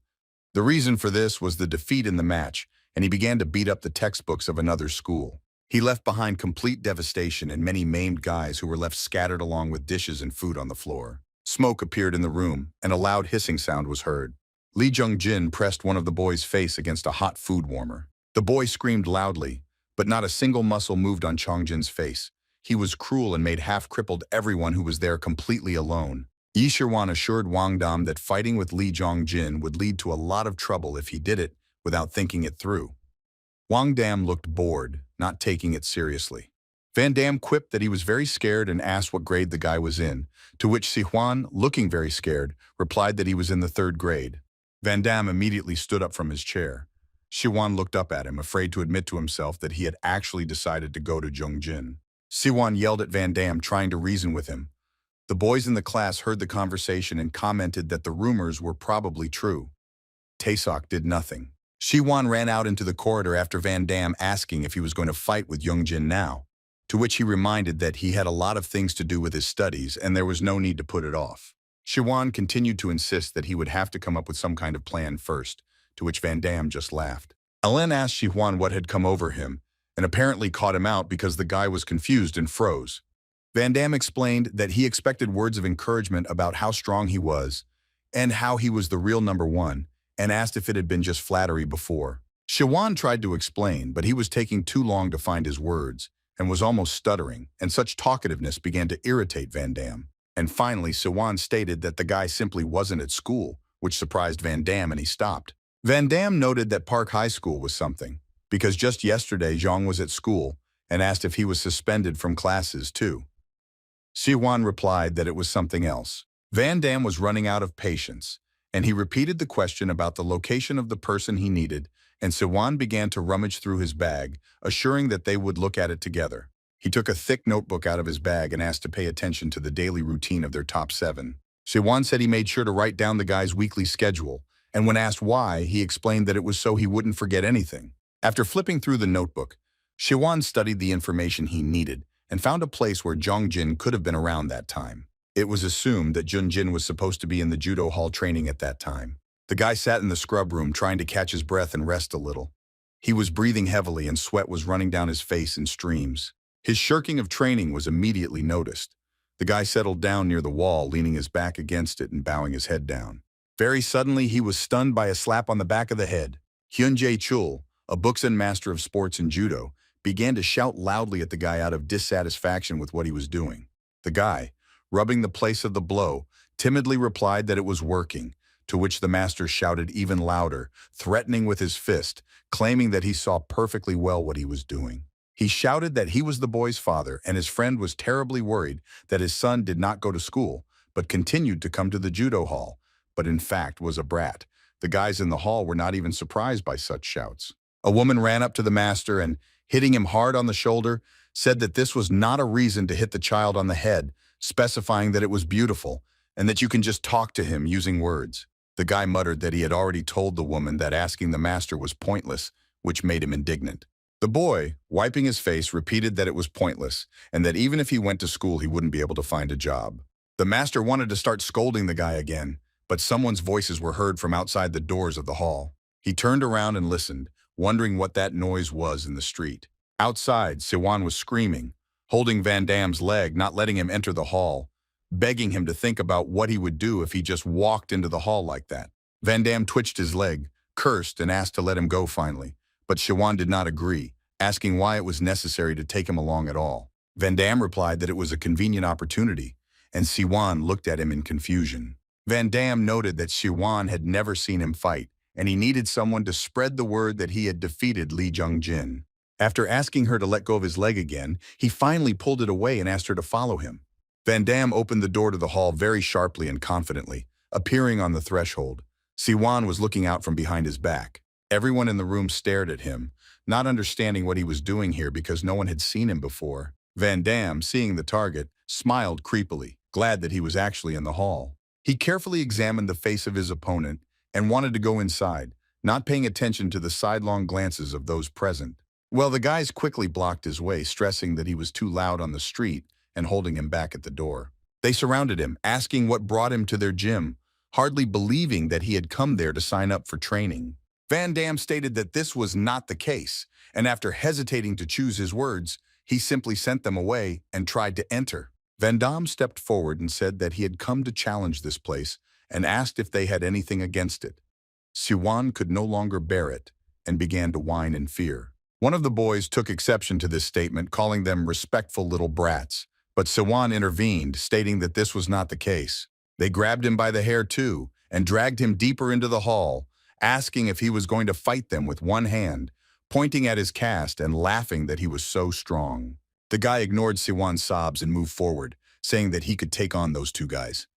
A: The reason for this was the defeat in the match, and he began to beat up the textbooks of another school. He left behind complete devastation and many maimed guys who were left scattered along with dishes and food on the floor. Smoke appeared in the room, and a loud hissing sound was heard. Jong Jin pressed one of the boy's face against a hot food warmer. The boy screamed loudly, but not a single muscle moved on Jong Jin's face. He was cruel and made half-crippled everyone who was there completely alone. Shian assured Wang Dam that fighting with Jong Jin would lead to a lot of trouble if he did it without thinking it through. Wang Dam looked bored, not taking it seriously. Van Dam quipped that he was very scared and asked what grade the guy was in, to which Shian, looking very scared, replied that he was in the 3rd grade. Van Dam immediately stood up from his chair. Shian looked up at him, afraid to admit to himself that he had actually decided to go to Jong Jin. Shian yelled at Van Dam, trying to reason with him. The boys in the class heard the conversation and commented that the rumors were probably true. Tasok did nothing. Shian ran out into the corridor after Van Dam asking if he was going to fight with Jong Jin now, to which he reminded that he had a lot of things to do with his studies and there was no need to put it off. Shian continued to insist that he would have to come up with some kind of plan first, to which Van Dam just laughed. Alain asked Shian what had come over him, and apparently caught him out because the guy was confused and froze. Van Dam explained that he expected words of encouragement about how strong he was and how he was the real #1, and asked if it had been just flattery before. Shian tried to explain, but he was taking too long to find his words and was almost stuttering, and such talkativeness began to irritate Van Dam. And finally, Shian stated that the guy simply wasn't at school, which surprised Van Dam, and he stopped. Van Dam noted that Park High School was something, because just yesterday Zhang was at school and asked if he was suspended from classes too. Shian replied that it was something else. Van Dam was running out of patience, and he repeated the question about the location of the person he needed, and Shian began to rummage through his bag, assuring that they would look at it together. He took a thick notebook out of his bag and asked to pay attention to the daily routine of their top 7. Shian said he made sure to write down the guy's weekly schedule, and when asked why, he explained that it was so he wouldn't forget anything. After flipping through the notebook, Shian studied the information he needed and found a place where Jong Jin could have been around that time. It was assumed that Jong Jin was supposed to be in the judo hall training at that time. The guy sat in the scrub room trying to catch his breath and rest a little. He was breathing heavily and sweat was running down his face in streams. His shirking of training was immediately noticed. The guy settled down near the wall, leaning his back against it and bowing his head down. Very suddenly, he was stunned by a slap on the back of the head. Hyun-jae Chul, a Buksan master of sports and judo, began to shout loudly at the guy out of dissatisfaction with what he was doing. The guy, rubbing the place of the blow, timidly replied that it was working, to which the master shouted even louder, threatening with his fist, claiming that he saw perfectly well what he was doing. He shouted that he was the boy's father, and his friend was terribly worried that his son did not go to school, but continued to come to the judo hall, but in fact was a brat. The guys in the hall were not even surprised by such shouts. A woman ran up to the master and, hitting him hard on the shoulder, said that this was not a reason to hit the child on the head, specifying that it was beautiful, and that you can just talk to him using words. The guy muttered that he had already told the woman that asking the master was pointless, which made him indignant. The boy, wiping his face, repeated that it was pointless, and that even if he went to school he wouldn't be able to find a job. The master wanted to start scolding the guy again, but someone's voices were heard from outside the doors of the hall. He turned around and listened, wondering what that noise was in the street. Outside, Shian was screaming, holding Van Dam's leg, not letting him enter the hall, begging him to think about what he would do if he just walked into the hall like that. Van Dam twitched his leg, cursed, and asked to let him go finally, but Shian did not agree, asking why it was necessary to take him along at all. Van Dam replied that it was a convenient opportunity, and Shian looked at him in confusion. Van Dam noted that Shian had never seen him fight, and he needed someone to spread the word that he had defeated Jong Jin. After asking her to let go of his leg again, he finally pulled it away and asked her to follow him. Van Dam opened the door to the hall very sharply and confidently, appearing on the threshold. Shian was looking out from behind his back. Everyone in the room stared at him, not understanding what he was doing here because no one had seen him before. Van Dam, seeing the target, smiled creepily, glad that he was actually in the hall. He carefully examined the face of his opponent and wanted to go inside, not paying attention to the sidelong glances of those present. Well, the guys quickly blocked his way, stressing that he was too loud on the street and holding him back at the door. They surrounded him, asking what brought him to their gym, hardly believing that he had come there to sign up for training. Vanam stated that this was not the case, and after hesitating to choose his words, he simply sent them away and tried to enter. Vanam stepped forward and said that he had come to challenge this place and asked if they had anything against it. Siwan could no longer bear it and began to whine in fear. One of the boys took exception to this statement, calling them respectful little brats, but Siwan intervened, stating that this was not the case. They grabbed him by the hair too and dragged him deeper into the hall, asking if he was going to fight them with one hand, pointing at his cast and laughing that he was so strong. The guy ignored Siwan's sobs and moved forward, saying that he could take on those two guys.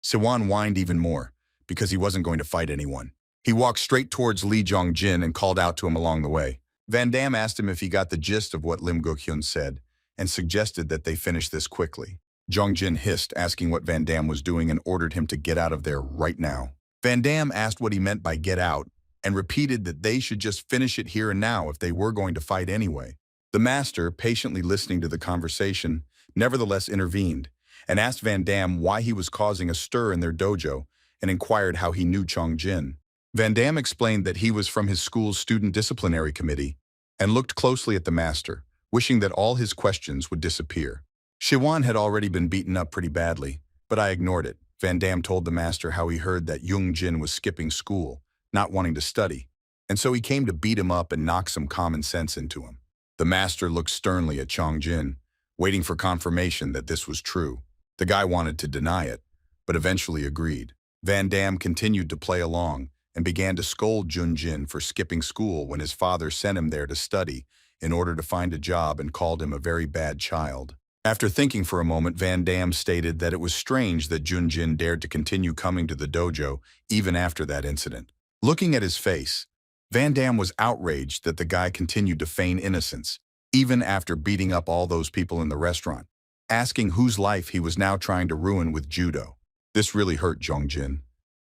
A: Siwan whined even more, because he wasn't going to fight anyone. He walked straight towards Jong Jin and called out to him along the way. Vanam asked him if he got the gist of what Lim Guk-hyun said, and suggested that they finish this quickly. Jong Jin hissed, asking what Vanam was doing, and ordered him to get out of there right now. Vanam asked what he meant by get out, and repeated that they should just finish it here and now if they were going to fight anyway. The master, patiently listening to the conversation, nevertheless intervened, and asked Vanam why he was causing a stir in their dojo, and inquired how he knew Jong Jin. Vanam explained that he was from his school's student disciplinary committee, and looked closely at the master, wishing that all his questions would disappear. Shiwan had already been beaten up pretty badly, but I ignored it. Vanam told the master how he heard that Jong Jin was skipping school, not wanting to study, and so he came to beat him up and knock some common sense into him. The master looked sternly at Jong Jin, waiting for confirmation that this was true. The guy wanted to deny it, but eventually agreed. Vanam continued to play along and began to scold Jong Jin for skipping school when his father sent him there to study in order to find a job, and called him a very bad child. After thinking for a moment, Vanam stated that it was strange that Jong Jin dared to continue coming to the dojo even after that incident. Looking at his face, Vanam was outraged that the guy continued to feign innocence, even after beating up all those people in the restaurant, asking whose life he was now trying to ruin with judo. This really hurt Jong Jin.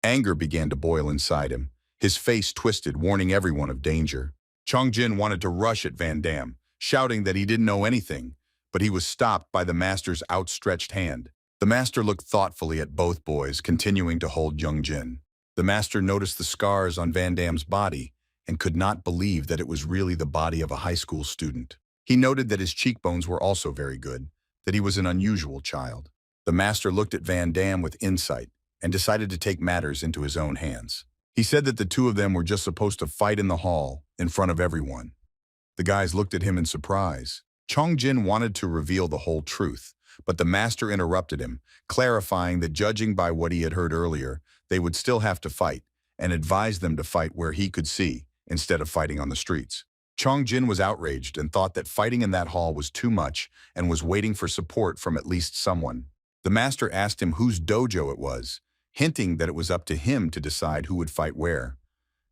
A: Anger began to boil inside him, his face twisted, warning everyone of danger. Jong Jin wanted to rush at Vanam, shouting that he didn't know anything, but he was stopped by the master's outstretched hand. The master looked thoughtfully at both boys, continuing to hold Jong Jin. The master noticed the scars on Vanam's body and could not believe that it was really the body of a high school student. He noted that his cheekbones were also very good, that he was an unusual child. The master looked at Vanam with insight and decided to take matters into his own hands. He said that the two of them were just supposed to fight in the hall in front of everyone. The guys looked at him in surprise. Jong Jin wanted to reveal the whole truth, but the master interrupted him, clarifying that judging by what he had heard earlier, they would still have to fight, and advised them to fight where he could see, instead of fighting on the streets. Jong Jin was outraged and thought that fighting in that hall was too much and was waiting for support from at least someone. The master asked him whose dojo it was, hinting that it was up to him to decide who would fight where.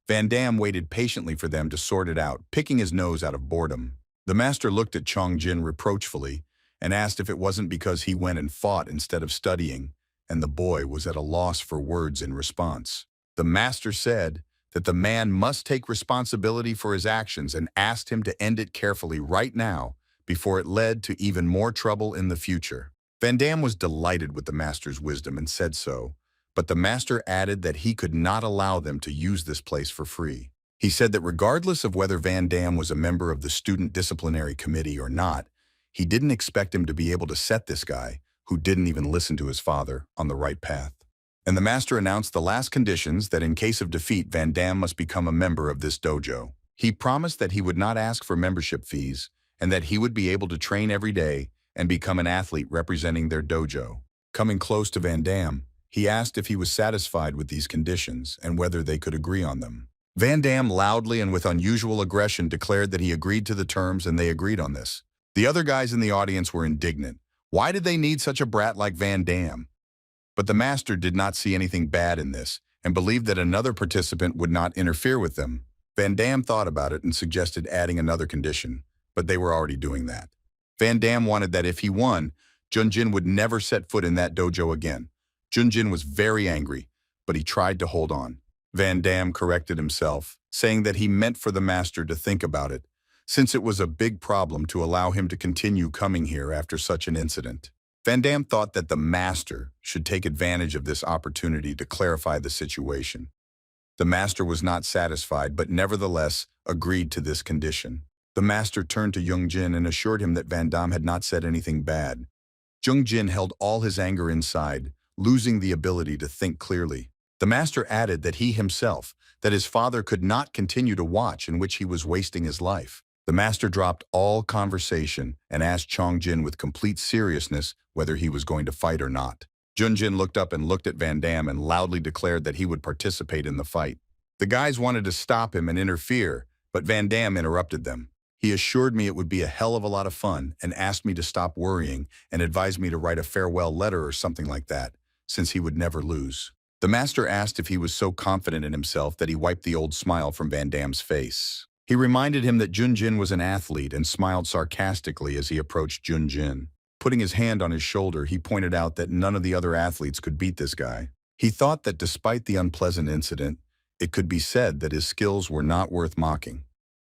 A: Vanam waited patiently for them to sort it out, picking his nose out of boredom. The master looked at Jong Jin reproachfully and asked if it wasn't because he went and fought instead of studying, and the boy was at a loss for words in response. The master said that the man must take responsibility for his actions and asked him to end it carefully right now before it led to even more trouble in the future. Vanam was delighted with the master's wisdom and said so, but the master added that he could not allow them to use this place for free. He said that regardless of whether Vanam was a member of the student disciplinary committee or not, he didn't expect him to be able to set this guy, who didn't even listen to his father, on the right path. And the master announced the last conditions, that in case of defeat, Vanam must become a member of this dojo. He promised that he would not ask for membership fees, and that he would be able to train every day and become an athlete representing their dojo. Coming close to Vanam, he asked if he was satisfied with these conditions and whether they could agree on them. Vanam loudly and with unusual aggression declared that he agreed to the terms, and they agreed on this. The other guys in the audience were indignant. Why did they need such a brat like Vanam? But the master did not see anything bad in this and believed that another participant would not interfere with them. Vanam thought about it and suggested adding another condition, but they were already doing that. Vanam wanted that if he won, Jong Jin would never set foot in that dojo again. Jong Jin was very angry, but he tried to hold on. Vanam corrected himself, saying that he meant for the master to think about it, since it was a big problem to allow him to continue coming here after such an incident. Van Dam thought that the master should take advantage of this opportunity to clarify the situation. The master was not satisfied, but nevertheless agreed to this condition. The master turned to Jong Jin and assured him that Van Dam had not said anything bad. Jong Jin held all his anger inside, losing the ability to think clearly. The master added that he himself, that his father could not continue to watch in which he was wasting his life. The master dropped all conversation and asked Jong Jin with complete seriousness whether he was going to fight or not. Jong Jin looked up and looked at Van Dam and loudly declared that he would participate in the fight. The guys wanted to stop him and interfere, but Van Dam interrupted them. He assured me it would be a hell of a lot of fun and asked me to stop worrying and advised me to write a farewell letter or something like that, since he would never lose. The master asked if he was so confident in himself that he wiped the old smile from Van Dam's face. He reminded him that Jong Jin was an athlete and smiled sarcastically as he approached Jong Jin. Putting his hand on his shoulder, he pointed out that none of the other athletes could beat this guy. He thought that despite the unpleasant incident, it could be said that his skills were not worth mocking.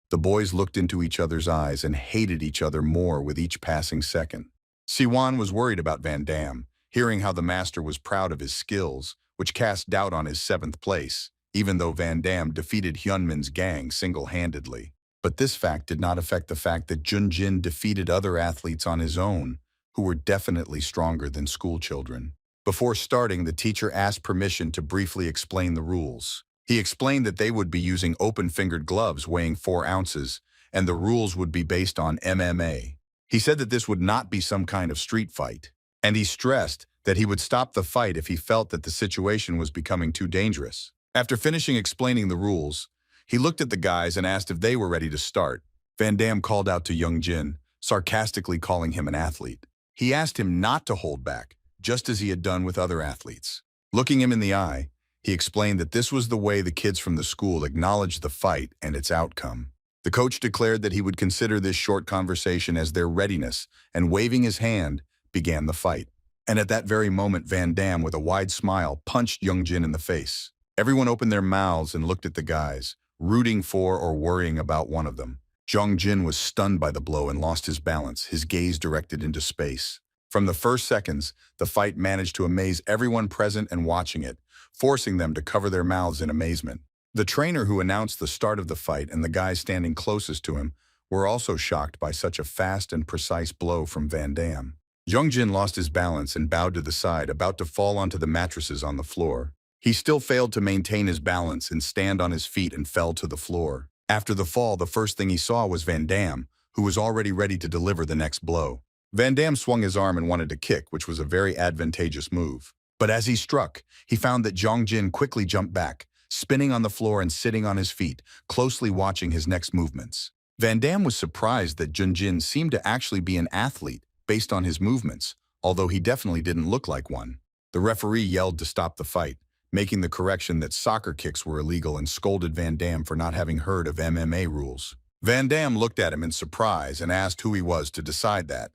A: The boys looked into each other's eyes and hated each other more with each passing second. Siwan was worried about Van Dam, hearing how the master was proud of his skills, which cast doubt on his 7th place, even though Van Dam defeated Hyunmin's gang single-handedly. But this fact did not affect the fact that Jong Jin defeated other athletes on his own, who were definitely stronger than school children. Before starting, the teacher asked permission to briefly explain the rules. He explained that they would be using open-fingered gloves weighing 4 ounces, and the rules would be based on MMA. He said that this would not be some kind of street fight, and he stressed that he would stop the fight if he felt that the situation was becoming too dangerous. After finishing explaining the rules, he looked at the guys and asked if they were ready to start. Van Dam called out to Jong Jin, sarcastically calling him an athlete. He asked him not to hold back, just as he had done with other athletes. Looking him in the eye, he explained that this was the way the kids from the school acknowledged the fight and its outcome. The coach declared that he would consider this short conversation as their readiness, and waving his hand, began the fight. And at that very moment, Van Dam, with a wide smile, punched Jong Jin in the face. Everyone opened their mouths and looked at the guys, rooting for or worrying about one of them. Jong Jin was stunned by the blow and lost his balance, his gaze directed into space. From the first seconds, the fight managed to amaze everyone present and watching it, forcing them to cover their mouths in amazement. The trainer who announced the start of the fight and the guys standing closest to him were also shocked by such a fast and precise blow from Van Dam. Jong Jin lost his balance and bowed to the side, about to fall onto the mattresses on the floor. He still failed to maintain his balance and stand on his feet and fell to the floor. After the fall, the first thing he saw was Van Dam, who was already ready to deliver the next blow. Van Dam swung his arm and wanted to kick, which was a very advantageous move. But as he struck, he found that Jong Jin quickly jumped back, spinning on the floor and sitting on his feet, closely watching his next movements. Van Dam was surprised that Jong Jin seemed to actually be an athlete based on his movements, although he definitely didn't look like one. The referee yelled to stop the fight, making the correction that soccer kicks were illegal, and scolded Van Dam for not having heard of MMA rules. Van Dam looked at him in surprise and asked who he was to decide that.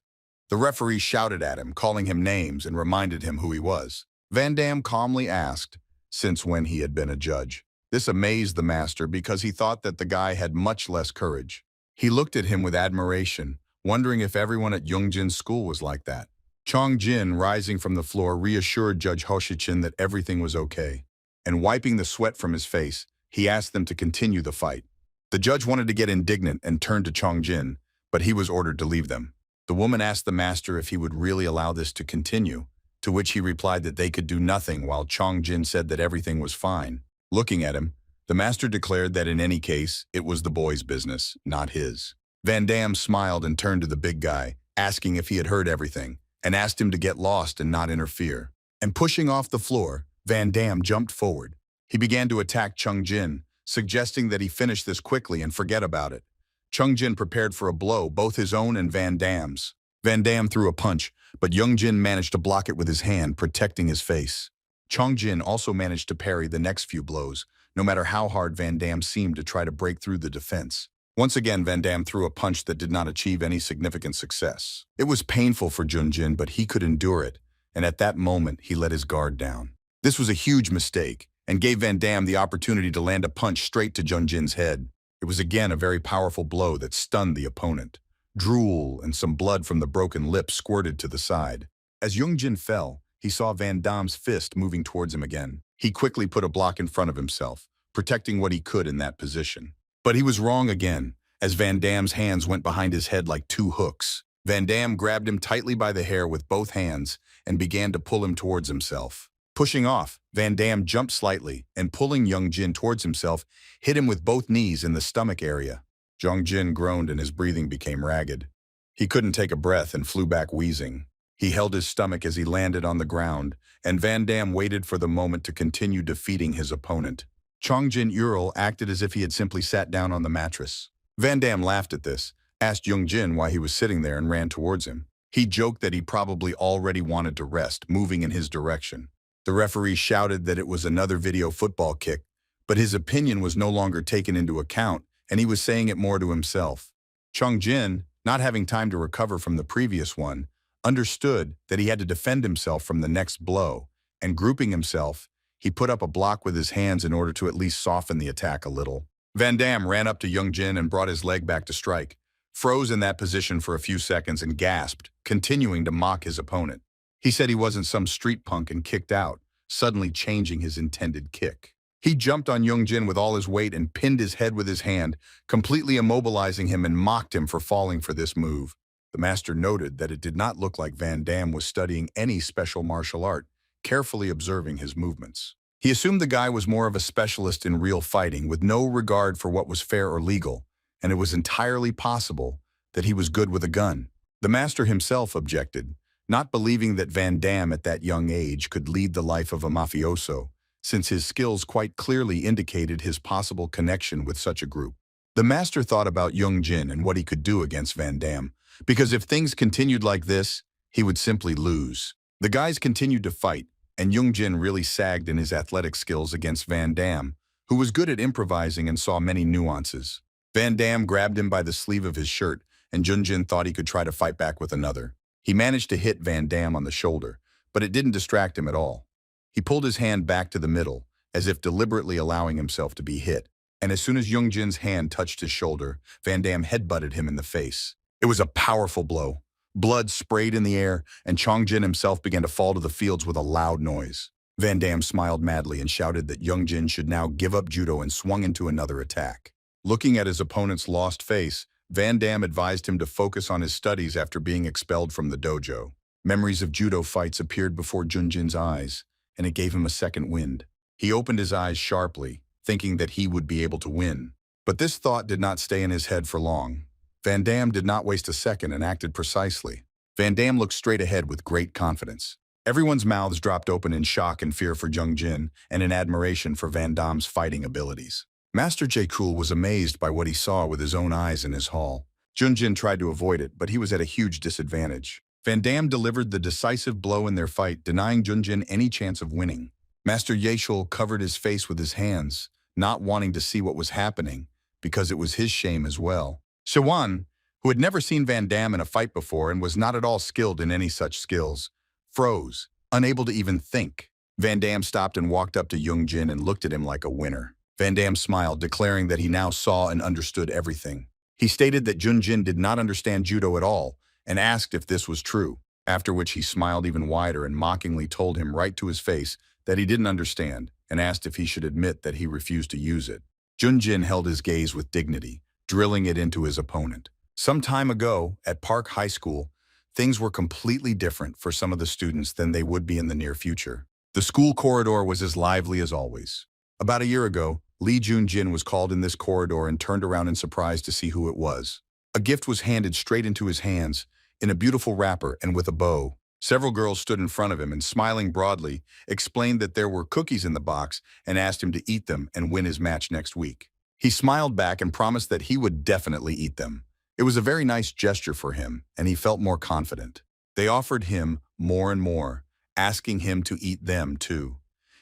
A: The referee shouted at him, calling him names, and reminded him who he was. Van Dam calmly asked, since when he had been a judge. This amazed the master because he thought that the guy had much less courage. He looked at him with admiration, wondering if everyone at Jong Jin's school was like that. Jong Jin, rising from the floor, reassured Judge Hoshichin that everything was okay. And wiping the sweat from his face, he asked them to continue the fight. The judge wanted to get indignant and turned to Jong Jin, but he was ordered to leave them. The woman asked the master if he would really allow this to continue, to which he replied that they could do nothing, while Jong Jin said that everything was fine. Looking at him, the master declared that in any case, it was the boy's business, not his. Van Dam smiled and turned to the big guy, asking if he had heard everything, and asked him to get lost and not interfere. And pushing off the floor, Van Dam jumped forward. He began to attack Jong Jin, suggesting that he finish this quickly and forget about it. Jong Jin prepared for a blow, both his own and Van Dam's. Van Dam threw a punch, but Jong Jin managed to block it with his hand, protecting his face. Jong Jin also managed to parry the next few blows, no matter how hard Van Dam seemed to try to break through the defense. Once again, Van Dam threw a punch that did not achieve any significant success. It was painful for Jong Jin, but he could endure it, and at that moment, he let his guard down. This was a huge mistake, and gave Van Dam the opportunity to land a punch straight to Jong Jin's head. It was again a very powerful blow that stunned the opponent. Drool and some blood from the broken lip squirted to the side. As Jong Jin fell, he saw Van Damme's fist moving towards him again. He quickly put a block in front of himself, protecting what he could in that position. But he was wrong again, as Van Damme's hands went behind his head like two hooks. Van Damme grabbed him tightly by the hair with both hands and began to pull him towards himself. Pushing off, Van Damme jumped slightly and pulling Jong Jin towards himself, hit him with both knees in the stomach area. Jong Jin groaned and his breathing became ragged. He couldn't take a breath and flew back wheezing. He held his stomach as he landed on the ground, and Van Damme waited for the moment to continue defeating his opponent. Jong Jin Ural acted as if he had simply sat down on the mattress. Van Damme laughed at this, asked Jong Jin why he was sitting there and ran towards him. He joked that he probably already wanted to rest, moving in his direction. The referee shouted that it was another video football kick, but his opinion was no longer taken into account, and he was saying it more to himself. Jong Jin, not having time to recover from the previous one, understood that he had to defend himself from the next blow, and grouping himself, he put up a block with his hands in order to at least soften the attack a little. Van Damme ran up to Jong Jin and brought his leg back to strike, froze in that position for a few seconds and gasped, continuing to mock his opponent. He said he wasn't some street punk and kicked out, suddenly changing his intended kick. He jumped on Jong Jin with all his weight and pinned his head with his hand, completely immobilizing him and mocked him for falling for this move. The master noted that it did not look like Van Damme was studying any special martial art, carefully observing his movements. He assumed the guy was more of a specialist in real fighting with no regard for what was fair or legal, and it was entirely possible that he was good with a gun. The master himself objected, not believing that Van Damme at that young age could lead the life of a mafioso, since his skills quite clearly indicated his possible connection with such a group. The master thought about Jong Jin and what he could do against Van Damme, because if things continued like this, he would simply lose. The guys continued to fight, and Jong Jin really sagged in his athletic skills against Van Damme, who was good at improvising and saw many nuances. Van Damme grabbed him by the sleeve of his shirt, and Jong Jin thought he could try to fight back with another. He managed to hit Van Damme on the shoulder, but it didn't distract him at all. He pulled his hand back to the middle, as if deliberately allowing himself to be hit, and as soon as Jong Jin's hand touched his shoulder, Van Damme headbutted him in the face. It was a powerful blow. Blood sprayed in the air, and Jong Jin himself began to fall to the fields with a loud noise. Van Damme smiled madly and shouted that Jong Jin should now give up judo and swung into another attack. Looking at his opponent's lost face, Van Damme advised him to focus on his studies after being expelled from the dojo. Memories of judo fights appeared before Jong Jin's eyes, and it gave him a second wind. He opened his eyes sharply, thinking that he would be able to win. But this thought did not stay in his head for long. Van Damme did not waste a second and acted precisely. Van Damme looked straight ahead with great confidence. Everyone's mouths dropped open in shock and fear for Jong Jin and in admiration for Van Damme's fighting abilities. Master Jae-Kul was amazed by what he saw with his own eyes in his hall. Jong Jin tried to avoid it, but he was at a huge disadvantage. Van Damme delivered the decisive blow in their fight, denying Jong Jin any chance of winning. Master Jae-Kul covered his face with his hands, not wanting to see what was happening, because it was his shame as well. Shian, who had never seen Van Damme in a fight before and was not at all skilled in any such skills, froze, unable to even think. Van Damme stopped and walked up to Jong Jin and looked at him like a winner. Van Damme smiled, declaring that he now saw and understood everything. He stated that Jong Jin did not understand judo at all and asked if this was true, after which he smiled even wider and mockingly told him right to his face that he didn't understand and asked if he should admit that he refused to use it. Jong Jin held his gaze with dignity, drilling it into his opponent. Some time ago, at Park High School, things were completely different for some of the students than they would be in the near future. The school corridor was as lively as always. About a year ago, Lee Jun-jin was called in this corridor and turned around in surprise to see who it was. A gift was handed straight into his hands, in a beautiful wrapper and with a bow. Several girls stood in front of him and, smiling broadly, explained that there were cookies in the box and asked him to eat them and win his match next week. He smiled back and promised that he would definitely eat them. It was a very nice gesture for him, and he felt more confident. They offered him more and more, asking him to eat them too.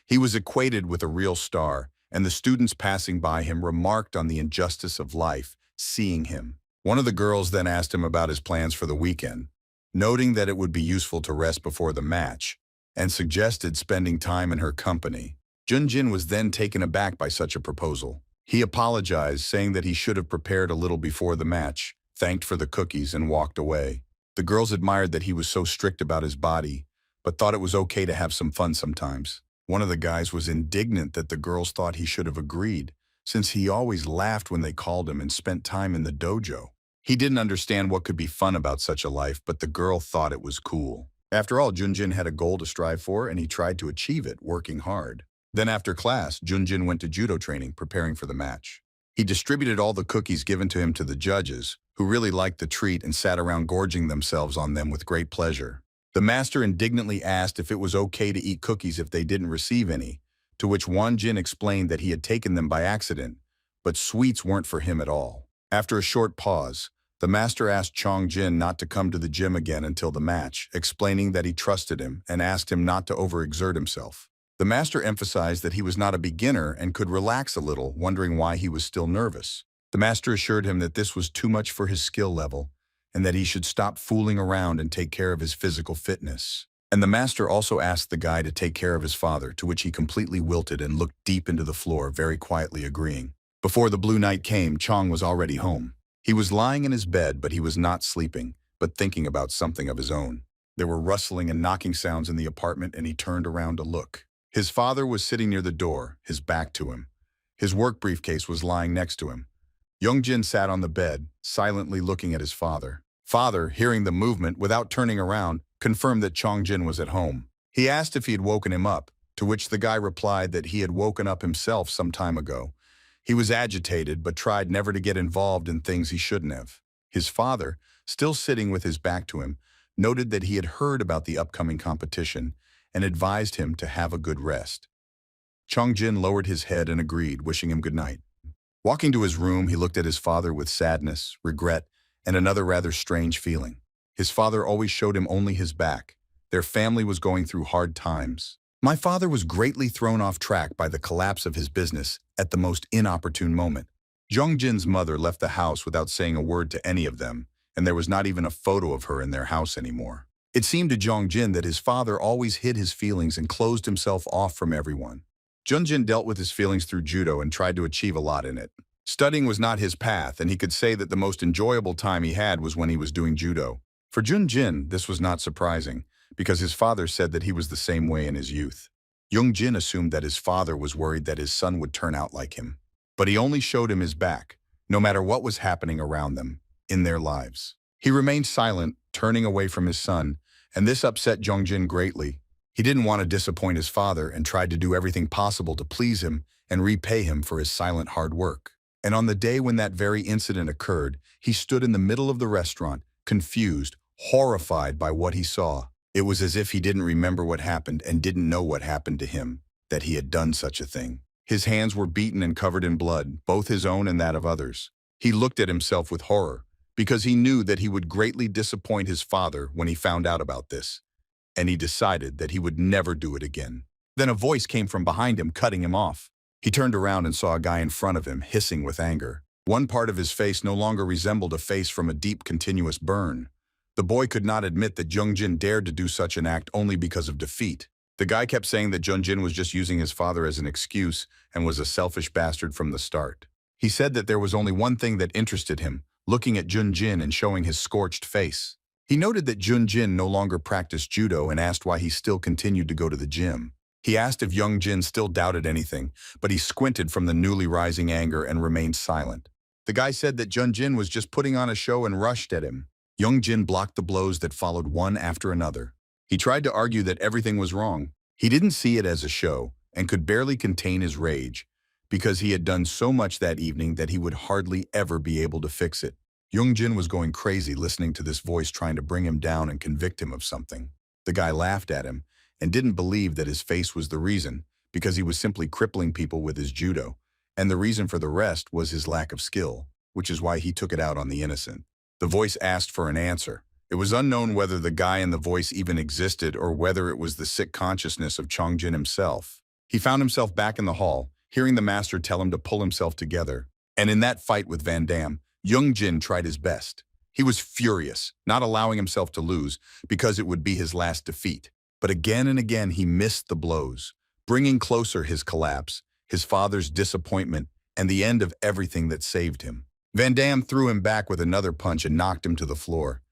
A: He was equated with a real star, and the students passing by him remarked on the injustice of life, seeing him. One of the girls then asked him about his plans for the weekend, noting that it would be useful to rest before the match, and suggested spending time in her company. Jong Jin was then taken aback by such a proposal. He apologized, saying that he should have prepared a little before the match, thanked for the cookies, and walked away. The girls admired that he was so strict about his body, but thought it was okay to have some fun sometimes. One of the guys was indignant that the girls thought he should have agreed, since he always laughed when they called him and spent time in the dojo. He didn't understand what could be fun about such a life, but the girl thought it was cool. After all, Jong Jin had a goal to strive for, and he tried to achieve it, working hard. Then after class, Jong Jin went to judo training, preparing for the match. He distributed all the cookies given to him to the judges, who really liked the treat and sat around gorging themselves on them with great pleasure. The master indignantly asked if it was okay to eat cookies if they didn't receive any, to which Jong Jin explained that he had taken them by accident, but sweets weren't for him at all. After a short pause, the master asked Jong Jin not to come to the gym again until the match, explaining that he trusted him and asked him not to overexert himself. The master emphasized that he was not a beginner and could relax a little, wondering why he was still nervous. The master assured him that this was too much for his skill level and that he should stop fooling around and take care of his physical fitness. And the master also asked the guy to take care of his father, to which he completely wilted and looked deep into the floor, very quietly agreeing. Before the blue night came, Chong was already home. He was lying in his bed, but he was not sleeping, but thinking about something of his own. There were rustling and knocking sounds in the apartment, and he turned around to look. His father was sitting near the door, his back to him. His work briefcase was lying next to him. Jong Jin sat on the bed, silently looking at his father. Father, hearing the movement without turning around, confirmed that Jong Jin was at home. He asked if he had woken him up, to which the guy replied that he had woken up himself some time ago. He was agitated, but tried never to get involved in things he shouldn't have. His father, still sitting with his back to him, noted that he had heard about the upcoming competition and advised him to have a good rest. Jong Jin lowered his head and agreed, wishing him good night. Walking to his room, he looked at his father with sadness, regret, and another rather strange feeling. His father always showed him only his back. Their family was going through hard times. My father was greatly thrown off track by the collapse of his business at the most inopportune moment. Jong Jin's mother left the house without saying a word to any of them, and there was not even a photo of her in their house anymore. It seemed to Jong Jin that his father always hid his feelings and closed himself off from everyone. Jong Jin dealt with his feelings through judo and tried to achieve a lot in it. Studying was not his path, and he could say that the most enjoyable time he had was when he was doing judo. For Jong Jin, this was not surprising, because his father said that he was the same way in his youth. Jong Jin assumed that his father was worried that his son would turn out like him. But he only showed him his back, no matter what was happening around them, in their lives. He remained silent, turning away from his son, and this upset Jong Jin greatly. He didn't want to disappoint his father and tried to do everything possible to please him and repay him for his silent hard work. And on the day when that very incident occurred, he stood in the middle of the restaurant, confused, horrified by what he saw. It was as if he didn't remember what happened and didn't know what happened to him, that he had done such a thing. His hands were beaten and covered in blood, both his own and that of others. He looked at himself with horror, because he knew that he would greatly disappoint his father when he found out about this, and he decided that he would never do it again. Then a voice came from behind him, cutting him off. He turned around and saw a guy in front of him, hissing with anger. One part of his face no longer resembled a face from a deep, continuous burn. The boy could not admit that Jong Jin dared to do such an act only because of defeat. The guy kept saying that Jong Jin was just using his father as an excuse and was a selfish bastard from the start. He said that there was only one thing that interested him, looking at Jong Jin and showing his scorched face. He noted that Jong Jin no longer practiced judo and asked why he still continued to go to the gym. He asked if Jong Jin still doubted anything, but he squinted from the newly rising anger and remained silent. The guy said that Jong Jin was just putting on a show and rushed at him. Jong Jin blocked the blows that followed one after another. He tried to argue that everything was wrong. He didn't see it as a show and could barely contain his rage, because he had done so much that evening that he would hardly ever be able to fix it. Jong Jin was going crazy listening to this voice trying to bring him down and convict him of something. The guy laughed at him and didn't believe that his face was the reason, because he was simply crippling people with his judo, and the reason for the rest was his lack of skill, which is why he took it out on the innocent. The voice asked for an answer. It was unknown whether the guy in the voice even existed or whether it was the sick consciousness of Jong Jin himself. He found himself back in the hall, hearing the master tell him to pull himself together. And in that fight with Vanam, Jong Jin tried his best. He was furious, not allowing himself to lose because it would be his last defeat. But again and again he missed the blows, bringing closer his collapse, his father's disappointment, and the end of everything that saved him. Vanam threw him back with another punch and knocked him to the floor.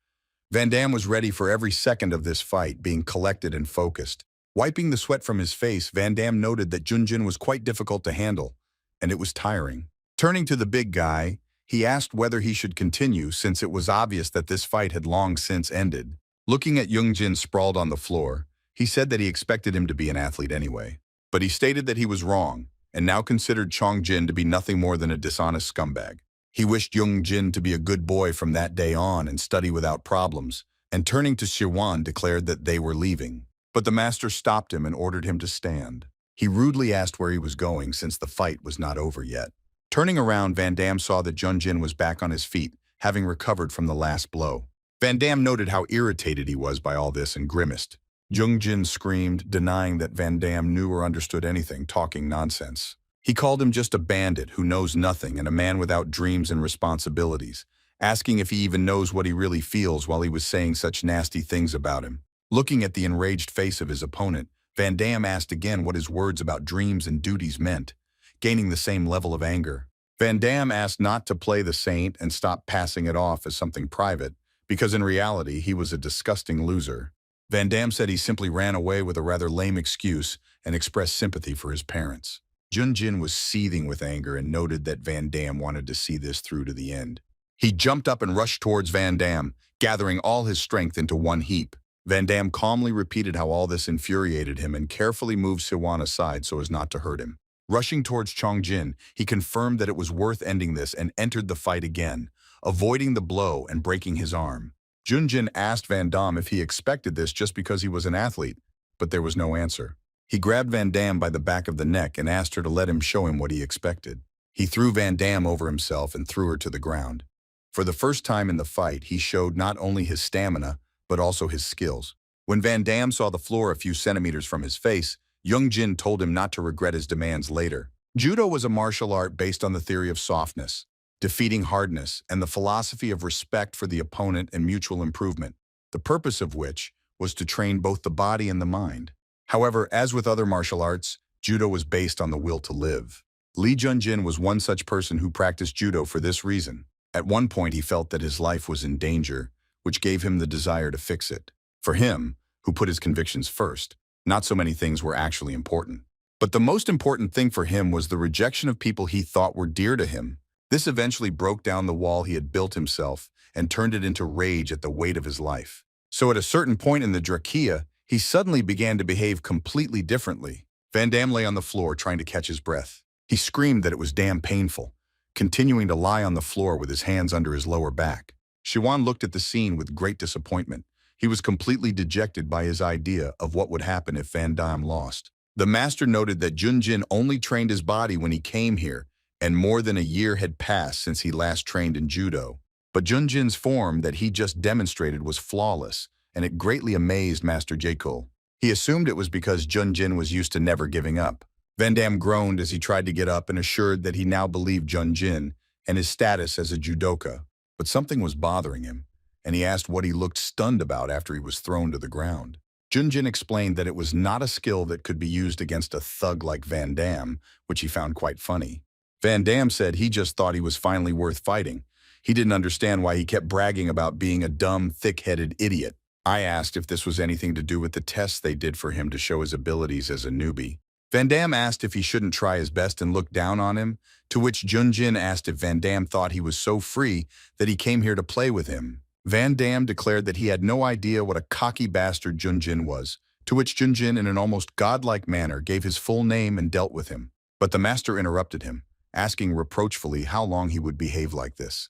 A: Van Damme was ready for every second of this fight, being collected and focused. Wiping the sweat from his face, Van Damme noted that Jong Jin was quite difficult to handle, and it was tiring. Turning to the big guy, he asked whether he should continue since it was obvious that this fight had long since ended. Looking at Jong Jin sprawled on the floor, he said that he expected him to be an athlete anyway. But he stated that he was wrong, and now considered Jong Jin to be nothing more than a dishonest scumbag. He wished Jong Jin to be a good boy from that day on and study without problems, and turning to Shian declared that they were leaving. But the master stopped him and ordered him to stand. He rudely asked where he was going since the fight was not over yet. Turning around, Van Damme saw that Jong Jin was back on his feet, having recovered from the last blow. Van Damme noted how irritated he was by all this and grimaced. Jong Jin screamed, denying that Van Damme knew or understood anything, talking nonsense. He called him just a bandit who knows nothing and a man without dreams and responsibilities, asking if he even knows what he really feels while he was saying such nasty things about him. Looking at the enraged face of his opponent, Van Damme asked again what his words about dreams and duties meant, gaining the same level of anger. Van Damme asked not to play the saint and stop passing it off as something private, because in reality he was a disgusting loser. Van Damme said he simply ran away with a rather lame excuse and expressed sympathy for his parents. Jong Jin was seething with anger and noted that Van Damme wanted to see this through to the end. He jumped up and rushed towards Van Damme, gathering all his strength into one heap. Van Damme calmly repeated how all this infuriated him and carefully moved Siwan aside so as not to hurt him. Rushing towards Jong Jin, he confirmed that it was worth ending this and entered the fight again, avoiding the blow and breaking his arm. Jong Jin asked Van Damme if he expected this just because he was an athlete, but there was no answer. He grabbed Van Damme by the back of the neck and asked her to let him show him what he expected. He threw Van Damme over himself and threw her to the ground. For the first time in the fight, he showed not only his stamina, but also his skills. When Van Damme saw the floor a few centimeters from his face, Jong Jin told him not to regret his demands later. Judo was a martial art based on the theory of softness, defeating hardness, and the philosophy of respect for the opponent and mutual improvement, the purpose of which was to train both the body and the mind. However, as with other martial arts, Judo was based on the will to live. Lee Jong Jin was one such person who practiced Judo for this reason. At one point, he felt that his life was in danger, which gave him the desire to fix it. For him, who put his convictions first, not so many things were actually important. But the most important thing for him was the rejection of people he thought were dear to him. This eventually broke down the wall he had built himself and turned it into rage at the weight of his life. So at a certain point in the Drakia, he suddenly began to behave completely differently. Van Damme lay on the floor trying to catch his breath. He screamed that it was damn painful, continuing to lie on the floor with his hands under his lower back. Shiwan looked at the scene with great disappointment. He was completely dejected by his idea of what would happen if Van Damme lost. The master noted that Jong Jin only trained his body when he came here, and more than a year had passed since he last trained in Judo. But Jong Jin's form that he just demonstrated was flawless, and it greatly amazed Master Jaekul. He assumed it was because Jong Jin was used to never giving up. Van Damme groaned as he tried to get up and assured that he now believed Jong Jin and his status as a judoka. But something was bothering him, and he asked what he looked stunned about after he was thrown to the ground. Jong Jin explained that it was not a skill that could be used against a thug like Van Damme, which he found quite funny. Van Damme said he just thought he was finally worth fighting. He didn't understand why he kept bragging about being a dumb, thick-headed idiot. I asked if this was anything to do with the tests they did for him to show his abilities as a newbie. Van Damme asked if he shouldn't try his best and look down on him, to which Jong Jin asked if Van Damme thought he was so free that he came here to play with him. Van Damme declared that he had no idea what a cocky bastard Jong Jin was, to which Jong Jin in an almost godlike manner gave his full name and dealt with him. But the master interrupted him, asking reproachfully how long he would behave like this.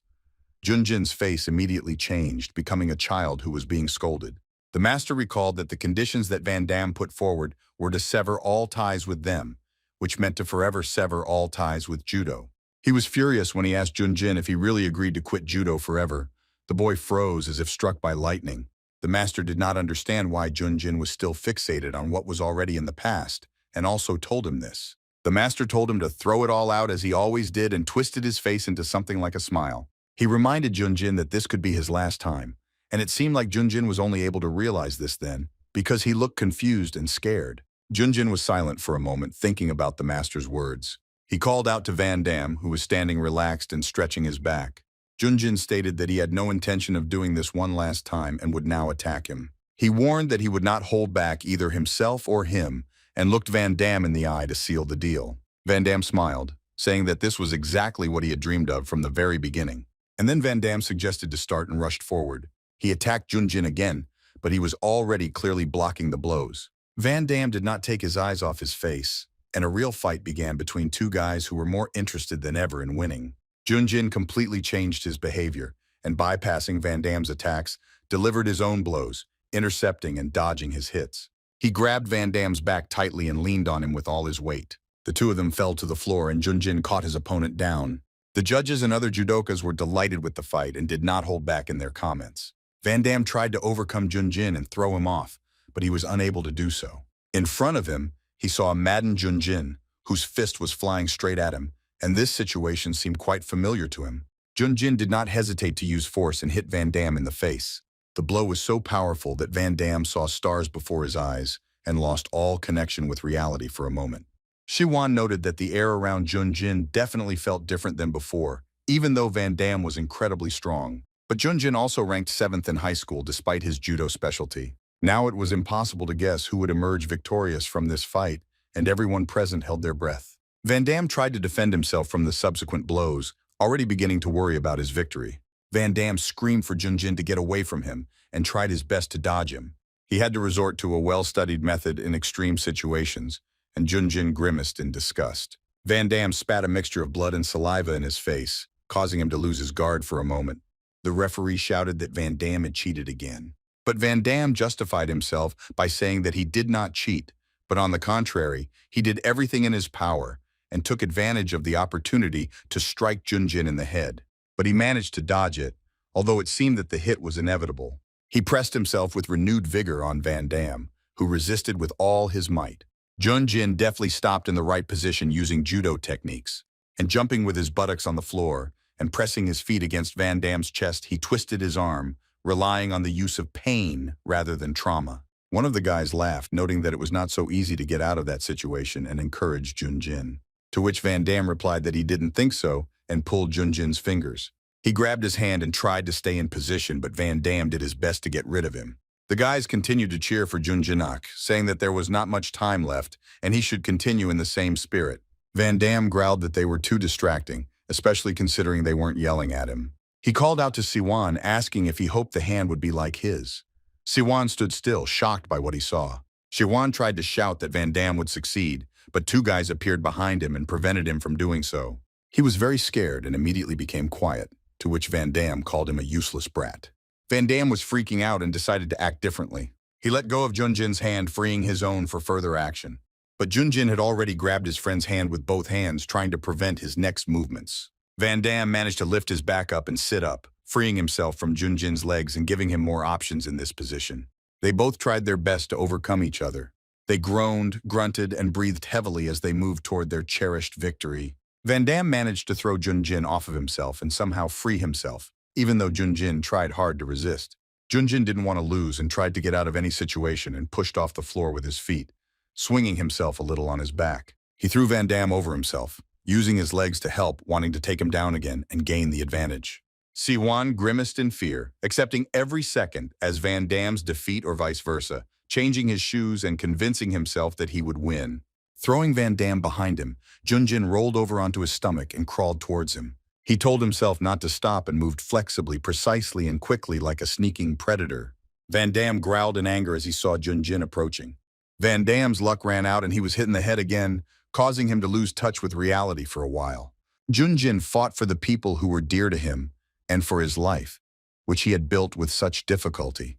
A: Jong Jin's face immediately changed, becoming a child who was being scolded. The master recalled that the conditions that Van Damme put forward were to sever all ties with them, which meant to forever sever all ties with Judo. He was furious when he asked Jong Jin if he really agreed to quit Judo forever. The boy froze as if struck by lightning. The master did not understand why Jong Jin was still fixated on what was already in the past, and also told him this. The master told him to throw it all out as he always did and twisted his face into something like a smile. He reminded Jong Jin that this could be his last time, and it seemed like Jong Jin was only able to realize this then, because he looked confused and scared. Jong Jin was silent for a moment, thinking about the master's words. He called out to Van Damme, who was standing relaxed and stretching his back. Jong Jin stated that he had no intention of doing this one last time and would now attack him. He warned that he would not hold back either himself or him and looked Van Damme in the eye to seal the deal. Van Damme smiled, saying that this was exactly what he had dreamed of from the very beginning. And then Van Damme suggested to start and rushed forward. He attacked Jong Jin again, but he was already clearly blocking the blows. Van Damme did not take his eyes off his face, and a real fight began between two guys who were more interested than ever in winning. Jong Jin completely changed his behavior, and bypassing Van Damme's attacks, delivered his own blows, intercepting and dodging his hits. He grabbed Van Damme's back tightly and leaned on him with all his weight. The two of them fell to the floor and Jong Jin caught his opponent down. The judges and other judokas were delighted with the fight and did not hold back in their comments. Van Damme tried to overcome Jong Jin and throw him off, but he was unable to do so. In front of him, he saw a maddened Jong Jin, whose fist was flying straight at him, and this situation seemed quite familiar to him. Jong Jin did not hesitate to use force and hit Van Damme in the face. The blow was so powerful that Van Damme saw stars before his eyes and lost all connection with reality for a moment. Shian noted that the air around Jong Jin definitely felt different than before, even though Van Damme was incredibly strong. But Jong Jin also ranked 7th in high school despite his judo specialty. Now it was impossible to guess who would emerge victorious from this fight, and everyone present held their breath. Van Damme tried to defend himself from the subsequent blows, already beginning to worry about his victory. Van Damme screamed for Jong Jin to get away from him and tried his best to dodge him. He had to resort to a well-studied method in extreme situations, and Jong Jin grimaced in disgust. Van Damme spat a mixture of blood and saliva in his face, causing him to lose his guard for a moment. The referee shouted that Van Damme had cheated again. But Van Damme justified himself by saying that he did not cheat, but on the contrary, he did everything in his power and took advantage of the opportunity to strike Jong Jin in the head. But he managed to dodge it, although it seemed that the hit was inevitable. He pressed himself with renewed vigor on Van Damme, who resisted with all his might. Jong Jin deftly stopped in the right position using judo techniques, and jumping with his buttocks on the floor and pressing his feet against Van Damme's chest, he twisted his arm, relying on the use of pain rather than trauma. One of the guys laughed, noting that it was not so easy to get out of that situation, and encouraged Jong Jin. To which Van Damme replied that he didn't think so and pulled Jong Jin's fingers. He grabbed his hand and tried to stay in position, but Van Damme did his best to get rid of him. The guys continued to cheer for Jong Jinak, saying that there was not much time left and he should continue in the same spirit. Van Damme growled that they were too distracting, especially considering they weren't yelling at him. He called out to Siwan, asking if he hoped the hand would be like his. Siwan stood still, shocked by what he saw. Siwan tried to shout that Van Damme would succeed, but two guys appeared behind him and prevented him from doing so. He was very scared and immediately became quiet, to which Van Damme called him a useless brat. Van Damme was freaking out and decided to act differently. He let go of Jong Jin's hand, freeing his own for further action. But Jong Jin had already grabbed his friend's hand with both hands, trying to prevent his next movements. Van Damme managed to lift his back up and sit up, freeing himself from Jong Jin's legs and giving him more options in this position. They both tried their best to overcome each other. They groaned, grunted, and breathed heavily as they moved toward their cherished victory. Van Damme managed to throw Jong Jin off of himself and somehow free himself, even though Jong Jin tried hard to resist. Jong Jin didn't want to lose and tried to get out of any situation and pushed off the floor with his feet, swinging himself a little on his back. He threw Van Damme over himself, using his legs to help, wanting to take him down again and gain the advantage. Siwan grimaced in fear, accepting every second as Van Damme's defeat or vice versa, changing his shoes and convincing himself that he would win. Throwing Van Damme behind him, Jong Jin rolled over onto his stomach and crawled towards him. He told himself not to stop and moved flexibly, precisely and quickly like a sneaking predator. Van Damme growled in anger as he saw Jong Jin approaching. Van Damme's luck ran out and he was hit in the head again, causing him to lose touch with reality for a while. Jong Jin fought for the people who were dear to him and for his life, which he had built with such difficulty.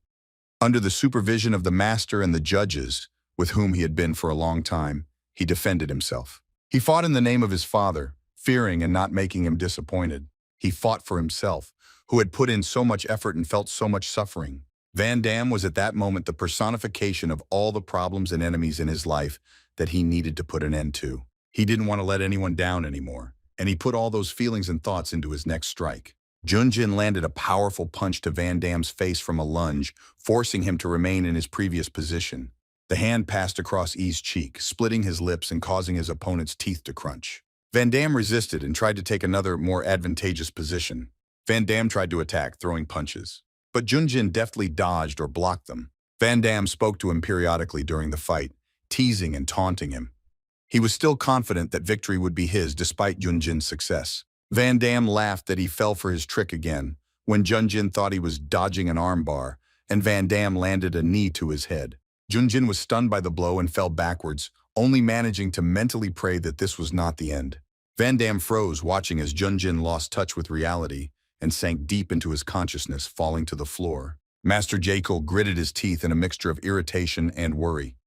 A: Under the supervision of the master and the judges, with whom he had been for a long time, he defended himself. He fought in the name of his father, fearing and not making him disappointed. He fought for himself, who had put in so much effort and felt so much suffering. Van Damme was at that moment the personification of all the problems and enemies in his life that he needed to put an end to. He didn't want to let anyone down anymore, and he put all those feelings and thoughts into his next strike. Jong Jin landed a powerful punch to Van Damme's face from a lunge, forcing him to remain in his previous position. The hand passed across E's cheek, splitting his lips and causing his opponent's teeth to crunch. Van Damme resisted and tried to take another, more advantageous position. Van Damme tried to attack, throwing punches. But Jong Jin deftly dodged or blocked them. Van Damme spoke to him periodically during the fight, teasing and taunting him. He was still confident that victory would be his despite Jong Jin's success. Van Damme laughed that he fell for his trick again, when Jong Jin thought he was dodging an armbar, and Van Damme landed a knee to his head. Jong Jin was stunned by the blow and fell backwards, only managing to mentally pray that this was not the end. Van Damme froze, watching as Jong Jin lost touch with reality and sank deep into his consciousness, falling to the floor. Master Jekyll gritted his teeth in a mixture of irritation and worry.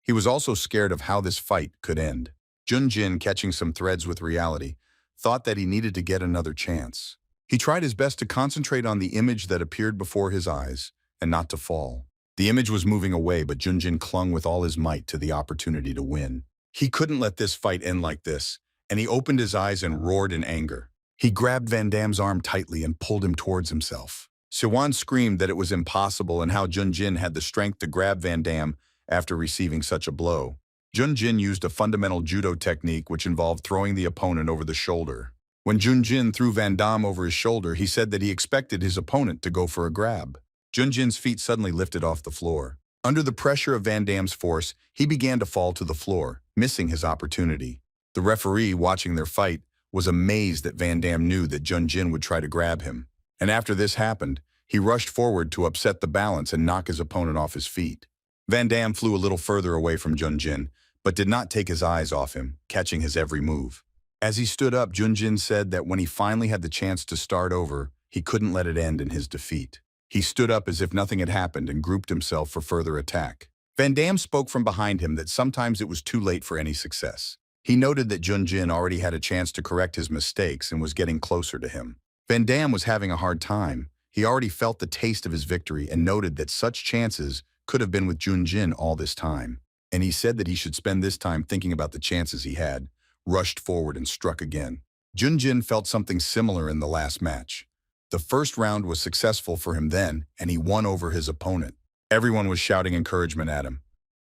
A: He was also scared of how this fight could end. Jong Jin, catching some threads with reality, thought that he needed to get another chance. He tried his best to concentrate on the image that appeared before his eyes and not to fall. The image was moving away, but Jong Jin clung with all his might to the opportunity to win. He couldn't let this fight end like this, and he opened his eyes and roared in anger. He grabbed Van Damme's arm tightly and pulled him towards himself. Shian screamed that it was impossible and how Jong Jin had the strength to grab Van Damme after receiving such a blow. Jong Jin used a fundamental judo technique which involved throwing the opponent over the shoulder. When Jong Jin threw Van Damme over his shoulder, he said that he expected his opponent to go for a grab. Jong Jin's feet suddenly lifted off the floor. Under the pressure of Van Damme's force, he began to fall to the floor, missing his opportunity. The referee, watching their fight, was amazed that Van Damme knew that Jong Jin would try to grab him. And after this happened, he rushed forward to upset the balance and knock his opponent off his feet. Van Damme flew a little further away from Jong Jin, but did not take his eyes off him, catching his every move. As he stood up, Jong Jin said that when he finally had the chance to start over, he couldn't let it end in his defeat. He stood up as if nothing had happened and grouped himself for further attack. Van Damme spoke from behind him that sometimes it was too late for any success. He noted that Jong Jin already had a chance to correct his mistakes and was getting closer to him. Van Damme was having a hard time. He already felt the taste of his victory and noted that such chances could have been with Jong Jin all this time. And he said that he should spend this time thinking about the chances he had, rushed forward and struck again. Jong Jin felt something similar in the last match. The first round was successful for him then, and he won over his opponent. Everyone was shouting encouragement at him.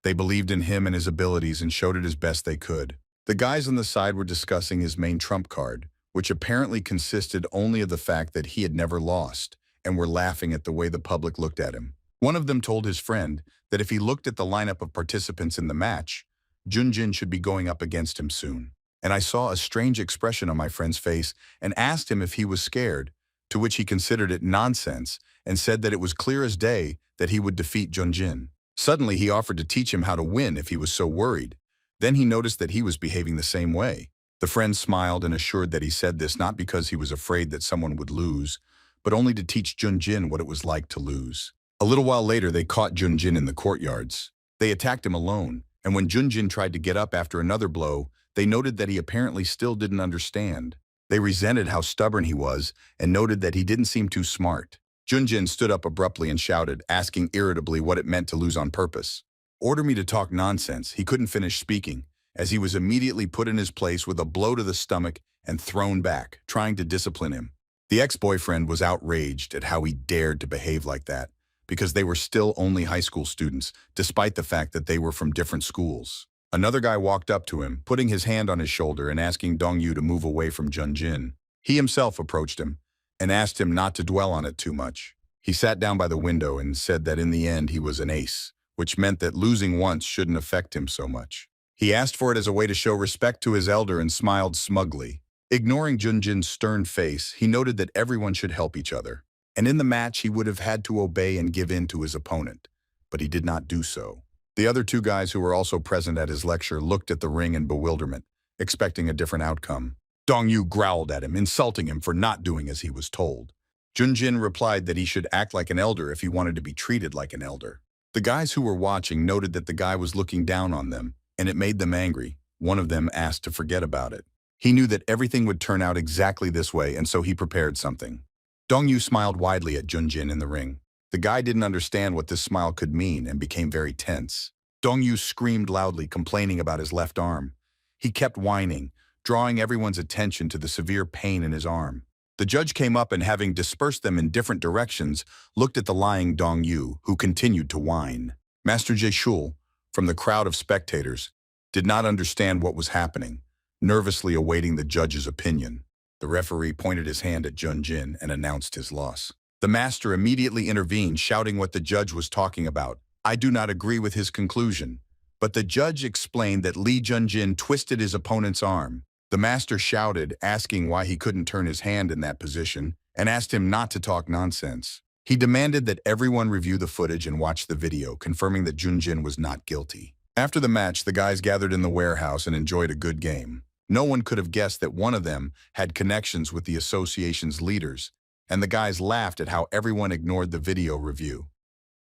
A: They believed in him and his abilities and showed it as best they could. The guys on the side were discussing his main trump card, which apparently consisted only of the fact that he had never lost, and were laughing at the way the public looked at him. One of them told his friend that if he looked at the lineup of participants in the match, Jong Jin should be going up against him soon. And I saw a strange expression on my friend's face and asked him if he was scared, to which he considered it nonsense and said that it was clear as day that he would defeat Jong Jin. Suddenly, he offered to teach him how to win if he was so worried. Then he noticed that he was behaving the same way. The friend smiled and assured that he said this not because he was afraid that someone would lose, but only to teach Jong Jin what it was like to lose. A little while later, they caught Jong Jin in the courtyards. They attacked him alone, and when Jong Jin tried to get up after another blow, they noted that he apparently still didn't understand. They resented how stubborn he was and noted that he didn't seem too smart. Jong Jin stood up abruptly and shouted, asking irritably what it meant to lose on purpose. "Order me to talk nonsense." He couldn't finish speaking, as he was immediately put in his place with a blow to the stomach and thrown back, trying to discipline him. The ex-boyfriend was outraged at how he dared to behave like that, because they were still only high school students, despite the fact that they were from different schools. Another guy walked up to him, putting his hand on his shoulder and asking Dong Yu to move away from Jong Jin. He himself approached him and asked him not to dwell on it too much. He sat down by the window and said that in the end he was an ace, which meant that losing once shouldn't affect him so much. He asked for it as a way to show respect to his elder and smiled smugly. Ignoring Jong Jin's stern face, he noted that everyone should help each other. And in the match, he would have had to obey and give in to his opponent, but he did not do so. The other two guys who were also present at his lecture looked at the ring in bewilderment, expecting a different outcome. Dong Yu growled at him, insulting him for not doing as he was told. Jong Jin replied that he should act like an elder if he wanted to be treated like an elder. The guys who were watching noted that the guy was looking down on them, and it made them angry. One of them asked to forget about it. He knew that everything would turn out exactly this way, and so he prepared something. Dong Yu smiled widely at Jong Jin in the ring. The guy didn't understand what this smile could mean and became very tense. Dong Yu screamed loudly, complaining about his left arm. He kept whining, drawing everyone's attention to the severe pain in his arm. The judge came up and, having dispersed them in different directions, looked at the lying Dong Yu, who continued to whine. Master Jekyll, from the crowd of spectators, did not understand what was happening, nervously awaiting the judge's opinion. The referee pointed his hand at Jong Jin and announced his loss. The master immediately intervened, shouting what the judge was talking about. I do not agree with his conclusion. But the judge explained that Lee Jong Jin twisted his opponent's arm. The master shouted, asking why he couldn't turn his hand in that position, and asked him not to talk nonsense. He demanded that everyone review the footage and watch the video, confirming that Jong Jin was not guilty. After the match, the guys gathered in the warehouse and enjoyed a good game. No one could have guessed that one of them had connections with the association's leaders, and the guys laughed at how everyone ignored the video review.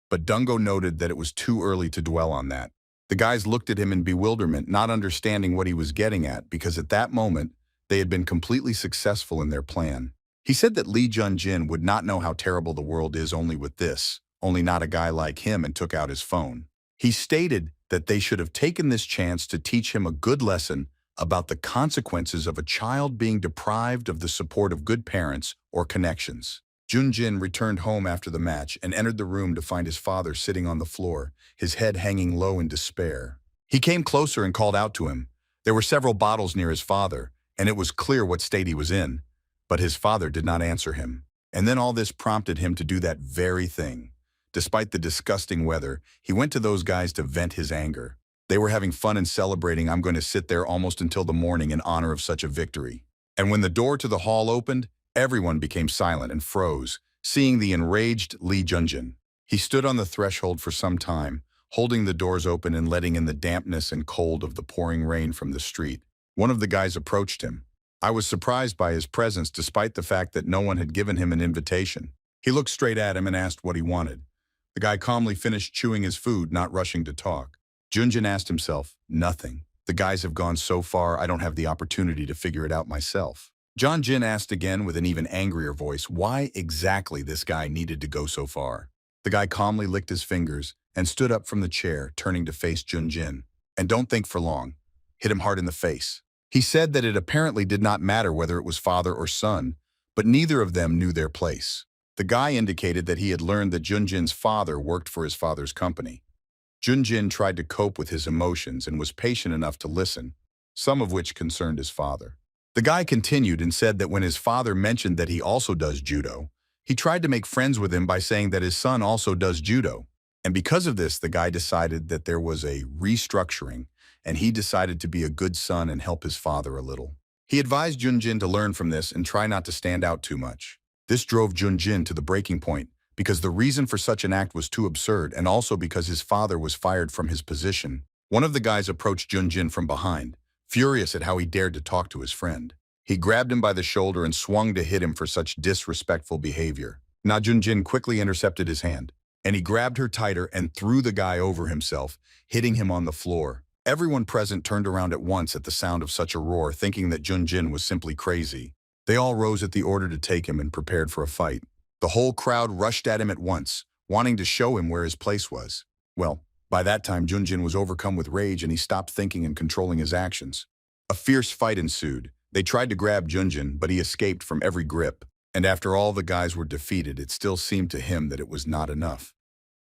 A: But Dungo noted that it was too early to dwell on that. The guys looked at him in bewilderment, not understanding what he was getting at, because at that moment, they had been completely successful in their plan. He said that Lee Jong Jin would not know how terrible the world is only with this, only not a guy like him, and took out his phone. He stated that they should have taken this chance to teach him a good lesson about the consequences of a child being deprived of the support of good parents or connections. Jong Jin returned home after the match and entered the room to find his father sitting on the floor, his head hanging low in despair. He came closer and called out to him. There were several bottles near his father, and it was clear what state he was in, but his father did not answer him. And then all this prompted him to do that very thing. Despite the disgusting weather, he went to those guys to vent his anger. They were having fun and celebrating. I'm going to sit there almost until the morning in honor of such a victory. And when the door to the hall opened, everyone became silent and froze, seeing the enraged Lee Jong Jin. He stood on the threshold for some time, holding the doors open and letting in the dampness and cold of the pouring rain from the street. One of the guys approached him. I was surprised by his presence despite the fact that no one had given him an invitation. He looked straight at him and asked what he wanted. The guy calmly finished chewing his food, not rushing to talk. Jong Jin asked himself, nothing. The guys have gone so far, I don't have the opportunity to figure it out myself. Jong Jin asked again with an even angrier voice why exactly this guy needed to go so far. The guy calmly licked his fingers and stood up from the chair, turning to face Jong Jin. And don't think for long. Hit him hard in the face. He said that it apparently did not matter whether it was father or son, but neither of them knew their place. The guy indicated that he had learned that Jong Jin's father worked for his father's company. Jong Jin tried to cope with his emotions and was patient enough to listen, some of which concerned his father. The guy continued and said that when his father mentioned that he also does judo, he tried to make friends with him by saying that his son also does judo. And because of this, the guy decided that there was a restructuring, and he decided to be a good son and help his father a little. He advised Jong Jin to learn from this and try not to stand out too much. This drove Jong Jin to the breaking point, because the reason for such an act was too absurd, and also because his father was fired from his position. One of the guys approached Jong Jin from behind, furious at how he dared to talk to his friend. He grabbed him by the shoulder and swung to hit him for such disrespectful behavior. Now Jong Jin quickly intercepted his hand, and he grabbed her tighter and threw the guy over himself, hitting him on the floor. Everyone present turned around at once at the sound of such a roar, thinking that Jong Jin was simply crazy. They all rose at the order to take him and prepared for a fight. The whole crowd rushed at him at once, wanting to show him where his place was. Well, by that time, Jong Jin was overcome with rage and he stopped thinking and controlling his actions. A fierce fight ensued. They tried to grab Jong Jin, but he escaped from every grip. And after all the guys were defeated, it still seemed to him that it was not enough.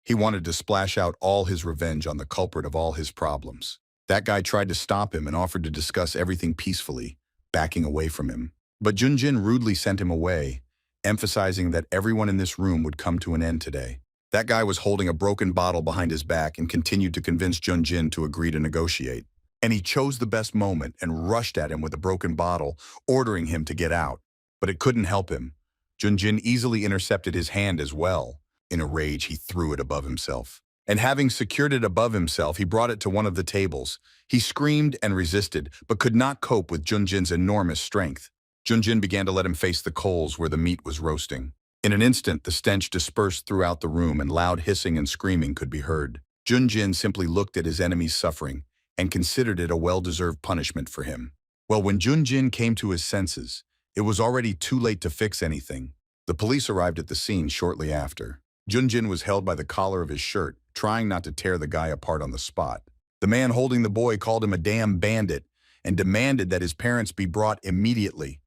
A: He wanted to splash out all his revenge on the culprit of all his problems. That guy tried to stop him and offered to discuss everything peacefully, backing away from him. But Jong Jin rudely sent him away, emphasizing that everyone in this room would come to an end today. That guy was holding a broken bottle behind his back and continued to convince Jong Jin to agree to negotiate. And he chose the best moment and rushed at him with a broken bottle, ordering him to get out. But it couldn't help him. Jong Jin easily intercepted his hand as well. In a rage, he threw it above himself. And having secured it above himself, he brought it to one of the tables. He screamed and resisted, but could not cope with Jong Jin's enormous strength. Jong Jin began to let him face the coals where the meat was roasting. In an instant, the stench dispersed throughout the room and loud hissing and screaming could be heard. Jong Jin simply looked at his enemy's suffering and considered it a well-deserved punishment for him. Well, when Jong Jin came to his senses, it was already too late to fix anything. The police arrived at the scene shortly after. Jong Jin was held by the collar of his shirt, trying not to tear the guy apart on the spot. The man holding the boy called him a damn bandit and demanded that his parents be brought immediately.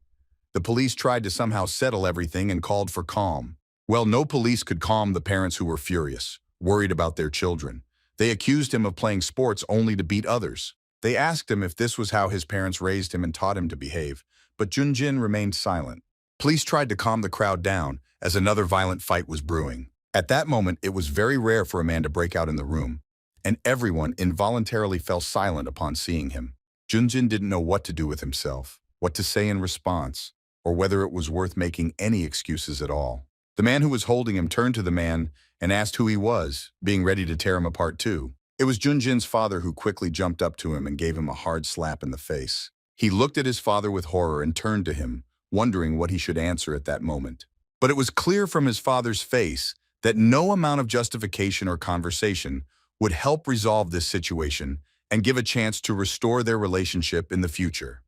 A: The police tried to somehow settle everything and called for calm. Well, no police could calm the parents who were furious, worried about their children. They accused him of playing sports only to beat others. They asked him if this was how his parents raised him and taught him to behave, but Jong Jin remained silent. Police tried to calm the crowd down as another violent fight was brewing. At that moment, it was very rare for a man to break out in the room, and everyone involuntarily fell silent upon seeing him. Jong Jin didn't know what to do with himself, what to say in response, or whether it was worth making any excuses at all. The man who was holding him turned to the man and asked who he was, being ready to tear him apart too. It was Jong Jin's father who quickly jumped up to him and gave him a hard slap in the face. He looked at his father with horror and turned to him, wondering what he should answer at that moment. But it was clear from his father's face that no amount of justification or conversation would help resolve this situation and give a chance to restore their relationship in the future.